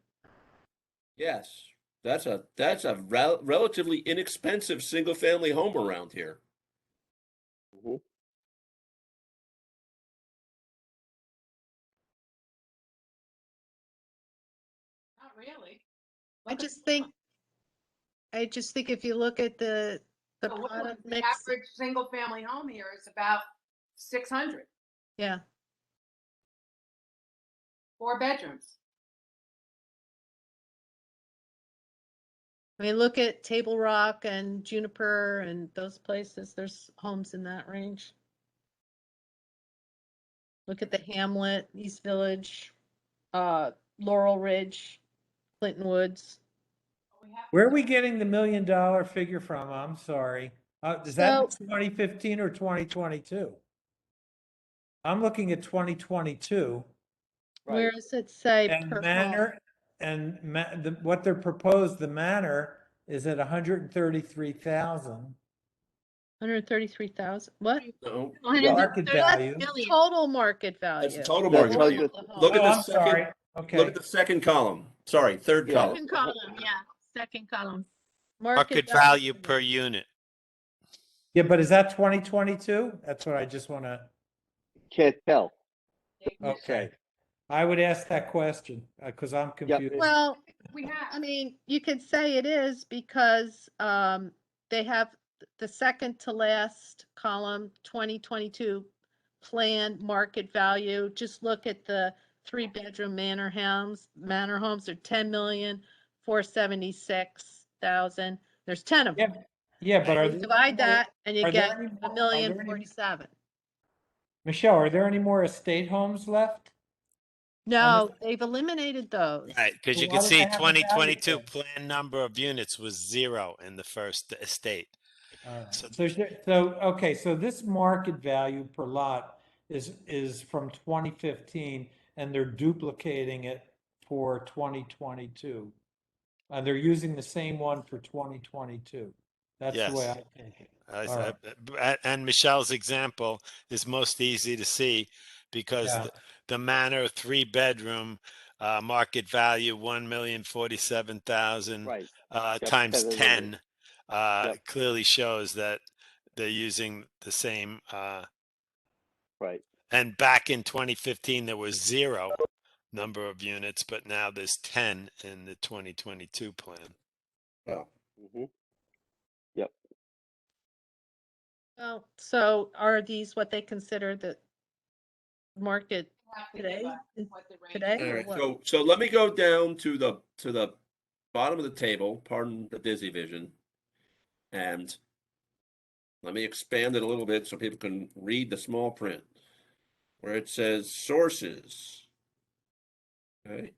Yes, that's a relatively inexpensive single family home around here. Mhm. Not really. I just think if you look at the So what was product the mix, average single family home here is about 600, yeah, 4 bedrooms. I mean, look at Table Rock and Juniper and those places, there's homes in that range. Look at the Hamlet, East Village, Laurel Ridge, Clinton Woods. Where are we getting the $1 million figure from? I'm sorry. Is that So- 2015 or 2022? I'm looking at 2022. Where does it say And per home? Manor and what they're proposed, the Manor is at 133,000. 133,000, what? No, Market value. Total market value. that's the total That's market how value. you- Look at Oh, the I'm second. sorry. Okay. Look at the second column. Sorry, third Yeah. column. Second column, yeah, second column. Market value per unit. Yeah, but is that 2022? That's what I just want to, Can't tell. You okay. say. I would ask that question because I'm confused. Well, We have, I mean, you could say it is because they have the second to last column, 2022 plan market value. Just look at the 3-bedroom manor homes. Manor homes are 10,476,000. There's 10 of them. Yeah, but are You there divide any more- that and you are there get any more- a are million there any- 47. Michelle, are there any more estate homes left? No, they've eliminated those. Right, because So you why can do see they have the value 2022 then? plan number of units was 0 in the first estate. All right. So- Okay, so this market value per lot is from 2015 and they're duplicating it for 2022. And they're using the same one for 2022. That's the way Yes. I take it. All right. And Michelle's example is most easy to see because Yeah. the Manor 3-bedroom market value 1,047,000 Right. times 10 and 10 Yep. clearly shows that they're using the same. Right. And back in 2015, there was 0 number of units, but now there's 10 in the 2022 plan. Oh. Mm-hmm. Yep. Well, so are these what they consider the market have to give today? us what the range Today? is. All or right, what? so let me go down to the bottom of the table, pardon the dizzy vision. And let me expand it a little bit so people can read the small print where it says sources. Okay.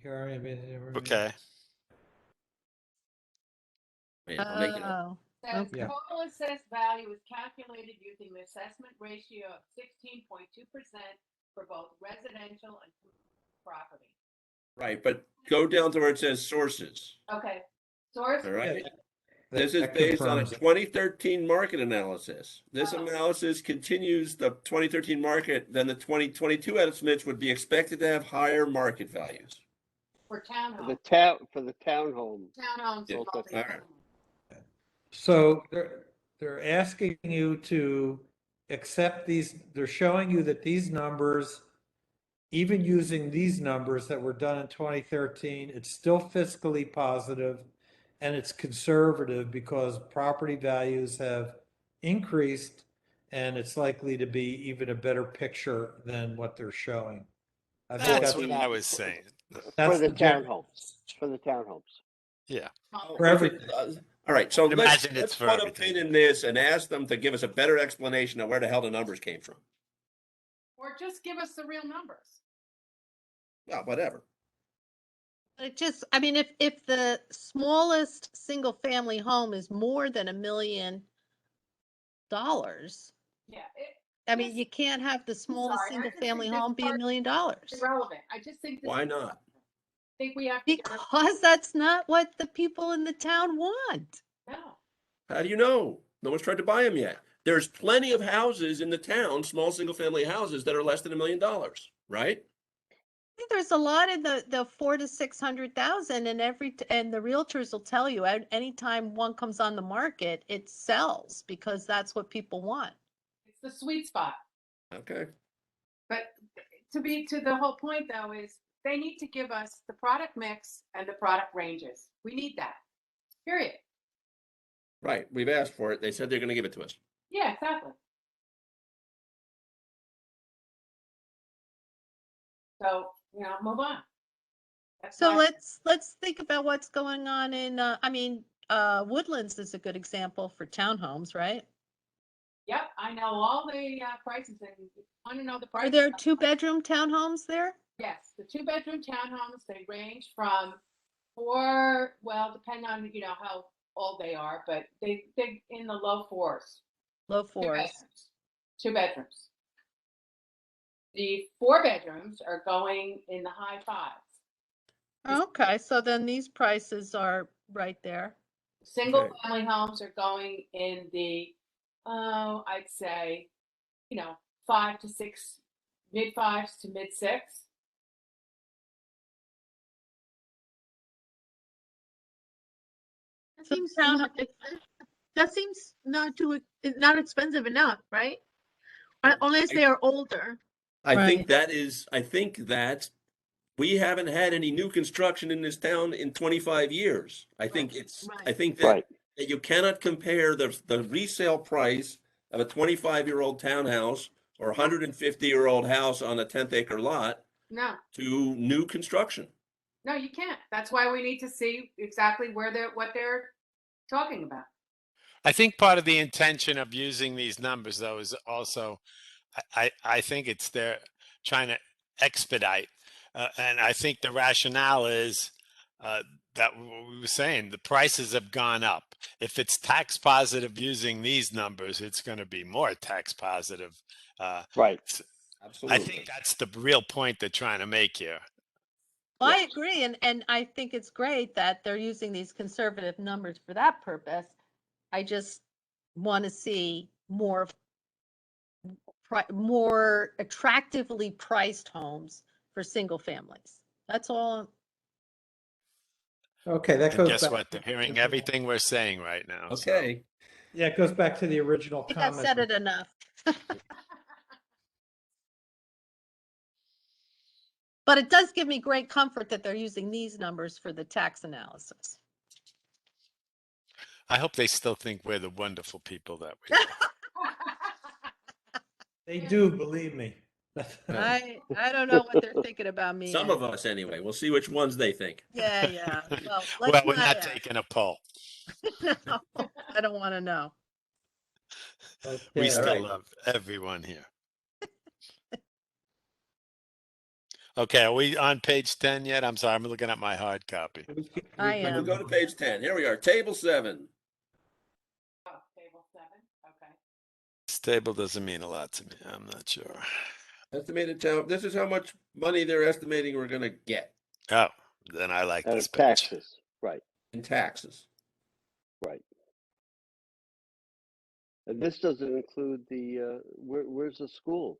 Okay. Man, I'm making it. Oh, Says okay. Yeah. total assessed value is calculated using the assessment ratio of 16.2% for both residential and commercial property. Right, but go down to where it says sources. Okay, source. All right. Yeah, This is that based on a confirms it. 2013 market analysis. This analysis continues the 2013 market, then the 2022 estimates would be expected to have higher market values. For townhomes. For the townhome. Townhomes. Yeah. and All right. multi-family. So they're asking you to accept these, they're showing you that these numbers, even using these numbers that were done in 2013, it's still fiscally positive and it's conservative because property values have increased and it's likely to be even a better picture than what they're showing. I think That's that's what I was saying. that's For the general- townhomes. For the townhomes. Yeah. For everything. All right, so I'd let's imagine it's for put a everything. pin in this and ask them to give us a better explanation of where the hell the numbers came from. Or just give us the real numbers. Yeah, whatever. It just, I mean, if the smallest single family home is more than $1 million, Yeah. I mean, you can't have the smallest sorry, I single just think family this home be $1 part- million. Irrelevant. I just think. This Why not? I think we have to. Because that's not what the people in the town want. No. How do you know? No one's tried to buy them yet. There's plenty of houses in the town, small single family houses that are less than $1 million, right? I think there's a lot in the 400,000 to 600,000 and and the realtors will tell you anytime one comes on the market, it sells because that's what people want. It's the sweet spot. Okay. But to the whole point though is they need to give us the product mix and the product ranges. We need that. Period. Right. We've asked for it. They said they're going to give it to us. Yeah, exactly. So, move on. That's So why- let's think about what's going on in Woodlands is a good example for townhomes, right? Yep, I know all the prices and want to know the Are prices. there 2-bedroom townhomes there? Yes, the 2-bedroom townhomes, they range from depending on, how old they are, but they in the low 4s. Low 2 4s. bedrooms. 2 bedrooms. The 4 bedrooms are going in the high 5s. Okay, so then these prices are right there. Single family homes are going in the, I'd say, 5 to 6, mid 5s to mid 6. That seems not expensive enough, right? Unless they are older. I think Right. that we haven't had any new construction in this town in 25 years. I think that, Right. that you cannot compare the resale price of a 25-year-old townhouse or a 150-year-old house on a 10th acre lot No, to new construction. no, you can't. That's why we need to see exactly what they're talking about. I think part of the intention of using these numbers, though, is also, I think it's they're trying to expedite, and I think the rationale is that what we were saying, the prices have gone up. If it's tax positive using these numbers, it's going to be more tax positive. Right. I Absolutely. think that's the real point they're trying to make here. I agree, and I think it's great that they're using these conservative numbers for that purpose. I just want to see more attractively priced homes for single families. That's all. Okay, that And goes guess back. what? They're hearing everything we're saying right now. Okay. Yeah, it goes back to the original I think I've comment. said it enough. But it does give me great comfort that they're using these numbers for the tax analysis. I hope they still think we're the wonderful people that we are. They do, believe me. I don't know what they're thinking about me. Some of us, anyway. We'll see which ones they think. Yeah. Well, Well, let's we're not ask. taking a poll. No, I don't want to know. We Okay, still right. love everyone here. Okay, are we on page 10 yet? I'm sorry, I'm looking at my hard copy. I We'll am. go to page 10. Here we are, table 7. Oh, table 7. Okay. This table doesn't mean a lot to me. I'm not sure. Estimated town. This is how much money they're estimating we're going to get Oh, then I like Out this of page. taxes. Right. in taxes. Right. And this doesn't include the where's the school?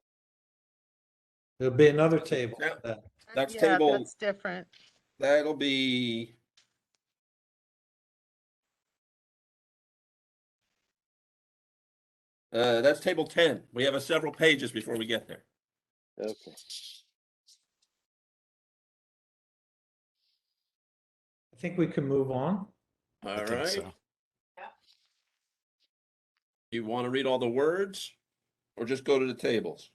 There'll be another table. Yeah. for that. That's Yeah, table. that's different. That'll be. That's table 10. We have several pages before we get there. Okay. I think we can move on. All think right. so. You want to read all the words or just go to the tables?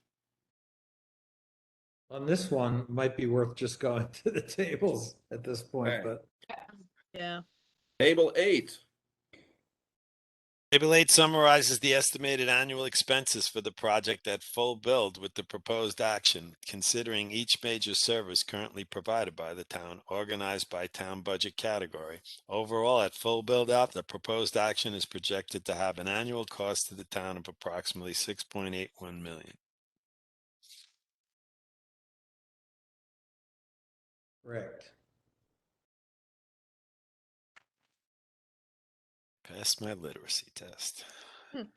On this one, might be worth just going to the tables at this point, Okay. but Yeah. Table 8. Table 8 summarizes the estimated annual expenses for the project at full build with the proposed action, considering each major service currently provided by the town, organized by town budget category. Overall, at full build out, the proposed action is projected to have an annual cost to the town of approximately $6.81 million. correct. Passed my literacy test. And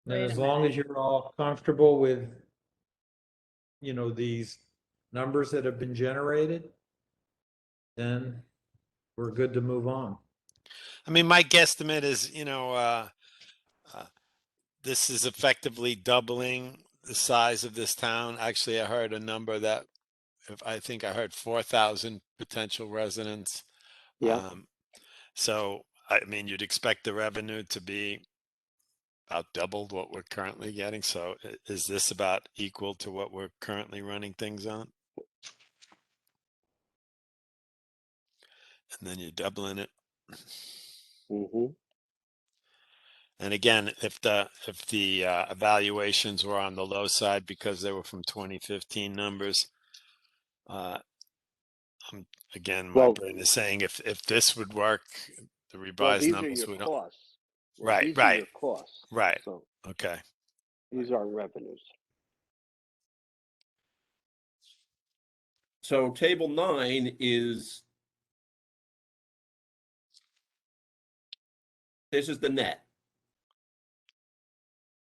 Wait as a long minute. as you're all comfortable with, these numbers that have been generated, then we're good to move on. I mean, my guesstimate is, this is effectively doubling the size of this town. Actually, I heard a number that I think I heard 4,000 potential residents. Yeah. So, I mean, you'd expect the revenue to be about double what we're currently getting. So is this about equal to what we're currently running things on? And then you're doubling it. Mm-hmm. And again, if the evaluations were on the low side because they were from 2015 numbers, my Well, brain is saying if this would work, the well, revised these are numbers your would. costs. Well, Right, these are right, your costs. right. So Okay. these are revenues. So table 9 is. This is the net.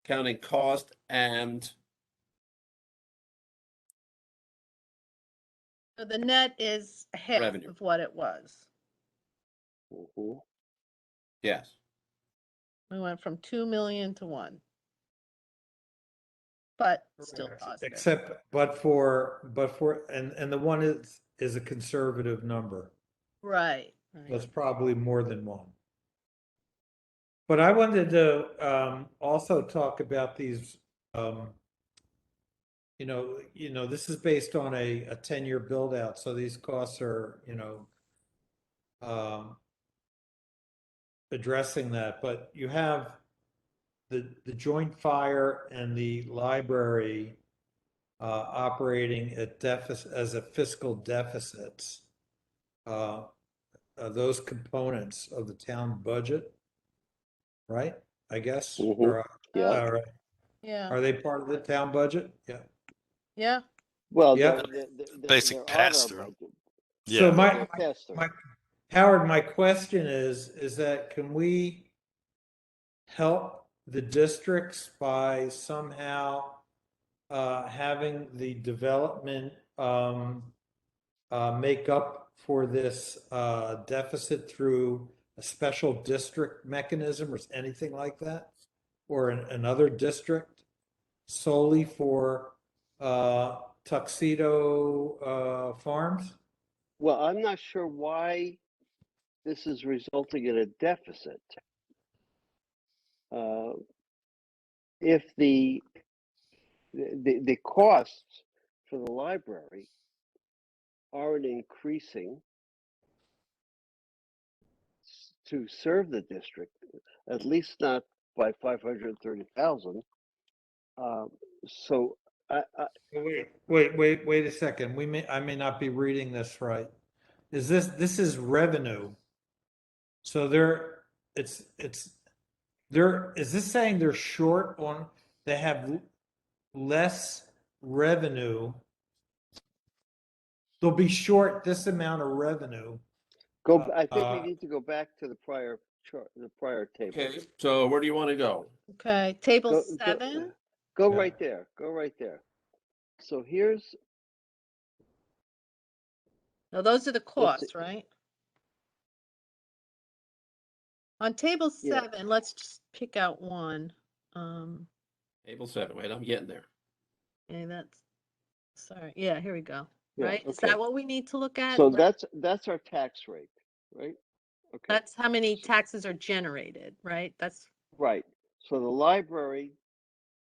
Counting cost and So the net is half revenue. of what it was. Mhm. Yes. We went from 2 million to 1. But still Correct. positive. Except, and the one is a conservative number. Right. That's probably more than one. But I wanted to also talk about these. This is based on a 10-year build out, so these costs are addressing that. But you have the joint fire and the library operating at deficit as a fiscal deficits. Those components of the town budget, right? I guess. Mhm. Or, Yeah. Yeah. are they part of the town budget? Yeah. Yeah. Well, Yeah. Basic they're on our pass-through. budget. So Yeah. my, They're pass-through. Howard, my question is that can we help the districts by somehow having the development make up for this deficit through a special district mechanism or anything like that? Or another district solely for Tuxedo Farms? Well, I'm not sure why this is resulting in a deficit. If the costs for the library aren't increasing to serve the district, at least not by 530,000. So Wait a second. I may not be reading this right. This is revenue? So is this saying they're short on, they have less revenue? They'll be short this amount of revenue. I think we need to go back to the prior chart, the prior table. Okay, so where do you want to go? Okay. Table Go- 7. Go Yeah. right there. Go right there. So here's, Now those are the let's see. costs, right? On table Yeah. 7, let's just pick out one. Table 7. Wait, I'm getting there. Okay, sorry. Yeah, here we go. Yeah, Right? Is okay. that what we need to look at? So that's our tax rate, right? Okay. That's how many taxes are generated, right? That's Right. So the library,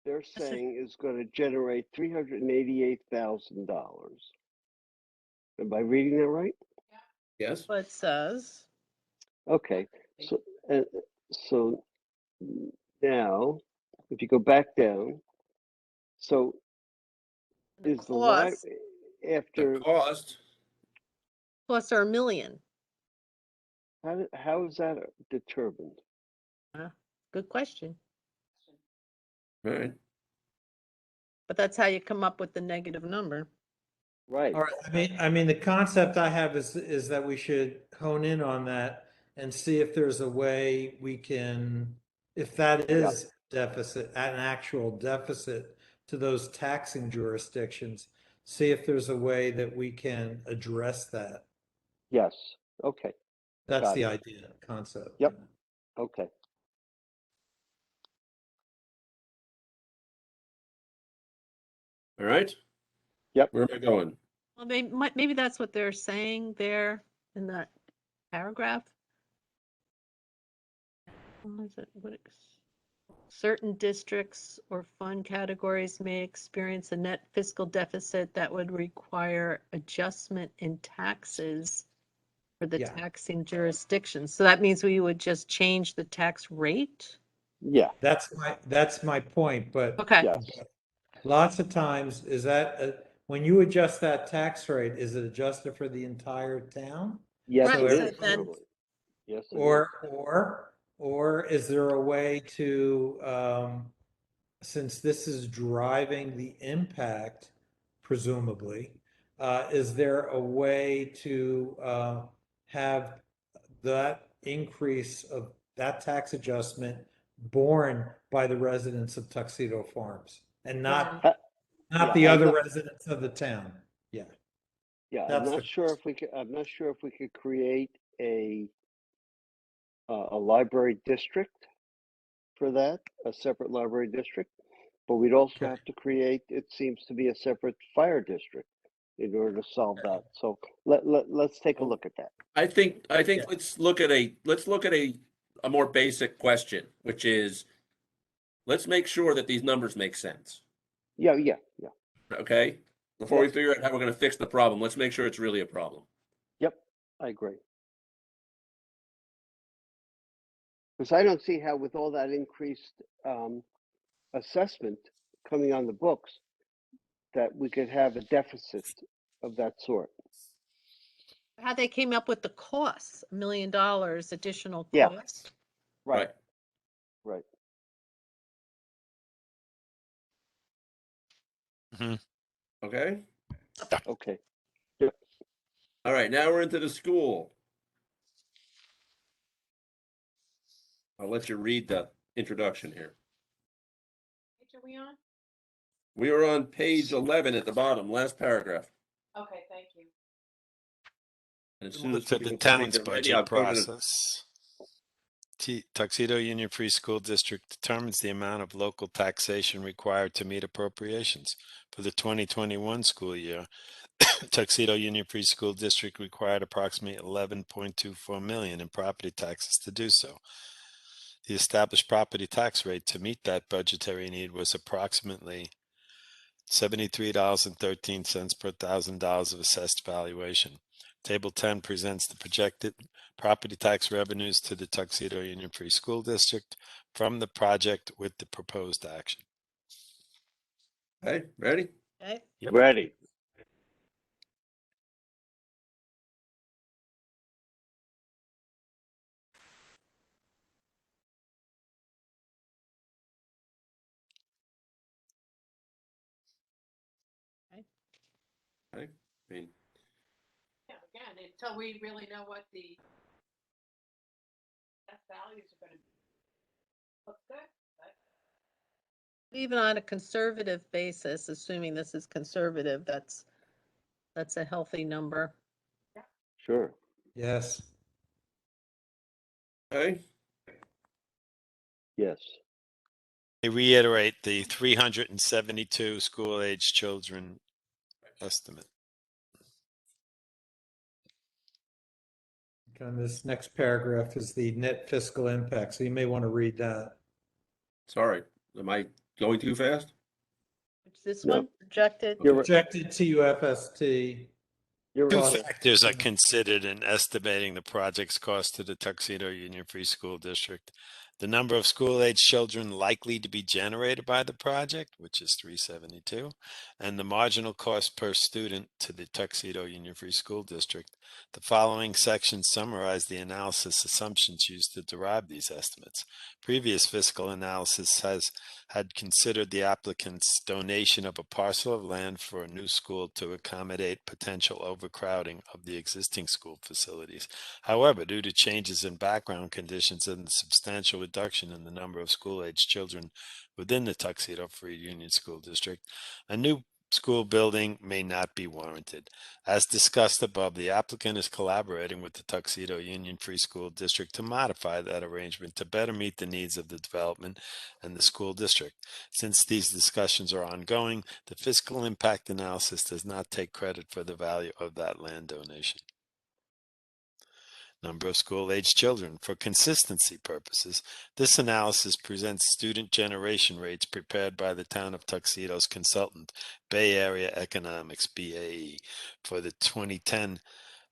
they're That's a- saying, is going to generate $388,000. Am I reading that right? Yes. what it says. Okay. So so now, if you go back down, so The is the cost, after The cost. costs are $1 million. how is that determined? Good question. All right. But that's how you come up with the negative number. Right. All right. I mean, the concept I have is that we should hone in on that and see if there's a way we can, if that is deficit, an actual deficit to those taxing jurisdictions, see if there's a way that we can address that. Yes. Okay. That's Got the it. idea, concept. Yep. Okay. All right. Yep. Where am I going? Well, maybe that's what they're saying there in that paragraph. Certain districts or fund categories may experience a net fiscal deficit that would require adjustment in taxes for the Yeah. taxing jurisdictions. So that means we would just change the tax rate? Yeah. That's my point, but Okay. Yes. lots of times is that when you adjust that tax rate, is it adjusted for the entire town? Yes, Right, it so is. then- Totally. Yes, it is. Or is there a way to, since this is driving the impact, presumably, is there a way to have that increase of that tax adjustment borne by the residents of Tuxedo Farms and not Yeah, the I'm other not- residents of the town? Yeah. Yeah, I'm That's not the sure if we could. I'm not sure if we could create a a library district for that, a separate library district. But we'd also have to create, it seems to be a separate fire district in order to solve that. So let's take a look at that. I think let's look at a more basic question, which is, let's make sure that these numbers make sense. Yeah. Okay? Before we figure out how we're going to fix the problem, let's make sure it's really a problem. Yep, I agree. Because I don't see how, with all that increased assessment coming on the books, that we could have a deficit of that sort. How they came up with the costs, $1 million additional Yeah. cost. Right. Okay? Okay. All right, now we're into the school. I'll let you read the introduction here. Which are we on? We are on page 11 at the bottom, last paragraph. Okay, thank you. And as soon as To the people find town's it ready, I'll budget go to the process. Tuxedo Union Free School District determines the amount of local taxation required to meet appropriations. For the 2021 school year, Tuxedo Union Free School District required approximately $11.24 million in property taxes to do so. The established property tax rate to meet that budgetary need was approximately $73.13 per $1,000 of assessed valuation. Table 10 presents the projected property tax revenues to the Tuxedo Union Free School District from the project with the proposed action. Okay, ready? Okay. Yep. Ready. Okay. I mean, Yeah, again, until we really know what the best values are going to be. Looks good, but Even on a conservative basis, assuming this is conservative, that's a healthy number. Sure. Yes. okay. Yes. They reiterate the 372 school-age children estimate. And this next paragraph is the net fiscal impact, so you may want to read that. Sorry, am I going too fast? Which this No. one projected. You're right. Projected TUFST. You're Two right. factors are considered in estimating the project's cost to the Tuxedo Union Free School District. The number of school-age children likely to be generated by the project, which is 372, and the marginal cost per student to the Tuxedo Union Free School District. The following sections summarize the analysis assumptions used to derive these estimates. Previous fiscal analysis had considered the applicant's donation of a parcel of land for a new school to accommodate potential overcrowding of the existing school facilities. However, due to changes in background conditions and the substantial reduction in the number of school-age children within the Tuxedo Free Union School District, a new school building may not be warranted. As discussed above, the applicant is collaborating with the Tuxedo Union Free School District to modify that arrangement to better meet the needs of the development and the school district. Since these discussions are ongoing, the fiscal impact analysis does not take credit for the value of that land donation. Number of school-age children. For consistency purposes, this analysis presents student generation rates prepared by the Town of Tuxedo's consultant, Bay Area Economics, BAE, for the 2010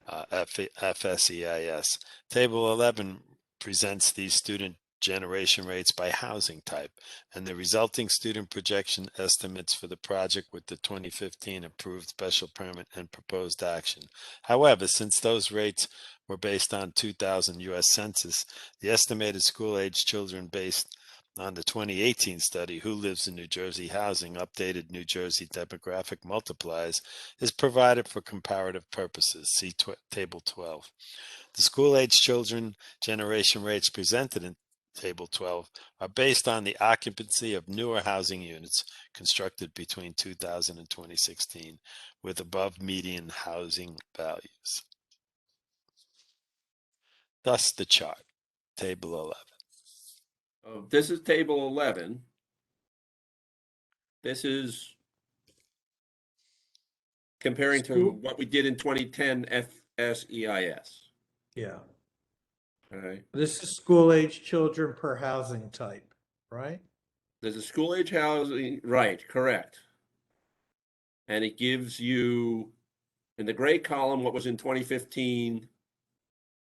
FSEIS. Table 11 presents these student generation rates by housing type and the resulting student projection estimates for the project with the 2015 approved special permit and proposed action. However, since those rates were based on 2000 U.S. Census, the estimated school-age children based on the 2018 study, Who Lives in New Jersey Housing, Updated New Jersey Demographic Multipliers, is provided for comparative purposes. See Table 12. The school-age children generation rates presented in Table 12 are based on the occupancy of newer housing units constructed between 2000 and 2016 with above median housing values. Thus the chart. table 11. This is table 11. This is comparing to School- what we did in 2010 FSEIS. Yeah. Okay. This is school age children per housing type, right? There's a school age housing, right, correct. And it gives you in the gray column what was in 2015,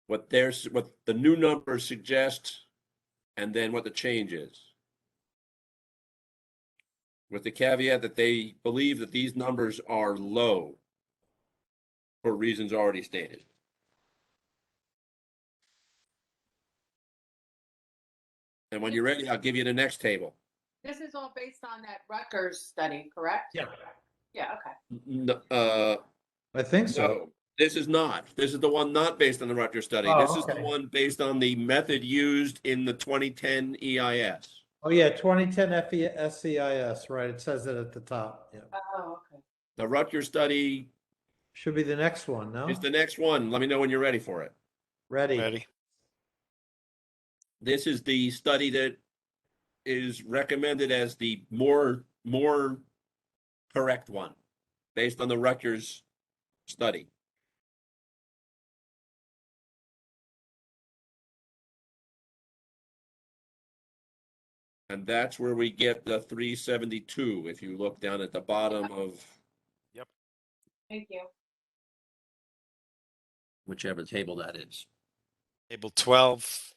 what the new numbers suggest, and then what the change is. With the caveat that they believe that these numbers are low for reasons already stated. And when you're ready, I'll give you the next table. This is all based on that Rutgers study, correct? Yeah. Yeah, okay. I think so. No, this is not. This is the one not based on the Rutgers study. Oh, This is the okay. one based on the method used in the 2010 EIS. Oh, yeah, 2010 SCIS, right? It says it at the top. Yeah. Oh, okay. The Rutgers study Should be the next one, no? is the next one. Let me know when you're ready for it. Ready. Ready? This is the study that is recommended as the more correct one based on the Rutgers study. And that's where we get the 372 if you look down at the bottom of Thank you. whichever table that is. Table 12,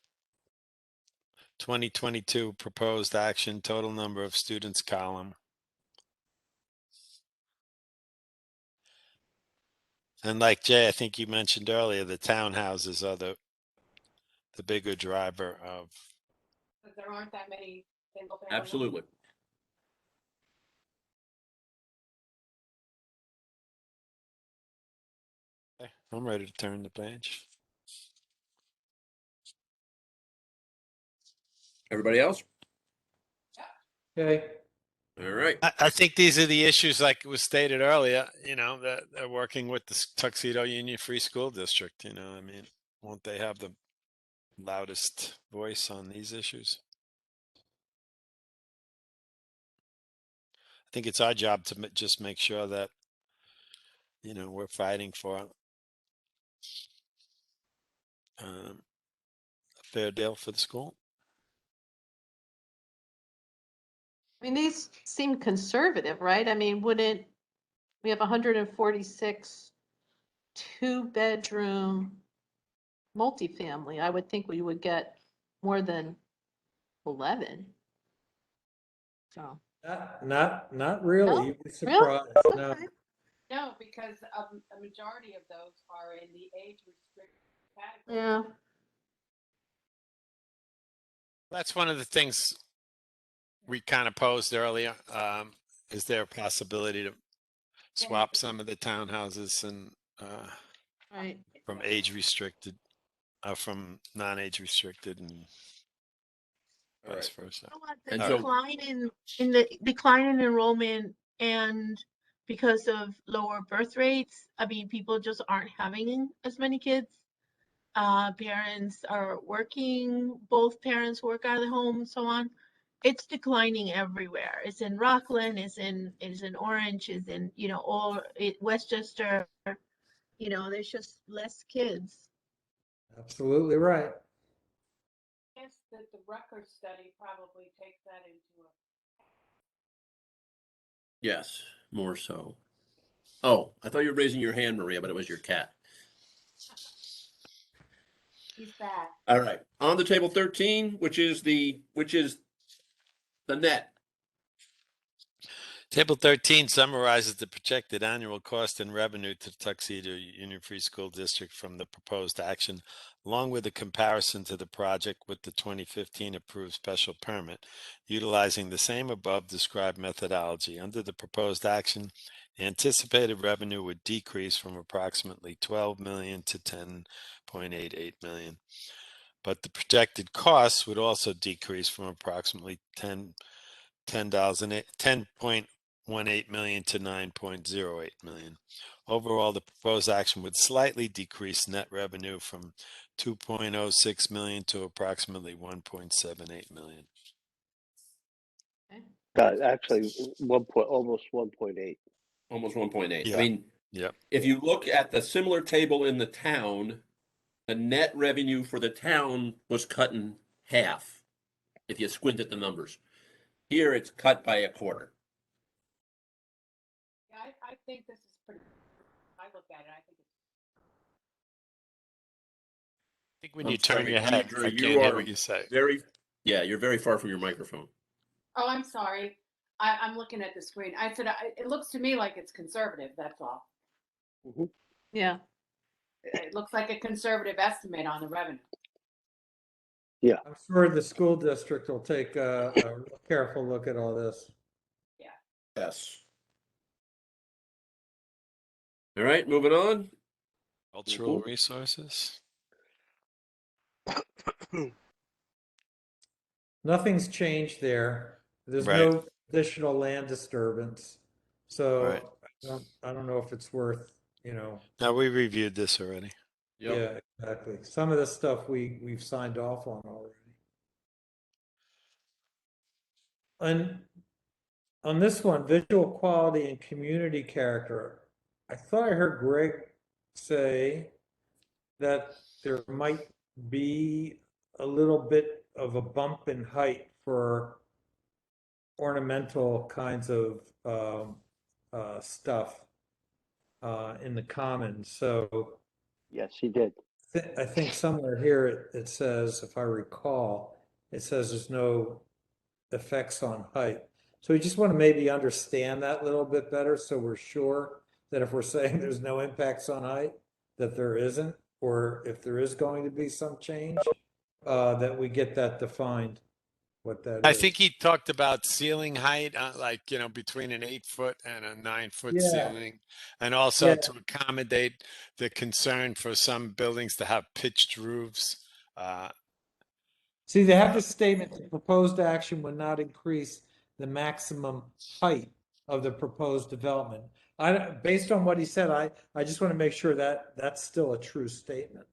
2022 proposed action, total number of students column. And like Jay, I think you mentioned earlier, the townhouses are the bigger driver of. Because there aren't that many single family. Absolutely. Okay, I'm ready to turn the page. Everybody else? Okay. All right. I think these are the issues, like was stated earlier, that they're working with the Tuxedo Union Free School District, I mean, won't they have the loudest voice on these issues? I think it's our job to just make sure that, we're fighting for a fair deal for the school. I mean, these seem conservative, right? I mean, wouldn't, we have 146 two-bedroom multifamily. I would think we would get more than 11. So. Not really. No? You'd be surprised. Really? No. Okay. No, because a majority of those are in the age restricted category. Yeah. That's one of the things we kind of posed earlier. Is there a possibility to swap some of the townhouses and Right. from age restricted, from non-age restricted, and vice versa? You know what, the And so- decline in enrollment and because of lower birth rates, I mean, people just aren't having as many kids. Parents are working, both parents work out of the home, so on. It's declining everywhere. It's in Rockland, it's in Orange, it's in, Westchester, there's just less kids. Absolutely right. I guess that the Rutgers study probably takes that into a. Yes, more so. Oh, I thought you were raising your hand, Maria, but it was your cat. He's back. All right. On to table 13, which is the net. Table 13 summarizes the projected annual cost and revenue to the Tuxedo Union Free School District from the proposed action, along with a comparison to the project with the 2015 approved special permit, utilizing the same above described methodology. Under the proposed action, anticipated revenue would decrease from approximately 12 million to 10.88 million. But the projected costs would also decrease from approximately 10.1 9.18 million to 9.08 million. Overall, the proposed action would slightly decrease net revenue from 2.06 million to approximately 1.78 million. Actually, almost 1.8. Almost 1.8. Yeah. I mean, Yep. if you look at the similar table in the town, the net revenue for the town was cut in half. If you squint at the numbers, here it's cut by a quarter. Yeah, I think this is pretty, I look at it, I think it's. I think when I'm you turn sorry, your head, Deidre, I you can't hear are what you say. Yeah, you're very far from your microphone. Oh, I'm sorry. I'm looking at the screen. I said, it looks to me like it's conservative, that's all. Yeah. It looks like a conservative estimate on the revenue. Yeah. I'm sure the school district will take a careful look at all this. Yeah. Yes. All right, moving on. Cultural resources. Nothing's changed there. There's Right. no additional land disturbance. So Right. I don't know if it's worth, Now, we reviewed this already. Yep. Yeah, exactly. Some of this stuff we've signed off on already. And on this one, visual quality and community character, I thought I heard Greg say that there might be a little bit of a bump in height for ornamental kinds of stuff in the commons. So Yes, he did. I think somewhere here it says, if I recall, it says there's no effects on height. So we just want to maybe understand that a little bit better so we're sure that if we're saying there's no impacts on height, that there isn't, or if there is going to be some change, that we get that defined, what that I is. think he talked about ceiling height, like, between an 8-foot and a 9-foot Yeah. ceiling, and also Yeah. to accommodate the concern for some buildings to have pitched roofs. See, they have this statement, the proposed action would not increase the maximum height of the proposed development. Based on what he said, I just want to make sure that that's still a true statement.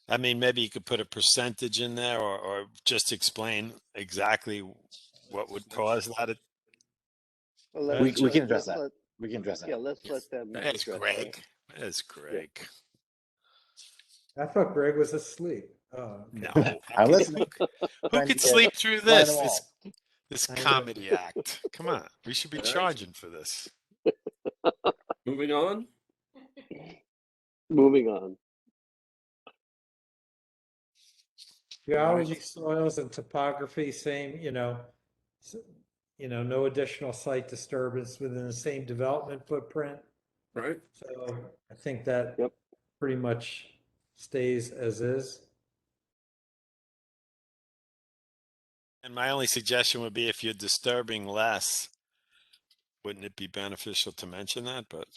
I mean, maybe you could put a percentage in there, or just explain exactly what would cause that. Well, We can address that. We can address that. Yeah, let's let them There's address Greg. that. There's Greg. I thought Greg was asleep. Oh, okay. No. I'm listening. Who could sleep through this? This I know. comedy act. Come on. We should be All right. charging for this. Moving on. Moving on. Geology, soils, and topography, same, no additional site disturbance within the same development footprint. Right. So I think that Yep. pretty much stays as is. And my only suggestion would be, if you're disturbing less, wouldn't it be beneficial to mention that? But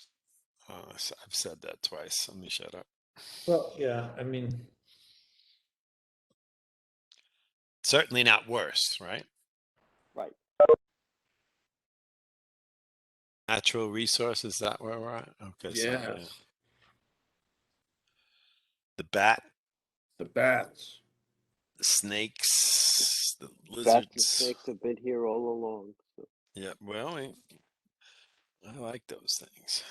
I've said that twice. Let me shut up. Well, yeah, I mean, Certainly not worse, right? Right. Natural resources, is that where we're at? Okay. So, Yes. yeah. The bat, The bats. the snakes, the Bats and lizards. snakes have been here all along. So. Yeah, well, I like those things.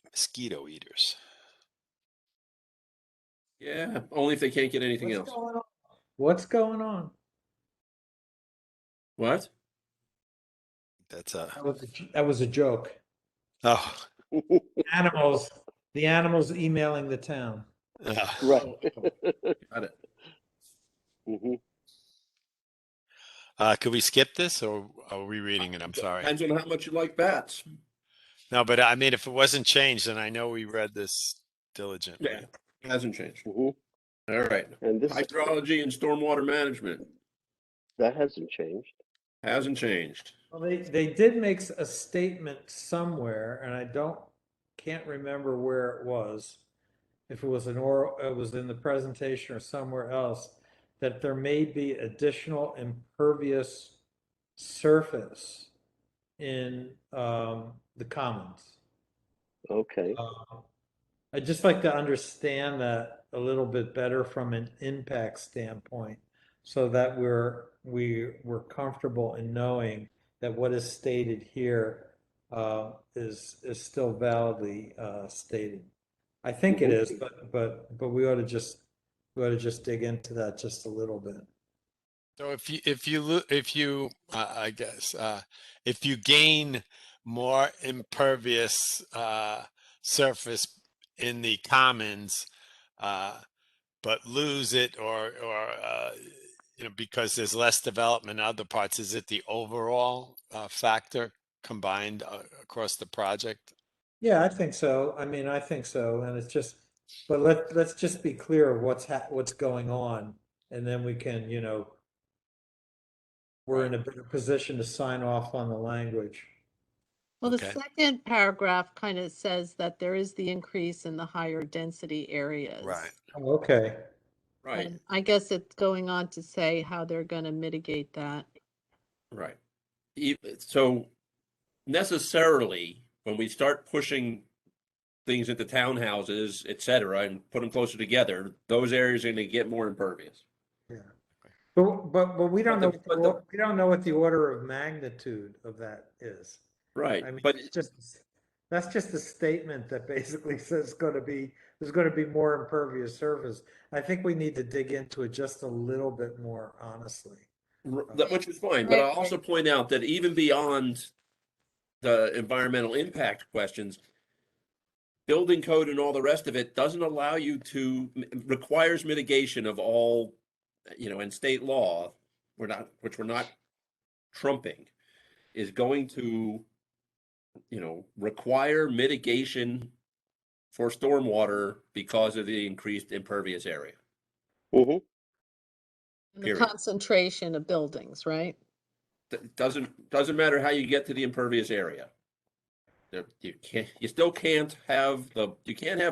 Mosquito eaters. Yeah, only if they can't get anything else. what's going on? What? That's That was a joke. oh. The animals emailing the town. Right. Got it. Could we skip this, or are we reading it? I'm sorry. Depends on how much you like bats. No, but I mean, if it wasn't changed, then I know we read this diligently. Yeah, it hasn't changed. All right. And this Hydrology and stormwater management that hasn't changed. hasn't changed. Well, they did make a statement somewhere, and I can't remember where it was. if it was an oral, it was in the presentation or somewhere else, that there may be additional impervious surface in the commons. Okay. I'd just like to understand that a little bit better from an impact standpoint, so that we're comfortable in knowing that what is stated here is still validly stated. I think it is, but we ought to just dig into that just a little bit. So I guess if you gain more impervious surface in the commons, but lose it or because there's less development in other parts, is it the overall factor combined across the project? Yeah, I think so. I mean, I think so, and it's just, but let's just be clear of what's going on, and then we can, we're in a better position to sign off on the language. Well, the Okay. second paragraph kind of says that there is the increase in the higher density areas. Right. Oh, okay. Right, And I guess it's going on to say how they're going to mitigate that. right. So necessarily, when we start pushing things into townhouses, et cetera, and put them closer together, those areas are going to get more impervious. Yeah. But we don't But the- know we don't know what the order of magnitude of that is. Right, I mean, but that's just a statement that basically says there's going to be more impervious surface. I think we need to dig into it just a little bit more honestly. which is fine. But I'll also point out that even beyond the environmental impact questions, building code and all the rest of it doesn't allow you to requires mitigation of all, and state law, which we're not trumping, is going to, require mitigation for stormwater because of the increased impervious area. Mm-hmm. And the Period. concentration of buildings, right? Doesn't matter how you get to the impervious area. You still can't have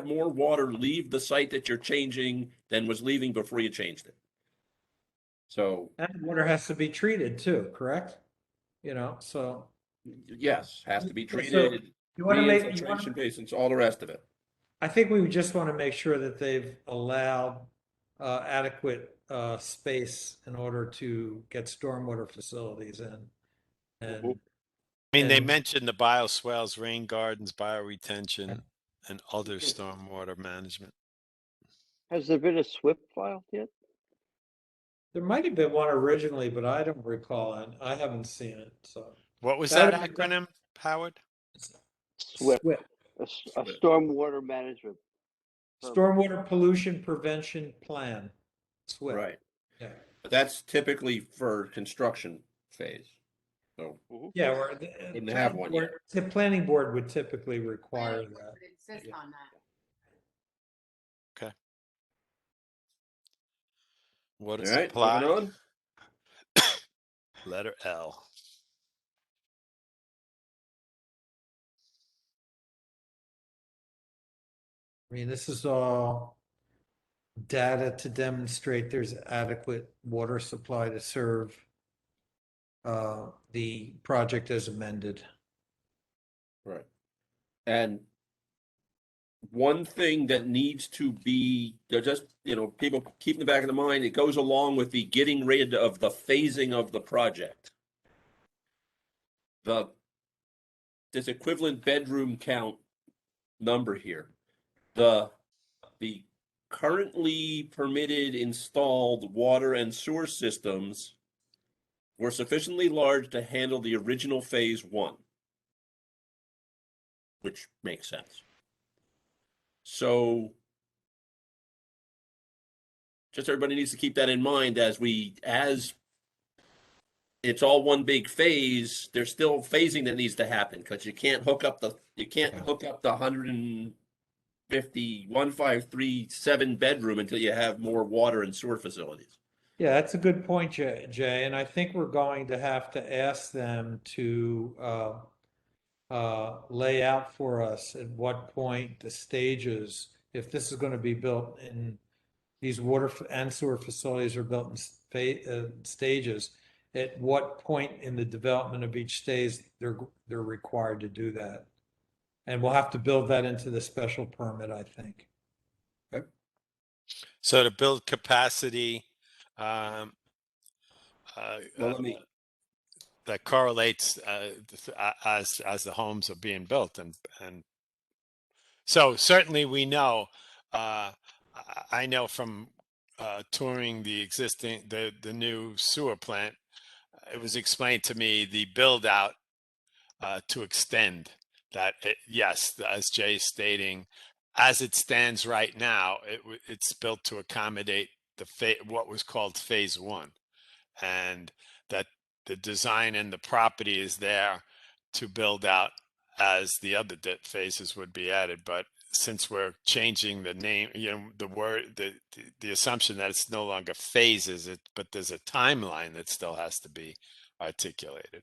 more water leave the site that you're changing than was leaving before you changed it. So And water has to be treated too, correct? So yes, has to be So, treated, you want to make infiltration basins, all the rest of it. I think we just want to make sure that they've allowed adequate space in order to get stormwater facilities in. And I mean, they and- mentioned the bioswales, rain gardens, bioretention, and other stormwater management. Has there been a SWIP filed yet? there might have been one originally, but I don't recall it. I haven't seen it. So What was that acronym, Howard? SWIP. SWIP. A stormwater management. Stormwater pollution prevention plan. SWIP. Right. Yeah. But that's typically for construction phase. So Yeah, or didn't have one yet. the planning board would typically require that. Insist on that. Okay. What All is right, applied? moving on. Letter L. I mean, this is all data to demonstrate there's adequate water supply to serve the project as amended. Right. And one thing that needs to be, they're just, people keep in the back of the mind, it goes along with the getting rid of the phasing of the project. This equivalent bedroom count number here, the currently permitted installed water and sewer systems were sufficiently large to handle the original phase 1, which makes sense. So just everybody needs to keep that in mind as it's all one big phase. There's still phasing that needs to happen because you can't hook up the 153.7 bedroom until you have more water and sewer facilities. Yeah, that's a good point, Jay. And I think we're going to have to ask them to lay out for us at what point the stages if this is going to be built in these water and sewer facilities are built in stages, at what point in the development of each stage they're required to do that. And we'll have to build that into the special permit, I think. So to build capacity, Well, let me, that correlates as the homes are being built, and so certainly we know. I know from touring the new sewer plant, it was explained to me the build out to extend that. Yes, as Jay's stating, as it stands right now, it's built to accommodate what was called phase one, and that the design and the property is there to build out as the other phases would be added. But since we're changing the name, the word, the assumption that it's no longer phases, but there's a timeline that still has to be articulated.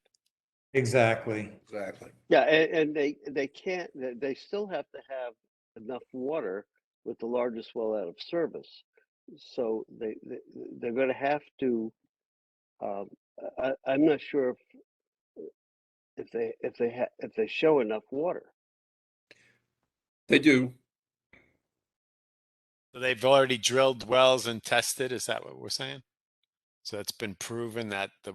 Exactly. exactly. Yeah, and they can't, they still have to have enough water with the largest well out of service. So they're going to have to, I'm not sure if they show enough water. They do. So they've already drilled wells and tested. Is that what we're saying? So it's been proven that the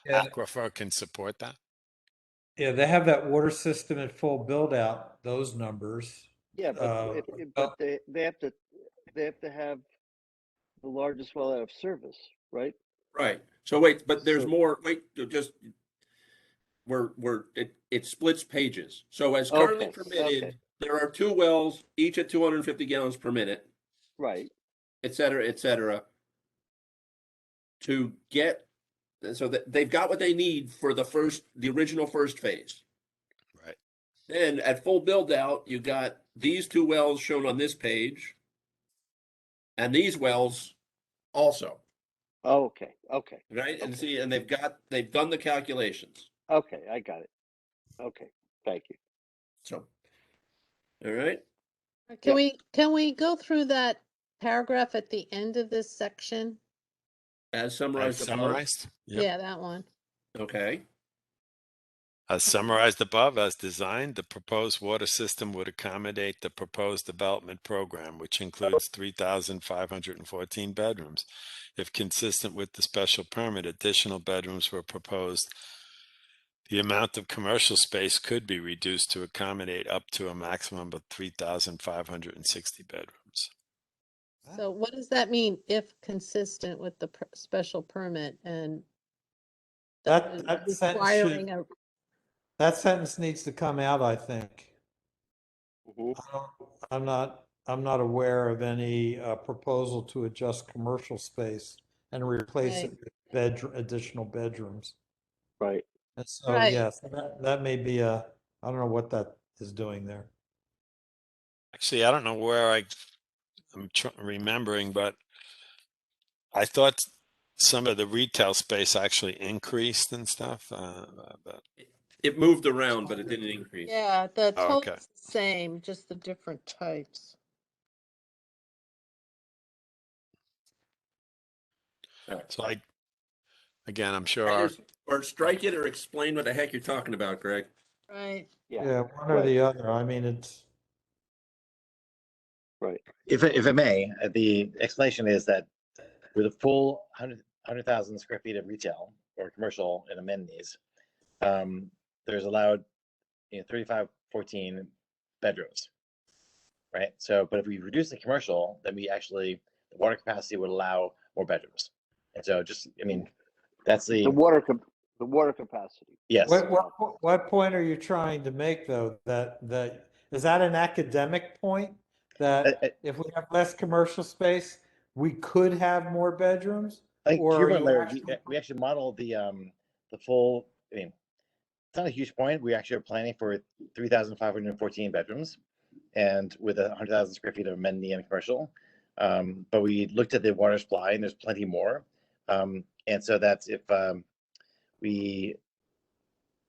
aquifer can support that. Yeah, they have that water system at full build out, those numbers. Yeah, but they have to have the largest well out of service, right? Right. So wait, but there's So- more. Wait, just it splits pages. So as currently Okay, permitted, okay. there are 2 wells, each at 250 gallons per minute, Right. et cetera, to get, so that they've got what they need for the original first phase. Right. Then at full build out, you got these 2 wells shown on this page, and these wells also. Oh, okay. Okay. Right. And Okay. see, and they've done the calculations. Okay, I got it. Okay, thank you. So, all right. Can we go through that paragraph at the end of this section? As summarized above. Summarized. Yep. Yeah, that one. Okay. As summarized above, as designed, the proposed water system would accommodate the proposed development program, which includes 3,514 bedrooms. If consistent with the special permit, additional bedrooms were proposed. The amount of commercial space could be reduced to accommodate up to a maximum of 3,560 bedrooms. So what does that mean, if consistent with the special permit and That sentence requiring should, that sentence needs to come out, I think. I'm not aware of any proposal to adjust commercial space and replace it with additional bedrooms. Right. And so, Right. yes, that may be I don't know what that is doing there. Actually, I don't know where I'm remembering, but I thought some of the retail space actually increased and stuff. But It moved around, but it didn't increase. Yeah, the Oh, total's okay. the same, just the different types. So again, I'm sure Or strike it or explain what the heck you're talking about, Greg. Right. Yeah, one or the other. I mean, it's right. If it may, the explanation is that with a full 100,000 square feet of retail or commercial and amenities, there's allowed 3,514 bedrooms, right? So, but if we reduce the commercial, then the water capacity would allow more bedrooms. And so that's the water capacity. Yes. What point are you trying to make, though? That is that an academic point that if we have less commercial space, we could have more bedrooms? I think Or to your are point, you Larry, actually- we actually modeled the full. It's not a huge point. We actually are planning for 3,514 bedrooms, and with 100,000 square feet of amenity and commercial. But we looked at the water supply, and there's plenty more. And so that's if we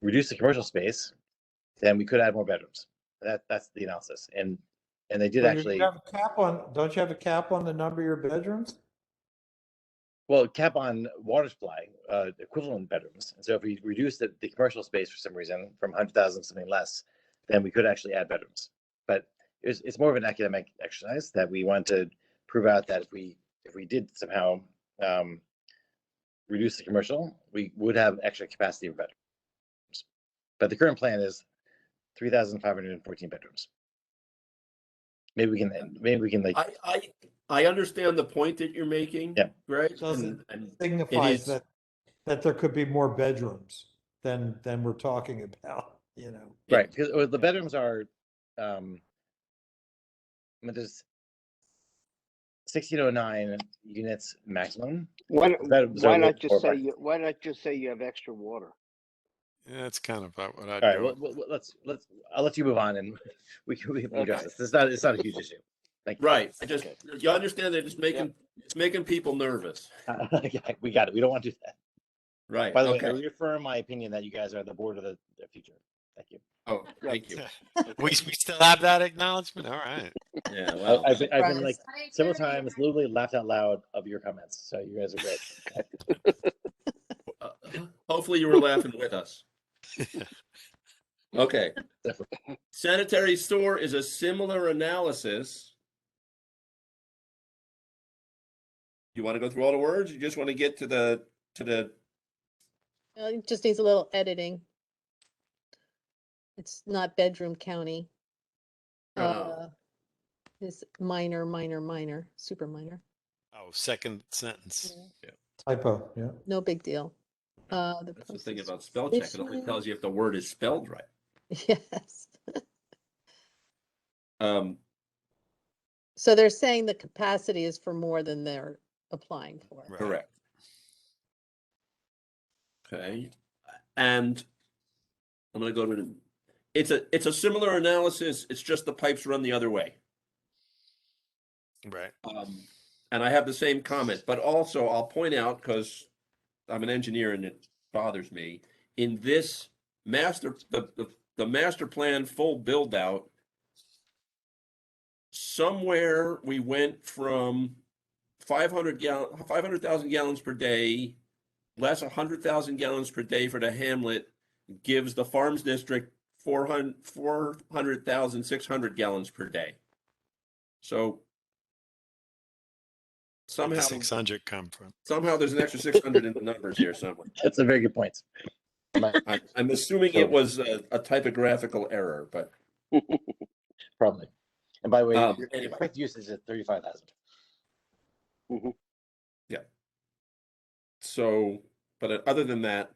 reduce the commercial space, then we could add more bedrooms. That's the analysis. And And they did But actually, you have a cap on, don't you have a cap on the number of your bedrooms? well, cap on water supply, equivalent bedrooms. And so if we reduce the commercial space for some reason from 100,000 to something less, then we could actually add bedrooms. But it's more of an academic exercise that we want to prove out that if we did somehow reduce the commercial, we would have extra capacity for bedrooms. But the current plan is 3,514 bedrooms. Maybe we can like. I understand the point that you're making, Yeah. Greg. Doesn't and signifies it is, that there could be more bedrooms than we're talking about, you know. Right, because the bedrooms are, there's 1,609 units maximum. Why Bedrooms are a not little just more say why not just say you have extra water? Yeah, that's kind of about what I'd All right, go. well, let's I'll let you move on and we can address Okay. this. It's not a huge issue. Thank you. right. You understand that it's making people nervous. Yeah, we got it. We don't want to do that. Right. By the okay. way, I reaffirm my opinion that you guys are the board of the future. Thank you. Oh, thank you. We still have that acknowledgement. All right. Yeah. Well, I've been like several times, literally laughed out loud of your comments. So you guys are great. hopefully you were laughing with us. Okay. Sanitary store is a similar analysis. You want to go through all the words? You just want to get to the It just needs a little editing. It's not bedroom county. It's minor, super minor. Oh, second sentence. Yeah. Typo, yeah. No big deal. That's the thing about spell check. It only tells you if the word is spelled right. Yes. So they're saying the capacity is for more than they're applying for. Right. Correct. Okay. And I'm going to go to it's a similar analysis. It's just the pipes run the other way. Right. And I have the same comment, but also I'll point out, because I'm an engineer and it bothers me, in this the master plan full build out, somewhere we went from 500,000 gallons per day, less 100,000 gallons per day for the hamlet, gives the farms district 400,600 gallons per day. So somehow 600 come from. Somehow there's an extra 600 in the numbers here somewhere. That's a very good point. I'm assuming it was a typographical error, but probably. And by the way, your anyway. correct usage is 35,000. Yeah. So, but other than that,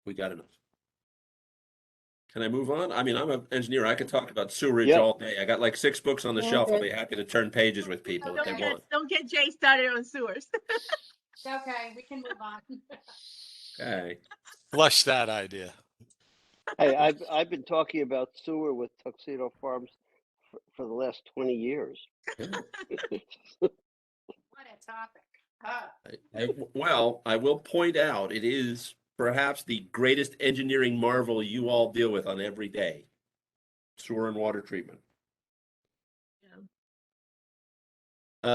we got enough. Can I move on? I mean, I'm an engineer. I could talk about sewerage all day. I got like 6 books on the shelf. I'll be happy to turn pages with people if they want. Don't get Jay started on sewers. Okay, we can move on. Okay. Flush that idea. Hey, I've been talking about sewer with Tuxedo Farms for the last 20 years. What a topic. Well, I will point out it is perhaps the greatest engineering marvel you all deal with on every day. Sewer and water treatment.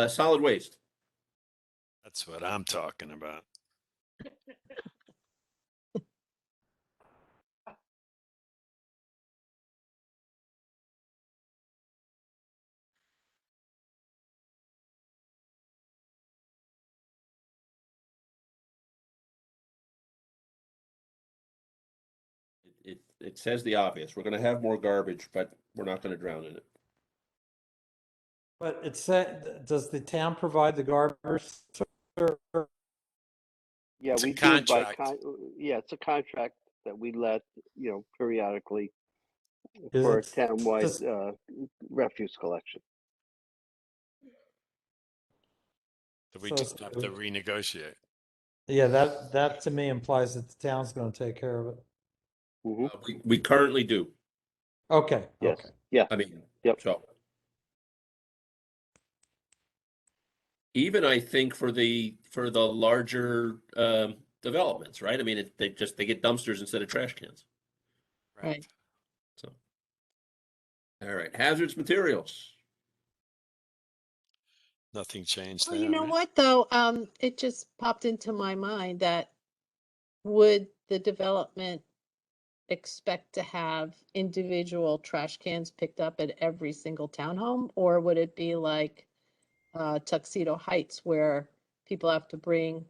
Solid waste. That's what I'm talking about. It says the obvious. We're going to have more garbage, but we're not going to drown in it. But it said, does the town provide the garbage? Yeah, It's we a do it by contract. yeah, it's a contract that we let, periodically Is for it- townwide does- refuse collection. So we So- just have to renegotiate. Yeah, that to me implies that the town's gonna take care of it. We currently do. Okay, Yes. okay. Yeah. I mean, Yep. so. Even I think for the larger developments, right? I mean, they get dumpsters instead of trash cans. Right. So, All right, hazardous materials. Nothing changed Well, there, you know right? what, though? It just popped into my mind that would the development expect to have individual trash cans picked up at every single townhome? Or would it be like Tuxedo Heights where people have to bring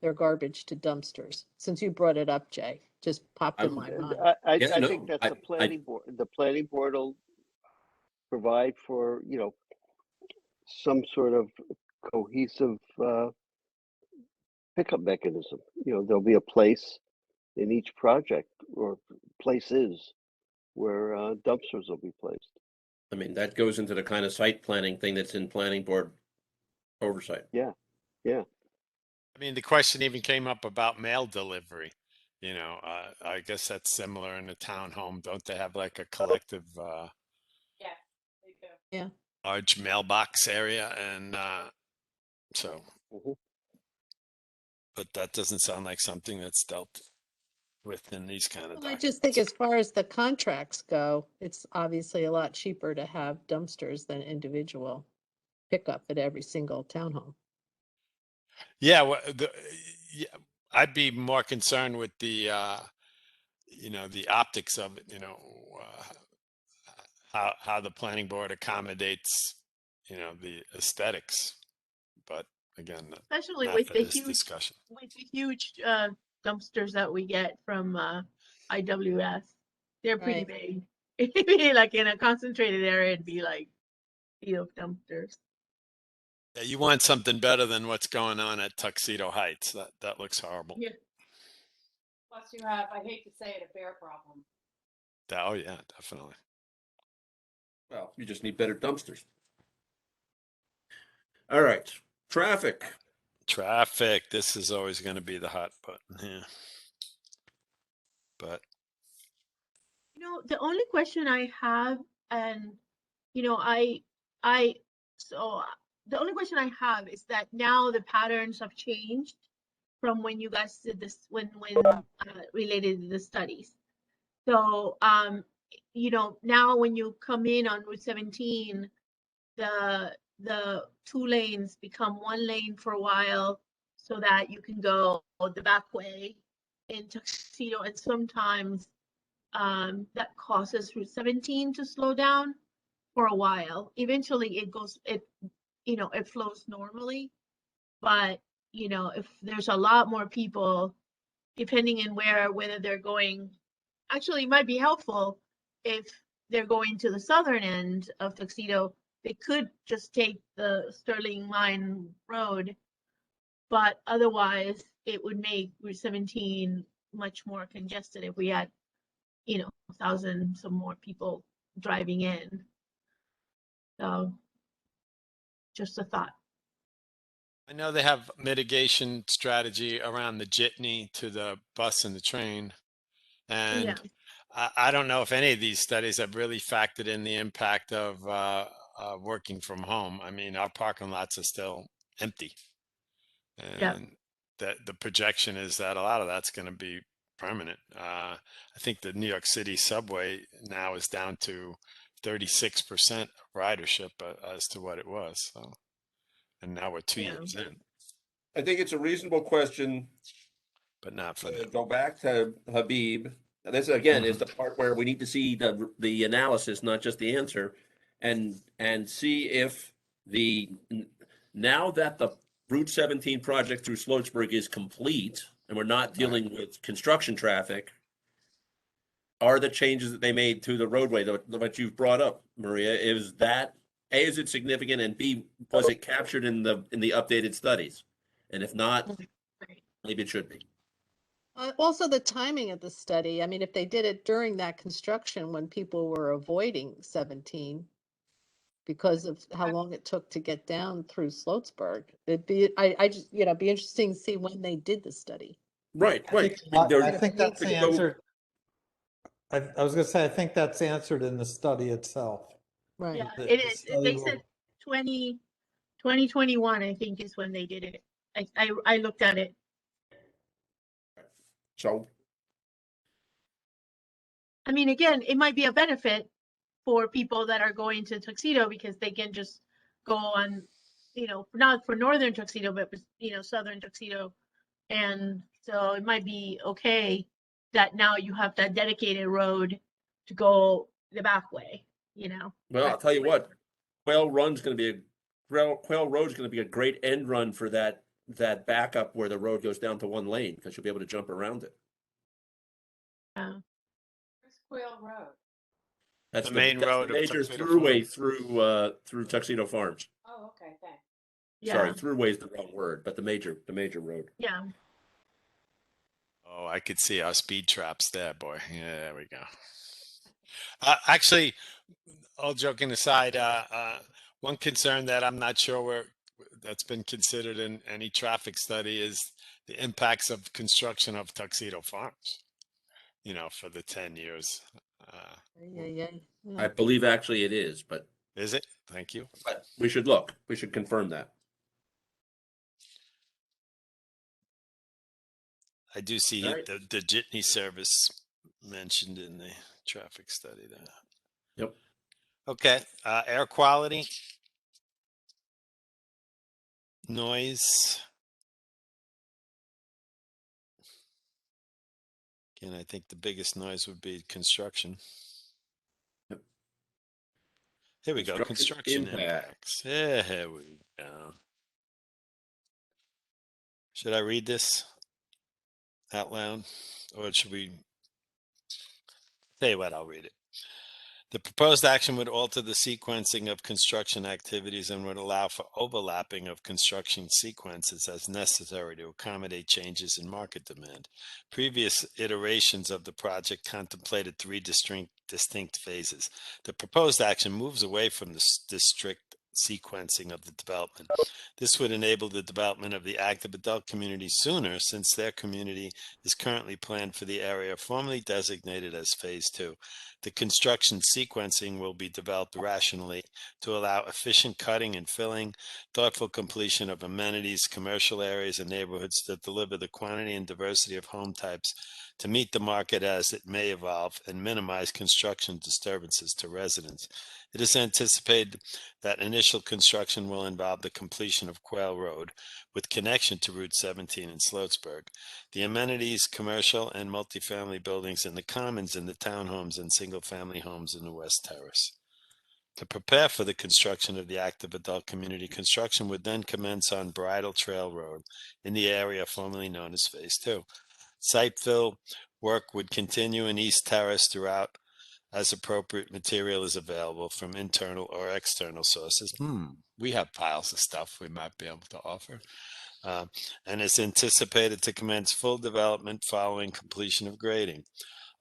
their garbage to dumpsters? Since you brought it up, Jay, just popped in my mind. Yeah, I no, think that's the planning board. The planning board will provide for, some sort of cohesive pickup mechanism. There'll be a place in each project or places where dumpsters will be placed. I mean, that goes into the kind of site planning thing that's in planning board oversight. Yeah. I mean, the question even came up about mail delivery. I guess that's similar in a townhome. Don't they have like a collective Yeah, they do. Yeah. large mailbox area? And so, Mhm. but that doesn't sound like something that's dealt with in these kind of Well, I just think documents. as far as the contracts go, it's obviously a lot cheaper to have dumpsters than individual pickup at every single townhome. Yeah, yeah, I'd be more concerned with the the optics of it. How the planning board accommodates the aesthetics. But again, Especially not with for the this huge, discussion. dumpsters that we get from IWS. They're pretty Right. big. It'd be like in a concentrated area, it'd be like field dumpsters. Yeah, you want something better than what's going on at Tuxedo Heights. That looks horrible. Yeah. Plus you have, I hate to say it, a bear problem. Oh yeah, definitely. Well, you just need better dumpsters. All right, traffic. Traffic. This is always going to be the hot button here. But The only question I have, and so the only question I have is that now the patterns have changed from when you guys did this, when related to the studies. So, now when you come in on Route 17, the two lanes become one lane for a while so that you can go the back way in Tuxedo, and sometimes that causes Route 17 to slow down for a while. Eventually it flows normally, but if there's a lot more people, depending on whether they're going, actually it might be helpful if they're going to the southern end of Tuxedo, they could just take the Sterling Line Road, but otherwise it would make Route 17 much more congested if we had 1,000 some more people driving in. So just a thought. I know they have mitigation strategy around the jitney to the bus and the train. And Yeah. I don't know if any of these studies have really factored in the impact of working from home. I mean, our parking lots are still empty. Yeah. And the projection is that a lot of that's going to be permanent. I think the New York City subway now is down to 36% ridership as to what it was. So, and now we're 2 years in, I think it's a reasonable question. but not for them. Go back to Habib. And this again is the part where we need to see the analysis, not just the answer, and see if now that the Route 17 project through Sloatsburg is complete and we're not dealing with construction traffic, are the changes that they made to the roadway that you've brought up, Maria, is that A, is it significant, and B, was it captured in the updated studies? And if not, maybe it should be. Also, the timing of the study. I mean, if they did it during that construction when people were avoiding 17 because of how long it took to get down through Sloatsburg, I just, be interesting to see when they did the study. Right. I think that's answered. I was going to say, I think that's answered in the study itself. Right. Yeah, The it is. study They will- said 2021, I think, is when they did it. I looked at it. So, I mean, again, it might be a benefit for people that are going to Tuxedo because they can just go on, not for northern Tuxedo, but southern Tuxedo. And so it might be okay that now you have that dedicated road to go the back way, Well, I'll tell you what, Quail Road's going to be a great end run for that backup where the road goes down to one lane because you'll be able to jump around it. Yeah. Where's Quail Road? That's The main road the of major Tuxedo throughway through Tuxedo Farms. Oh, okay, thanks. Sorry, Yeah. throughway is the wrong word, but the major road. Yeah. Oh, I could see our speed traps there, boy. Yeah, there we go. Actually, all joking aside, one concern that I'm not sure that's been considered in any traffic study is the impacts of construction of Tuxedo Farms, for the 10 years. Yeah. I believe actually it is, but Is it? Thank you. But we should look. We should confirm that. I do see Right. the jitney service mentioned in the traffic study there. Yep. Okay. Air quality, noise. Again, I think the biggest noise would be construction. Yep. Here we go. Construction impacts. Yeah, here we go. Should I read this out loud? Or should we? Tell you what, I'll read it. The proposed action would alter the sequencing of construction activities and would allow for overlapping of construction sequences as necessary to accommodate changes in market demand. Previous iterations of the project contemplated three distinct phases. The proposed action moves away from the strict sequencing of the development. This would enable the development of the active adult community sooner, since their community is currently planned for the area formerly designated as Phase 2. The construction sequencing will be developed rationally to allow efficient cutting and filling, thoughtful completion of amenities, commercial areas, and neighborhoods that deliver the quantity and diversity of home types to meet the market as it may evolve and minimize construction disturbances to residents. It is anticipated that initial construction will involve the completion of Quail Road with connection to Route 17 in Sloatsburg, the amenities, commercial and multifamily buildings in the commons and the townhomes and single-family homes in the West Terrace. To prepare for the construction of the active adult community, construction would then commence on Bridle Trail Road in the area formerly known as Phase 2. Site fill work would continue in East Terrace throughout as appropriate material is available from internal or external sources. We have piles of stuff we might be able to offer. And is anticipated to commence full development following completion of grading.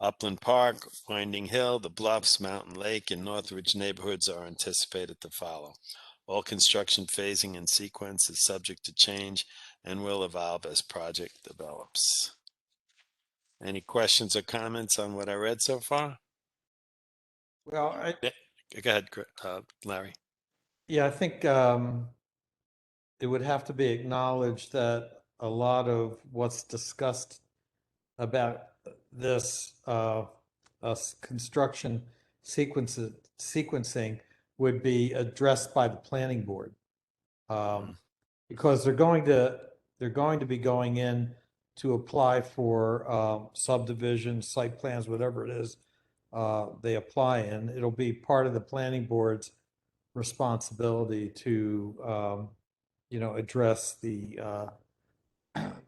Upland Park, Winding Hill, the Bluffs, Mountain Lake, and Northridge neighborhoods are anticipated to follow. All construction phasing and sequence is subject to change and will evolve as project develops. Any questions or comments on what I read so far? Well, Go ahead, Larry. yeah, I think it would have to be acknowledged that a lot of what's discussed about this construction sequencing would be addressed by the planning board, because they're going to be going in to apply for subdivision, site plans, whatever it is they apply in. It'll be part of the planning board's responsibility to address the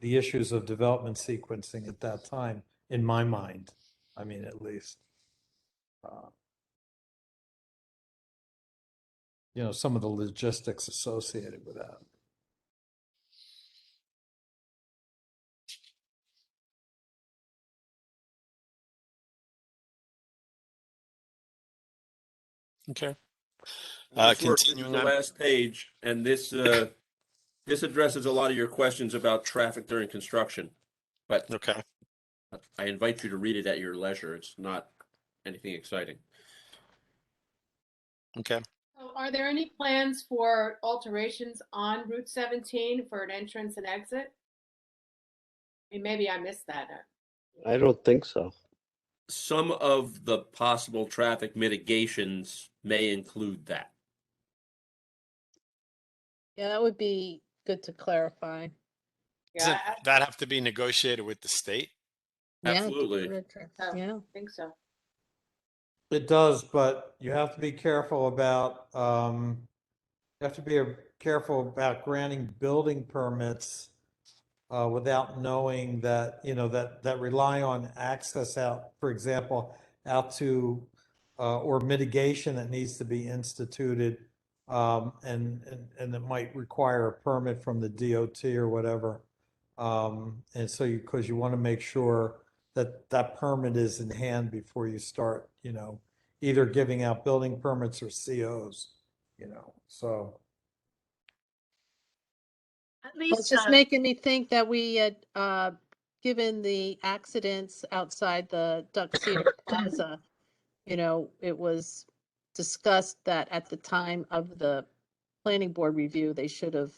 issues of development sequencing at that time, in my mind. I mean, at least. Some of the logistics associated with that. Okay. Continuing the last page, and this addresses a lot of your questions about traffic during construction. But okay, I invite you to read it at your leisure. It's not anything exciting. Okay. So are there any plans for alterations on Route 17 for an entrance and exit? I mean, maybe I missed that. I don't think so. some of the possible traffic mitigations may include that. Yeah, that would be good to clarify. Doesn't that have to be negotiated with the state? Yeah, Absolutely. yeah. I think so. It does, but you have to be careful about, granting building permits without knowing that, that rely on access out, for example, out to, or mitigation that needs to be instituted. And it might require a permit from the DOT or whatever. And so because you want to make sure that that permit is in hand before you start, either giving out building permits or COs, so. At Well, least it's just making me think that we had, given the accidents outside the Tuxedo Plaza, it was discussed that at the time of the planning board review, they should have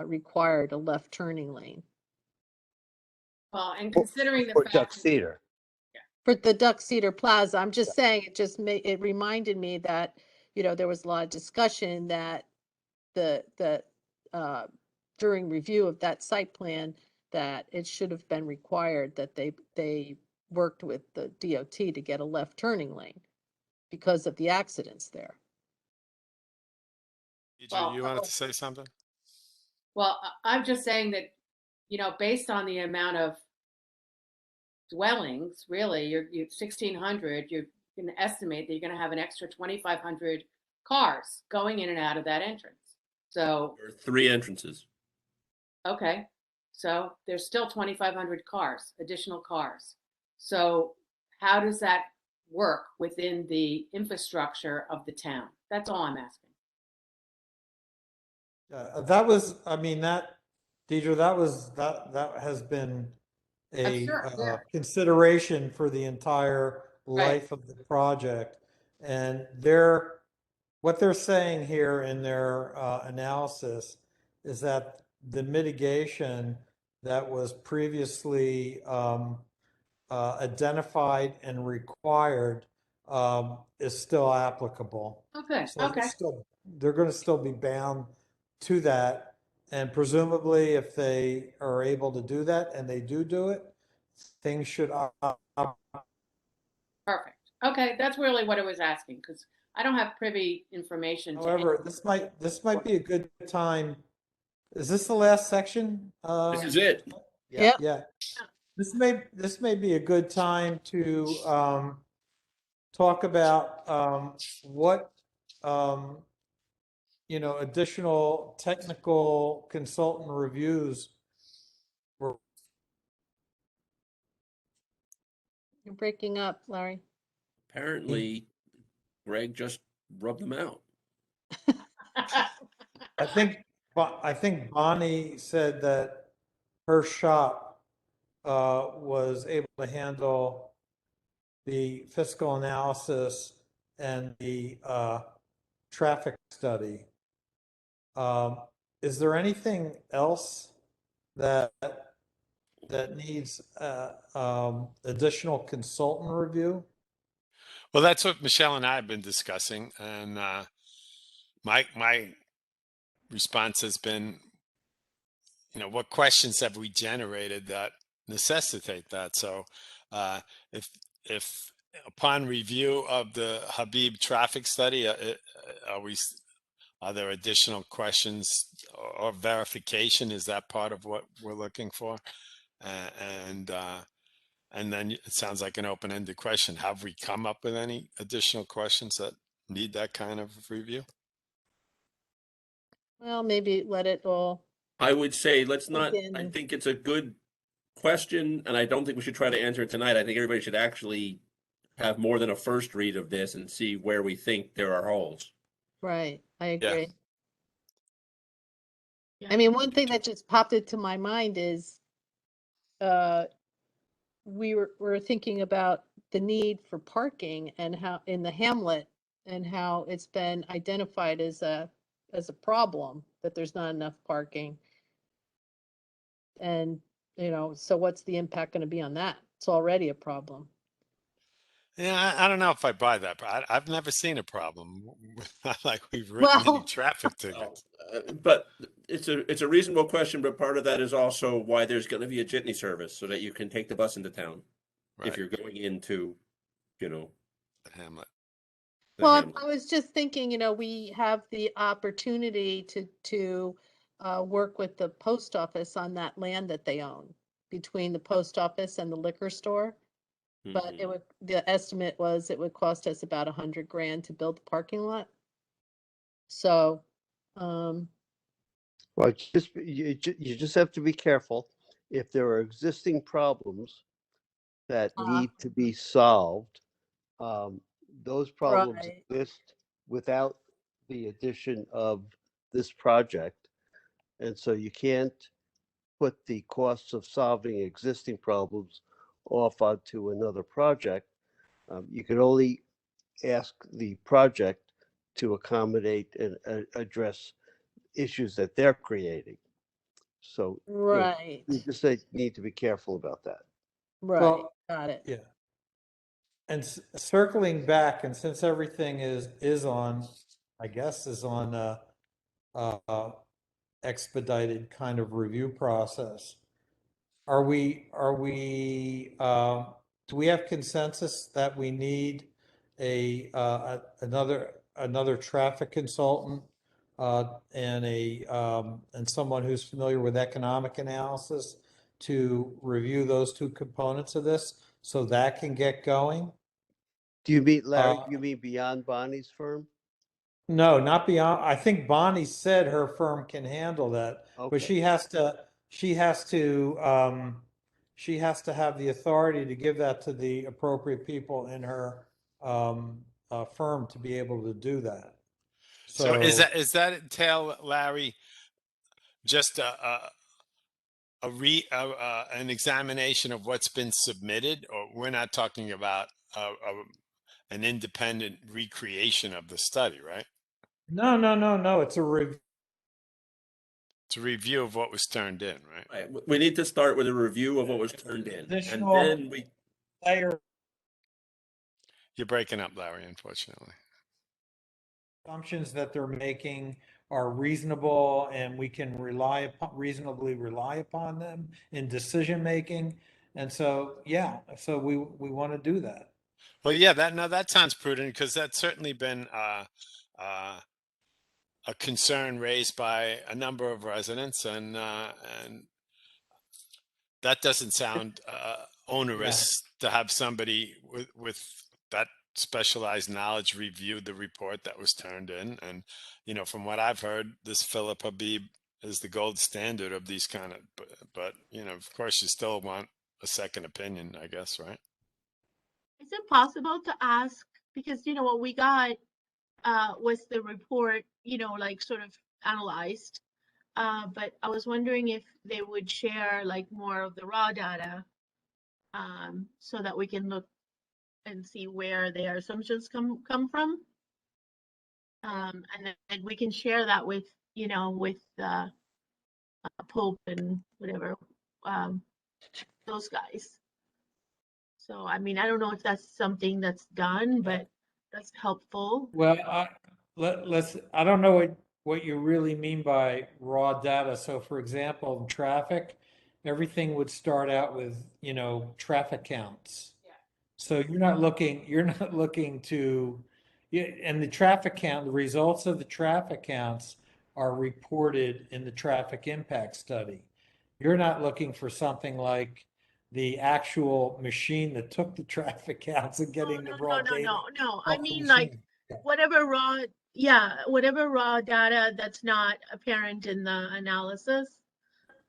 required a left turning lane Well, and considering the Or fact Duck that Theater. for the Tuxedo Plaza. I'm just saying, it reminded me that, there was a lot of discussion that uh, during review of that site plan, that it should have been required that they worked with the DOT to get a left turning lane because of the accidents there. You wanted to say something? well, I'm just saying that, based on the amount of dwellings, really, you're 1,600, you can estimate that you're going to have an extra 2,500 cars going in and out of that entrance. So, There are 3 entrances. okay, so there's still 2,500 cars, additional cars. So how does that work within the infrastructure of the town? That's all I'm asking. That was, I mean, Deidre, that has been a sure, yeah. consideration for the entire life of the project. And what they're saying here in their analysis is that the mitigation that was previously identified and required is still applicable. Okay, So okay. they're going to still be bound to that. And presumably, if they are able to do that and they do it, things should. Perfect. Okay, that's really what I was asking, because I don't have privy information. However, this might be a good time. Is this the last section? This is it. Yeah. Yeah. This may be a good time to talk about what additional technical consultant reviews were. You're breaking up, Larry. Apparently, Greg just rubbed them out. I think Bonnie said that her shop was able to handle the fiscal analysis and the traffic study. Is there anything else that needs additional consultant review? Well, that's what Michelle and I have been discussing, and my response has been, what questions have we generated that necessitate that? So, if upon review of the Habib traffic study, are there additional questions or verification? Is that part of what we're looking for? And then it sounds like an open-ended question. Have we come up with any additional questions that need that kind of review? Well, maybe let it all. I would say let's not, I Again. think it's a good question, and I don't think we should try to answer it tonight. I think everybody should actually have more than a first read of this and see where we think there are holes. Right, I Yeah. agree. I mean, one thing that just popped into my mind is we're thinking about the need for parking and how in the hamlet and how it's been identified as a problem that there's not enough parking. And so what's the impact going to be on that? It's already a problem. Yeah, I don't know if I buy that, but I've never seen a problem. Like we've written any Well, traffic Well, tickets. But it's a reasonable question, but part of that is also why there's gonna be a jitney service so that you can take the bus into town. If Right, you're going into, you know, the Hamlet. the well, hamlet. I was just thinking, we have the opportunity to work with the post office on that land that they own between the post office and the liquor store. But Mhm. the estimate was it would cost us about $100,000 to build the parking lot. So, Well, you just have to be careful. If there are existing problems that need to be solved, um, those problems right, exist without the addition of this project. And so you can't put the costs of solving existing problems off onto another project. You can only ask the project to accommodate and address issues that they're creating. So, right, you just need to be careful about that. right, Well, got it. yeah. And circling back, and since everything is on, I guess, is on expedited kind of review process, do we have consensus that we need another traffic consultant and someone who's familiar with economic analysis to review those two components of this so that can get going? Do you mean, Larry, you mean beyond Bonnie's firm? No, not beyond. I think Bonnie said her firm can handle that, but Okay. she has to have the authority to give that to the appropriate people in her firm to be able to do that. So is So that entail, Larry, just an examination of what's been submitted, or we're not talking about an independent recreation of the study, right? no. It's a review. It's a review of what was turned in, right? Right, we need to start with a review of what was turned in, and Additional then we, layer You're breaking up, Larry, unfortunately. assumptions that they're making are reasonable and we can reasonably rely upon them in decision making. And so, yeah, so we want to do that. Well, yeah, that sounds prudent because that's certainly been a concern raised by a number of residents, and that doesn't sound Yeah. onerous to have somebody with that specialized knowledge review the report that was turned in. And from what I've heard, this Philip Habib is the gold standard of these kind of. But of course, you still want a second opinion, I guess, right? Is it possible to ask, because what we got was the report, like sort of analyzed. But I was wondering if they would share like more of the raw data, so that we can look and see where their assumptions come from. And then we can share that with, with Pope and whatever, those guys. So, I mean, I don't know if that's something that's done, but that's helpful. Well, I don't know what you really mean by raw data. So for example, in traffic, everything would start out with, traffic counts. So you're not looking to, yeah, and the traffic count, the results of the traffic counts are reported in the traffic impact study. You're not looking for something like the actual machine that took the traffic counts and getting the raw data No. I off the mean, like, machine. whatever raw data that's not apparent in the analysis.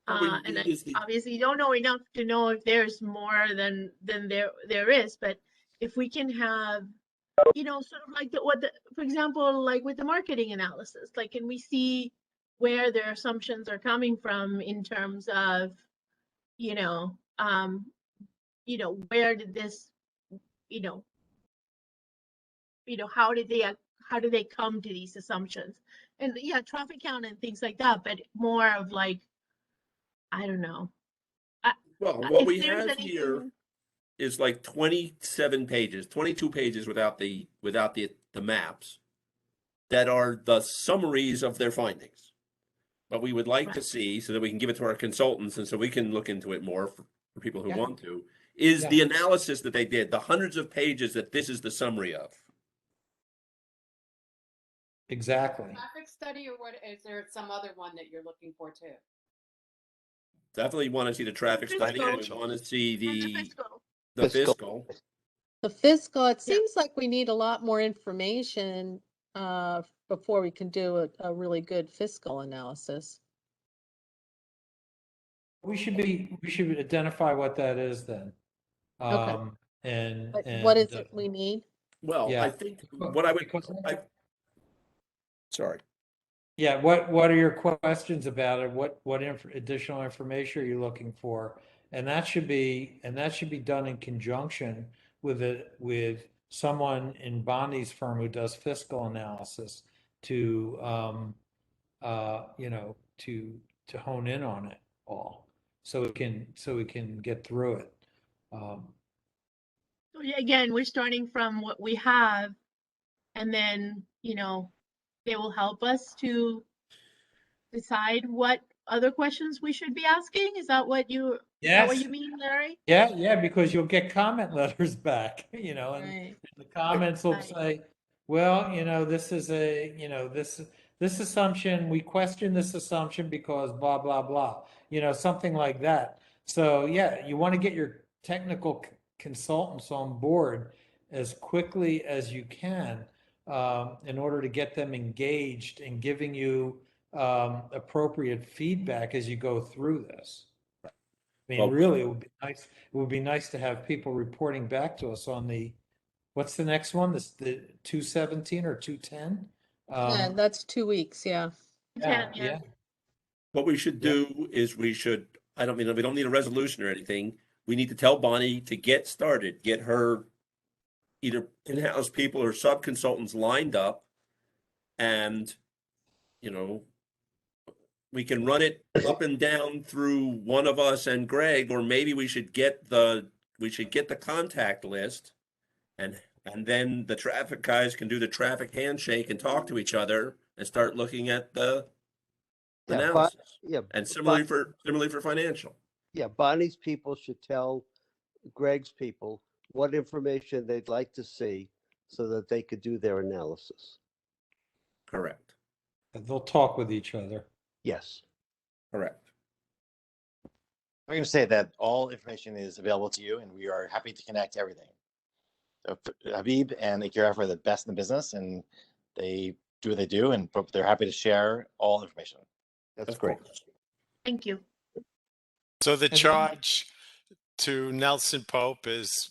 what we And need I is the, obviously don't know enough to know if there's more than there is, but if we can have, sort of like for example, like with the marketing analysis, like, can we see where their assumptions are coming from in terms of, where did this, you know, how did they come to these assumptions? And yeah, traffic count and things like that, but more of like, I don't know. well, what If we there's have here anything, is like 27 pages, 22 pages without the maps that are the summaries of their findings. But we would like to see, so that we can give it to our consultants and so we can look into it more for people who Yeah. want to, is Yeah. the analysis that they did, the hundreds of pages that this is the summary of. Exactly. Traffic study, or what, is there some other one that you're looking for too? Definitely want to see the traffic study. We Financial. want to see the Fiscal. fiscal. The fiscal, it Yeah. seems like we need a lot more information before we can do a really good fiscal analysis. We should identify what that is then. Okay. And What is it we need? Well, Yeah. I think what I would, sorry. Yeah, what are your questions about it? What additional information are you looking for? And that should be done in conjunction with someone in Bonnie's firm who does fiscal analysis to to hone in on it all, so we can get through it. So yeah, again, we're starting from what we have, and then, they will help us to decide what other questions we should be asking. Is that what you Yes. mean, Larry? Yeah, because you'll get comment letters back, and Right. the comments will Right. say, well, this is this assumption, we question this assumption because blah, blah, blah, something like that. So yeah, you want to get your technical consultants on board as quickly as you can, in order to get them engaged and giving you appropriate feedback as you go through this. I mean, Well, really, it would be nice to have people reporting back to us on what's the next one? The 217 or 210? Yeah, that's 2 weeks, yeah. Yeah. What we should do is we don't need a resolution or anything. We need to tell Bonnie to get started, get her either in-house people or sub-consultants lined up, and, we can run it up and down through one of us and Greg, or maybe we should get the contact list, and then the traffic guys can do the traffic handshake and talk to each other and start looking at the analysis. And similarly for financial. Yeah, Bonnie's people should tell Greg's people what information they'd like to see so that they could do their analysis. Correct. They'll talk with each other. Yes. Correct. I'm going to say that all information is available to you, and we are happy to connect everything. So Habib and Akira are the best in the business, and they do what they do, and they're happy to share all information. That's great. Thank you. So the charge to Nelson Pope is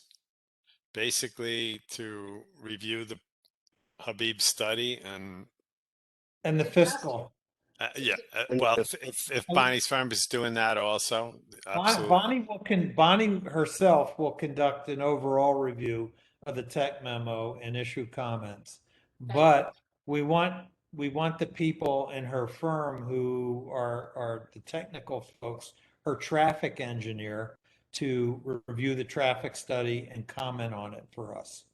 basically to review the Habib study and the fiscal. Well, if Bonnie's firm is doing that also, absolutely. Bonnie herself will conduct an overall review of the tech memo and issue comments. But we want the people in her firm who are the technical folks, her traffic engineer, to review the traffic study and comment on it for us.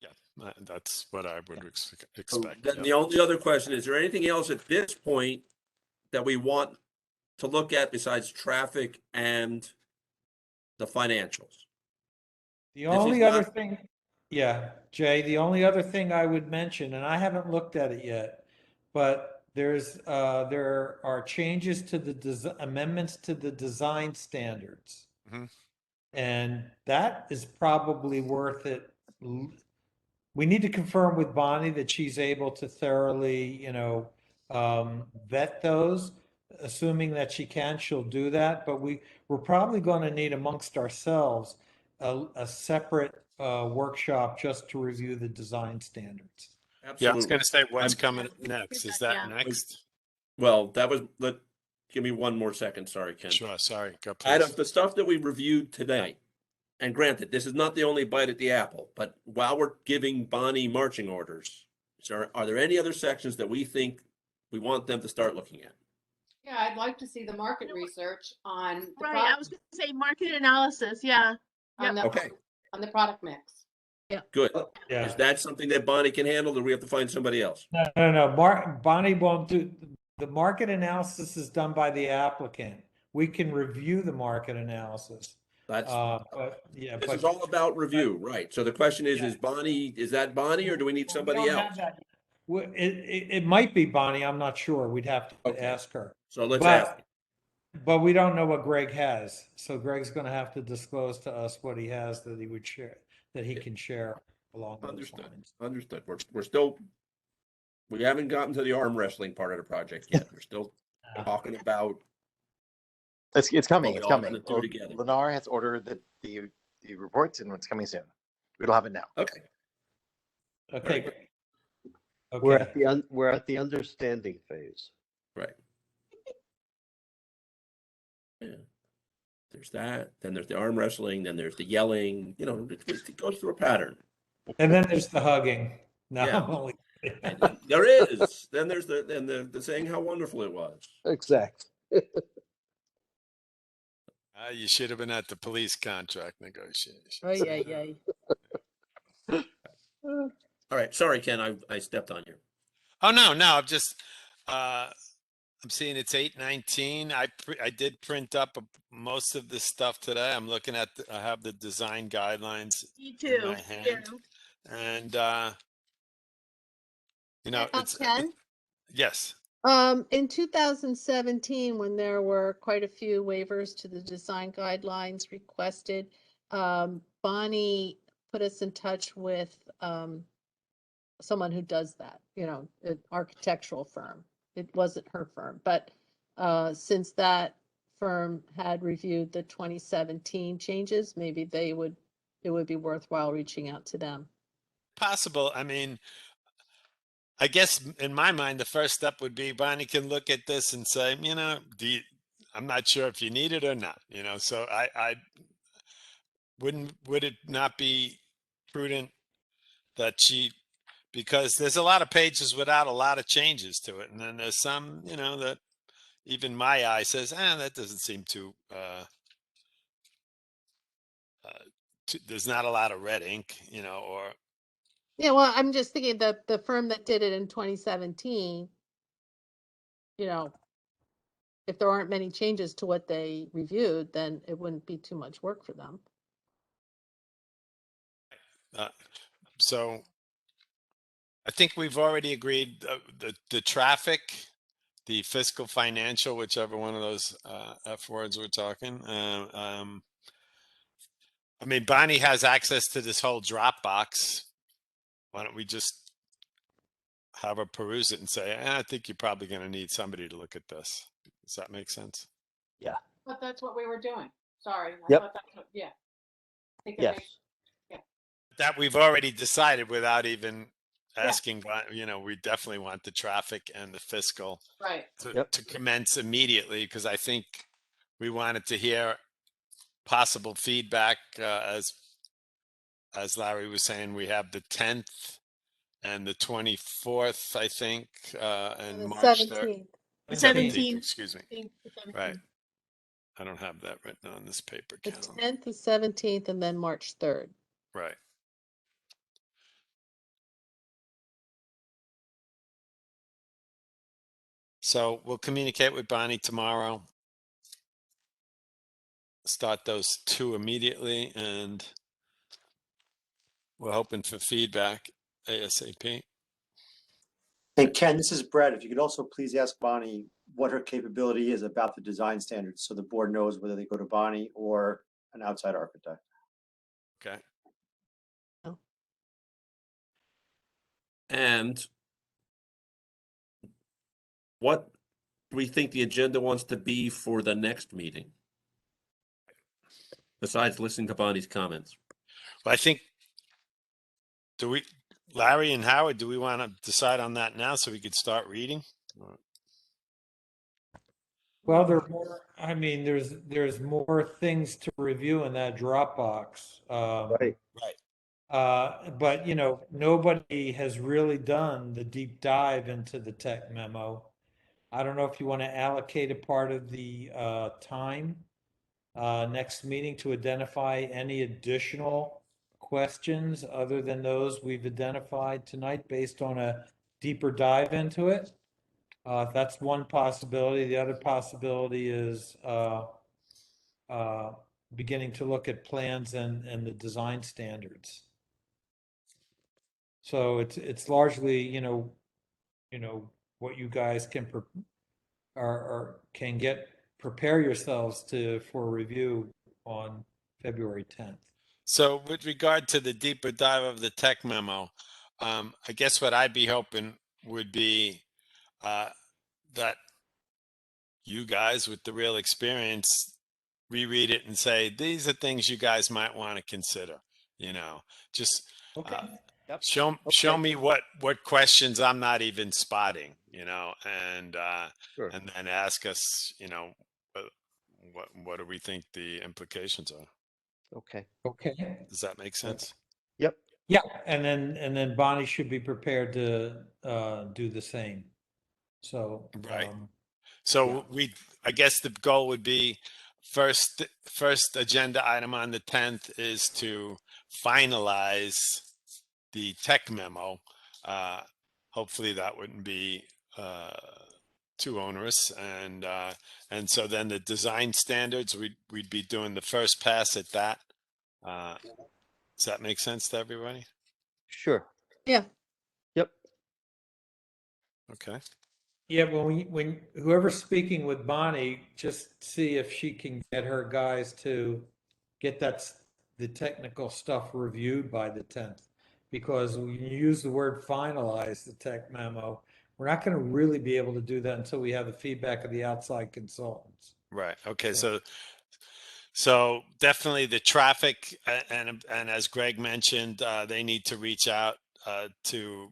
Yeah, that's what I would expect. Then the only other question, is there anything else at this point that we want to look at besides traffic and the financials? The only other thing, Jay, the only other thing I would mention, and I haven't looked at it yet, but there are changes to the amendments to the design standards. Mm-hmm. And that is probably worth it. We need to confirm with Bonnie that she's able to thoroughly, vet those. Assuming that she can, she'll do that. But we're probably going to need amongst ourselves a separate workshop just to review the design standards. Absolutely. Yeah, I was going to say, what's coming next? Is that next? Well, give me one more second. Sorry, Ken. Sure, sorry. Go, please. Out of the stuff that we reviewed tonight, and granted, this is not the only bite at the apple, but while we're giving Bonnie marching orders, are there any other sections that we think we want them to start looking at? Yeah, I'd like to see the market research on the Right, I was gonna say market analysis, yeah. on the Okay, on the product mix. good. Yeah. Is that something that Bonnie can handle, or do we have to find somebody else? No. Bonnie won't do, the market analysis is done by the applicant. We can review the market analysis. That's, But yeah, this but is all about review, right? So the question is that Bonnie, or do we need we somebody don't have else? that. It might be Bonnie, I'm not sure. We'd have to Okay. ask her. So let's But- ask. But we don't know what Greg has. So Greg's gonna have to disclose to us what he has that he would share, that he can share along those Understood, lines. understood. We're still, we haven't gotten to the arm wrestling part of the project yet. We're still talking about. It's coming. what It's we all coming. gonna do together. Lennar has ordered the reports, and it's coming soon. We don't have it now. Okay. Okay. Right. Okay. We're at the understanding phase. Right. Yeah. There's that, then there's the arm wrestling, then there's the yelling, it goes through a pattern. And then there's the hugging. No, Yeah. I'm only kidding. And then there is, then there's the saying how wonderful it was. Exactly. You should have been at the police contract negotiations. Oh, yeah. All right, sorry, Ken, I stepped on you. Oh, no, I'm just, I'm seeing it's 8:19. I did print up most of this stuff today. I'm looking at, I have the design guidelines Me in too. my hand. And, it's, Ken? yes. In 2017, when there were quite a few waivers to the design guidelines requested, Bonnie put us in touch with someone who does that, an architectural firm. It wasn't her firm, but since that firm had reviewed the 2017 changes, maybe it would be worthwhile reaching out to them. Possible. I mean, I guess in my mind, the first step would be Bonnie can look at this and say, I'm not sure if you need it or not, so would it not be prudent that because there's a lot of pages without a lot of changes to it. And then there's some, that even my eye says, that doesn't seem there's not a lot of red ink, or. Yeah, well, I'm just thinking that the firm that did it in 2017, if there aren't many changes to what they reviewed, then it wouldn't be too much work for them. So I think we've already agreed the traffic, the fiscal, financial, whichever one of those F words we're talking. I mean, Bonnie has access to this whole Dropbox. Why don't we just have her peruse it and say, I think you're probably going to need somebody to look at this. Does that make sense? Yeah. But that's what we were doing. Sorry. I Yep. thought that's what, yeah. I think Yes. That we've already decided without even asking, we definitely want the traffic and the fiscal Right. to commence immediately, because I think we wanted to hear possible feedback, as Larry was saying. We have the 10th and the 24th, I think, and The March 17th. 17th, excuse me. The 17th. Right. I don't have that written on this paper The calendar. 10th, the 17th, and then March 3rd. Right. So we'll communicate with Bonnie tomorrow. Start those two immediately, and we're hoping for feedback ASAP. And Ken, this is Brett. If you could also please ask Bonnie what her capability is about the design standards, so the board knows whether they go to Bonnie or an outside architect. Okay. And what do we think the agenda wants to be for the next meeting? Besides listening to Bonnie's comments. Well, I think, Larry and Howard, do we want to decide on that now so we could start reading? Well, there's more things to review in that Dropbox. Right. But nobody has really done the deep dive into the tech memo. I don't know if you want to allocate a part of the time next meeting to identify any additional questions other than those we've identified tonight based on a deeper dive into it. That's one possibility. The other possibility is beginning to look at plans and the design standards. So it's largely, you know, what you guys can prepare yourselves for review on February 10th. So with regard to the deeper dive of the tech memo, I guess what I'd be hoping would be that you guys with the real experience reread it and say, these are things you guys might want to consider, you know, just Yep. show me what questions I'm not even spotting, you know, and Sure. and then ask us, you know, what do we think the implications are? Okay. Okay. Does that make sense? Yep. Yeah, and then Bonnie should be prepared to do the same. So Right. So yeah. I guess the goal would be first agenda item on the 10th is to finalize the tech memo. Hopefully that wouldn't be too onerous, and so then the design standards, we'd be doing the first pass at that. Does that make sense to everybody? Sure. Yeah. Yep. Okay. Yeah, when whoever's speaking with Bonnie, just see if she can get her guys to get the technical stuff reviewed by the 10th. Because when you use the word finalize the tech memo, we're not going to really be able to do that until we have the feedback of the outside consultants. Right. Okay. So definitely the traffic, and as Greg mentioned, they need to reach out to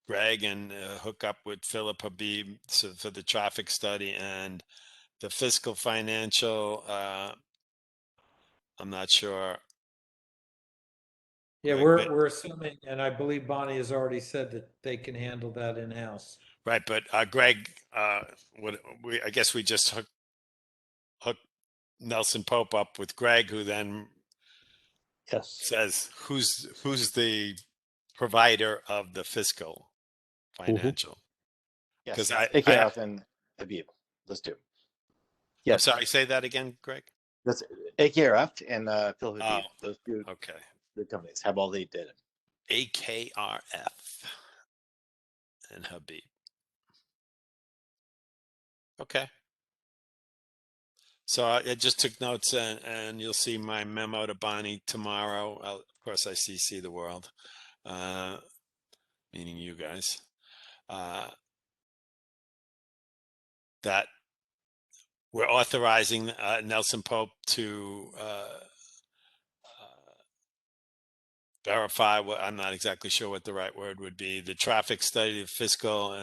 Greg and hook up with Philip Habib for the traffic study, and the fiscal financial. I'm not sure. Yeah, Greg, we're assuming, and I believe Bonnie has already said that they can handle that in-house. right, but Greg, I guess we just hook Nelson Pope up with Greg, who then says who's the provider of the fiscal financial. Yes. Because I AKRF and Habib. Let's do. Yes. I'm sorry, say that again, Greg. That's AKRF and Phil Habib. Oh, Those two okay. the companies have all the data. AKRF and Habib. Okay. So I just took notes, and you'll see my memo to Bonnie tomorrow. Of course, I CC the world, meaning you guys. That we're authorizing Nelson Pope to verify what, I'm not exactly sure what the right word would be, the traffic study, the fiscal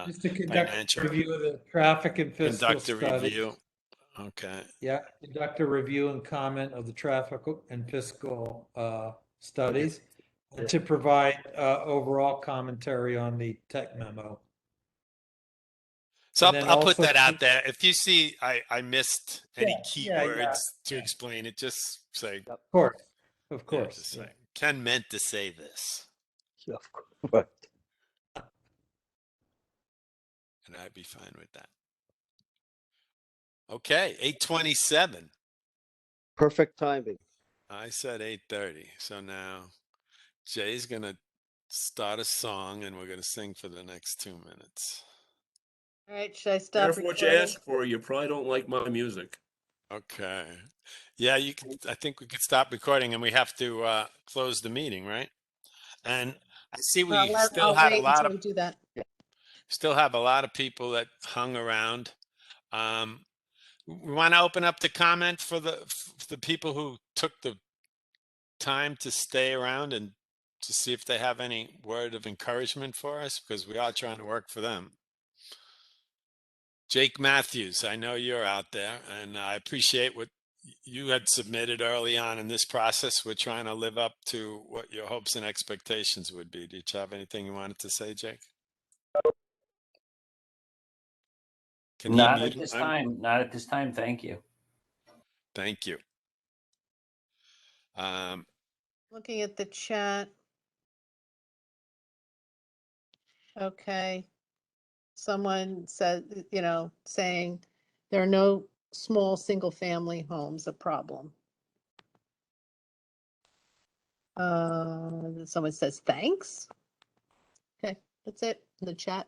Just to conduct financial. a review of the traffic and fiscal Conduct a studies. review. Okay. Yeah, conduct a review and comment of the traffic and fiscal studies, and to provide overall commentary on the tech memo. So And then I'll put also that out there. If you see I missed any yeah, keywords to explain it, just say. Of course, of Yeah, course. just say, Ken meant to say this. Yeah, of course. And I'd be fine with that. Okay, 8:27. Perfect timing. I said 8:30. So now Jay's going to start a song, and we're going to sing for the next 2 minutes. All right, should I stop Careful what you recording? ask for. You probably don't like my music. Okay. Yeah, you can. I think we could stop recording, and we have to close the meeting, right? And I see we I'll wait until we do that. still have a lot of people that hung around. We want to open up the comment for the people who took the time to stay around and to see if they have any word of encouragement for us, because we are trying to work for them. Jake Matthews, I know you're out there, and I appreciate what you had submitted early on in this process. We're trying to live up to what your hopes and expectations would be. Did you have anything you wanted to say, Jake? Can he Not mute at this him? time. Not at this time. Thank you. Thank you. Looking at the chat. Okay. Someone said, saying there are no small single-family homes a problem. Someone says, thanks. Okay, that's it in the chat.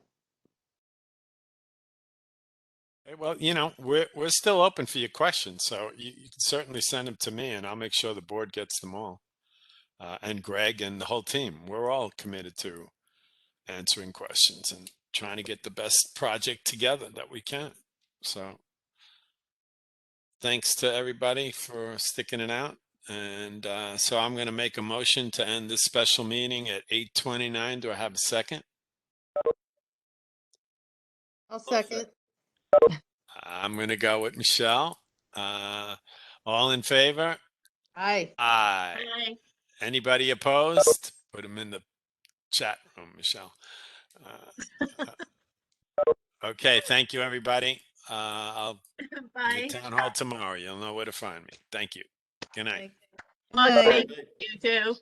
Well, we're still open for your questions, so you can certainly send them to me, and I'll make sure the board gets them all. And Greg and the whole team, we're all committed to answering questions and trying to get the best project together that we can. So thanks to everybody for sticking it out. And so I'm going to make a motion to end this special meeting at 8:29. Do I have a second? I'll second. I'm going to go with Michelle. All in favor? Aye. Aye. Bye. Anybody opposed? Put them in the chat room, Michelle. Okay, thank you, everybody. I'll be Bye. at Town Hall tomorrow. You'll know where to find me. Thank you. Good night. Well, Aye. thank you too.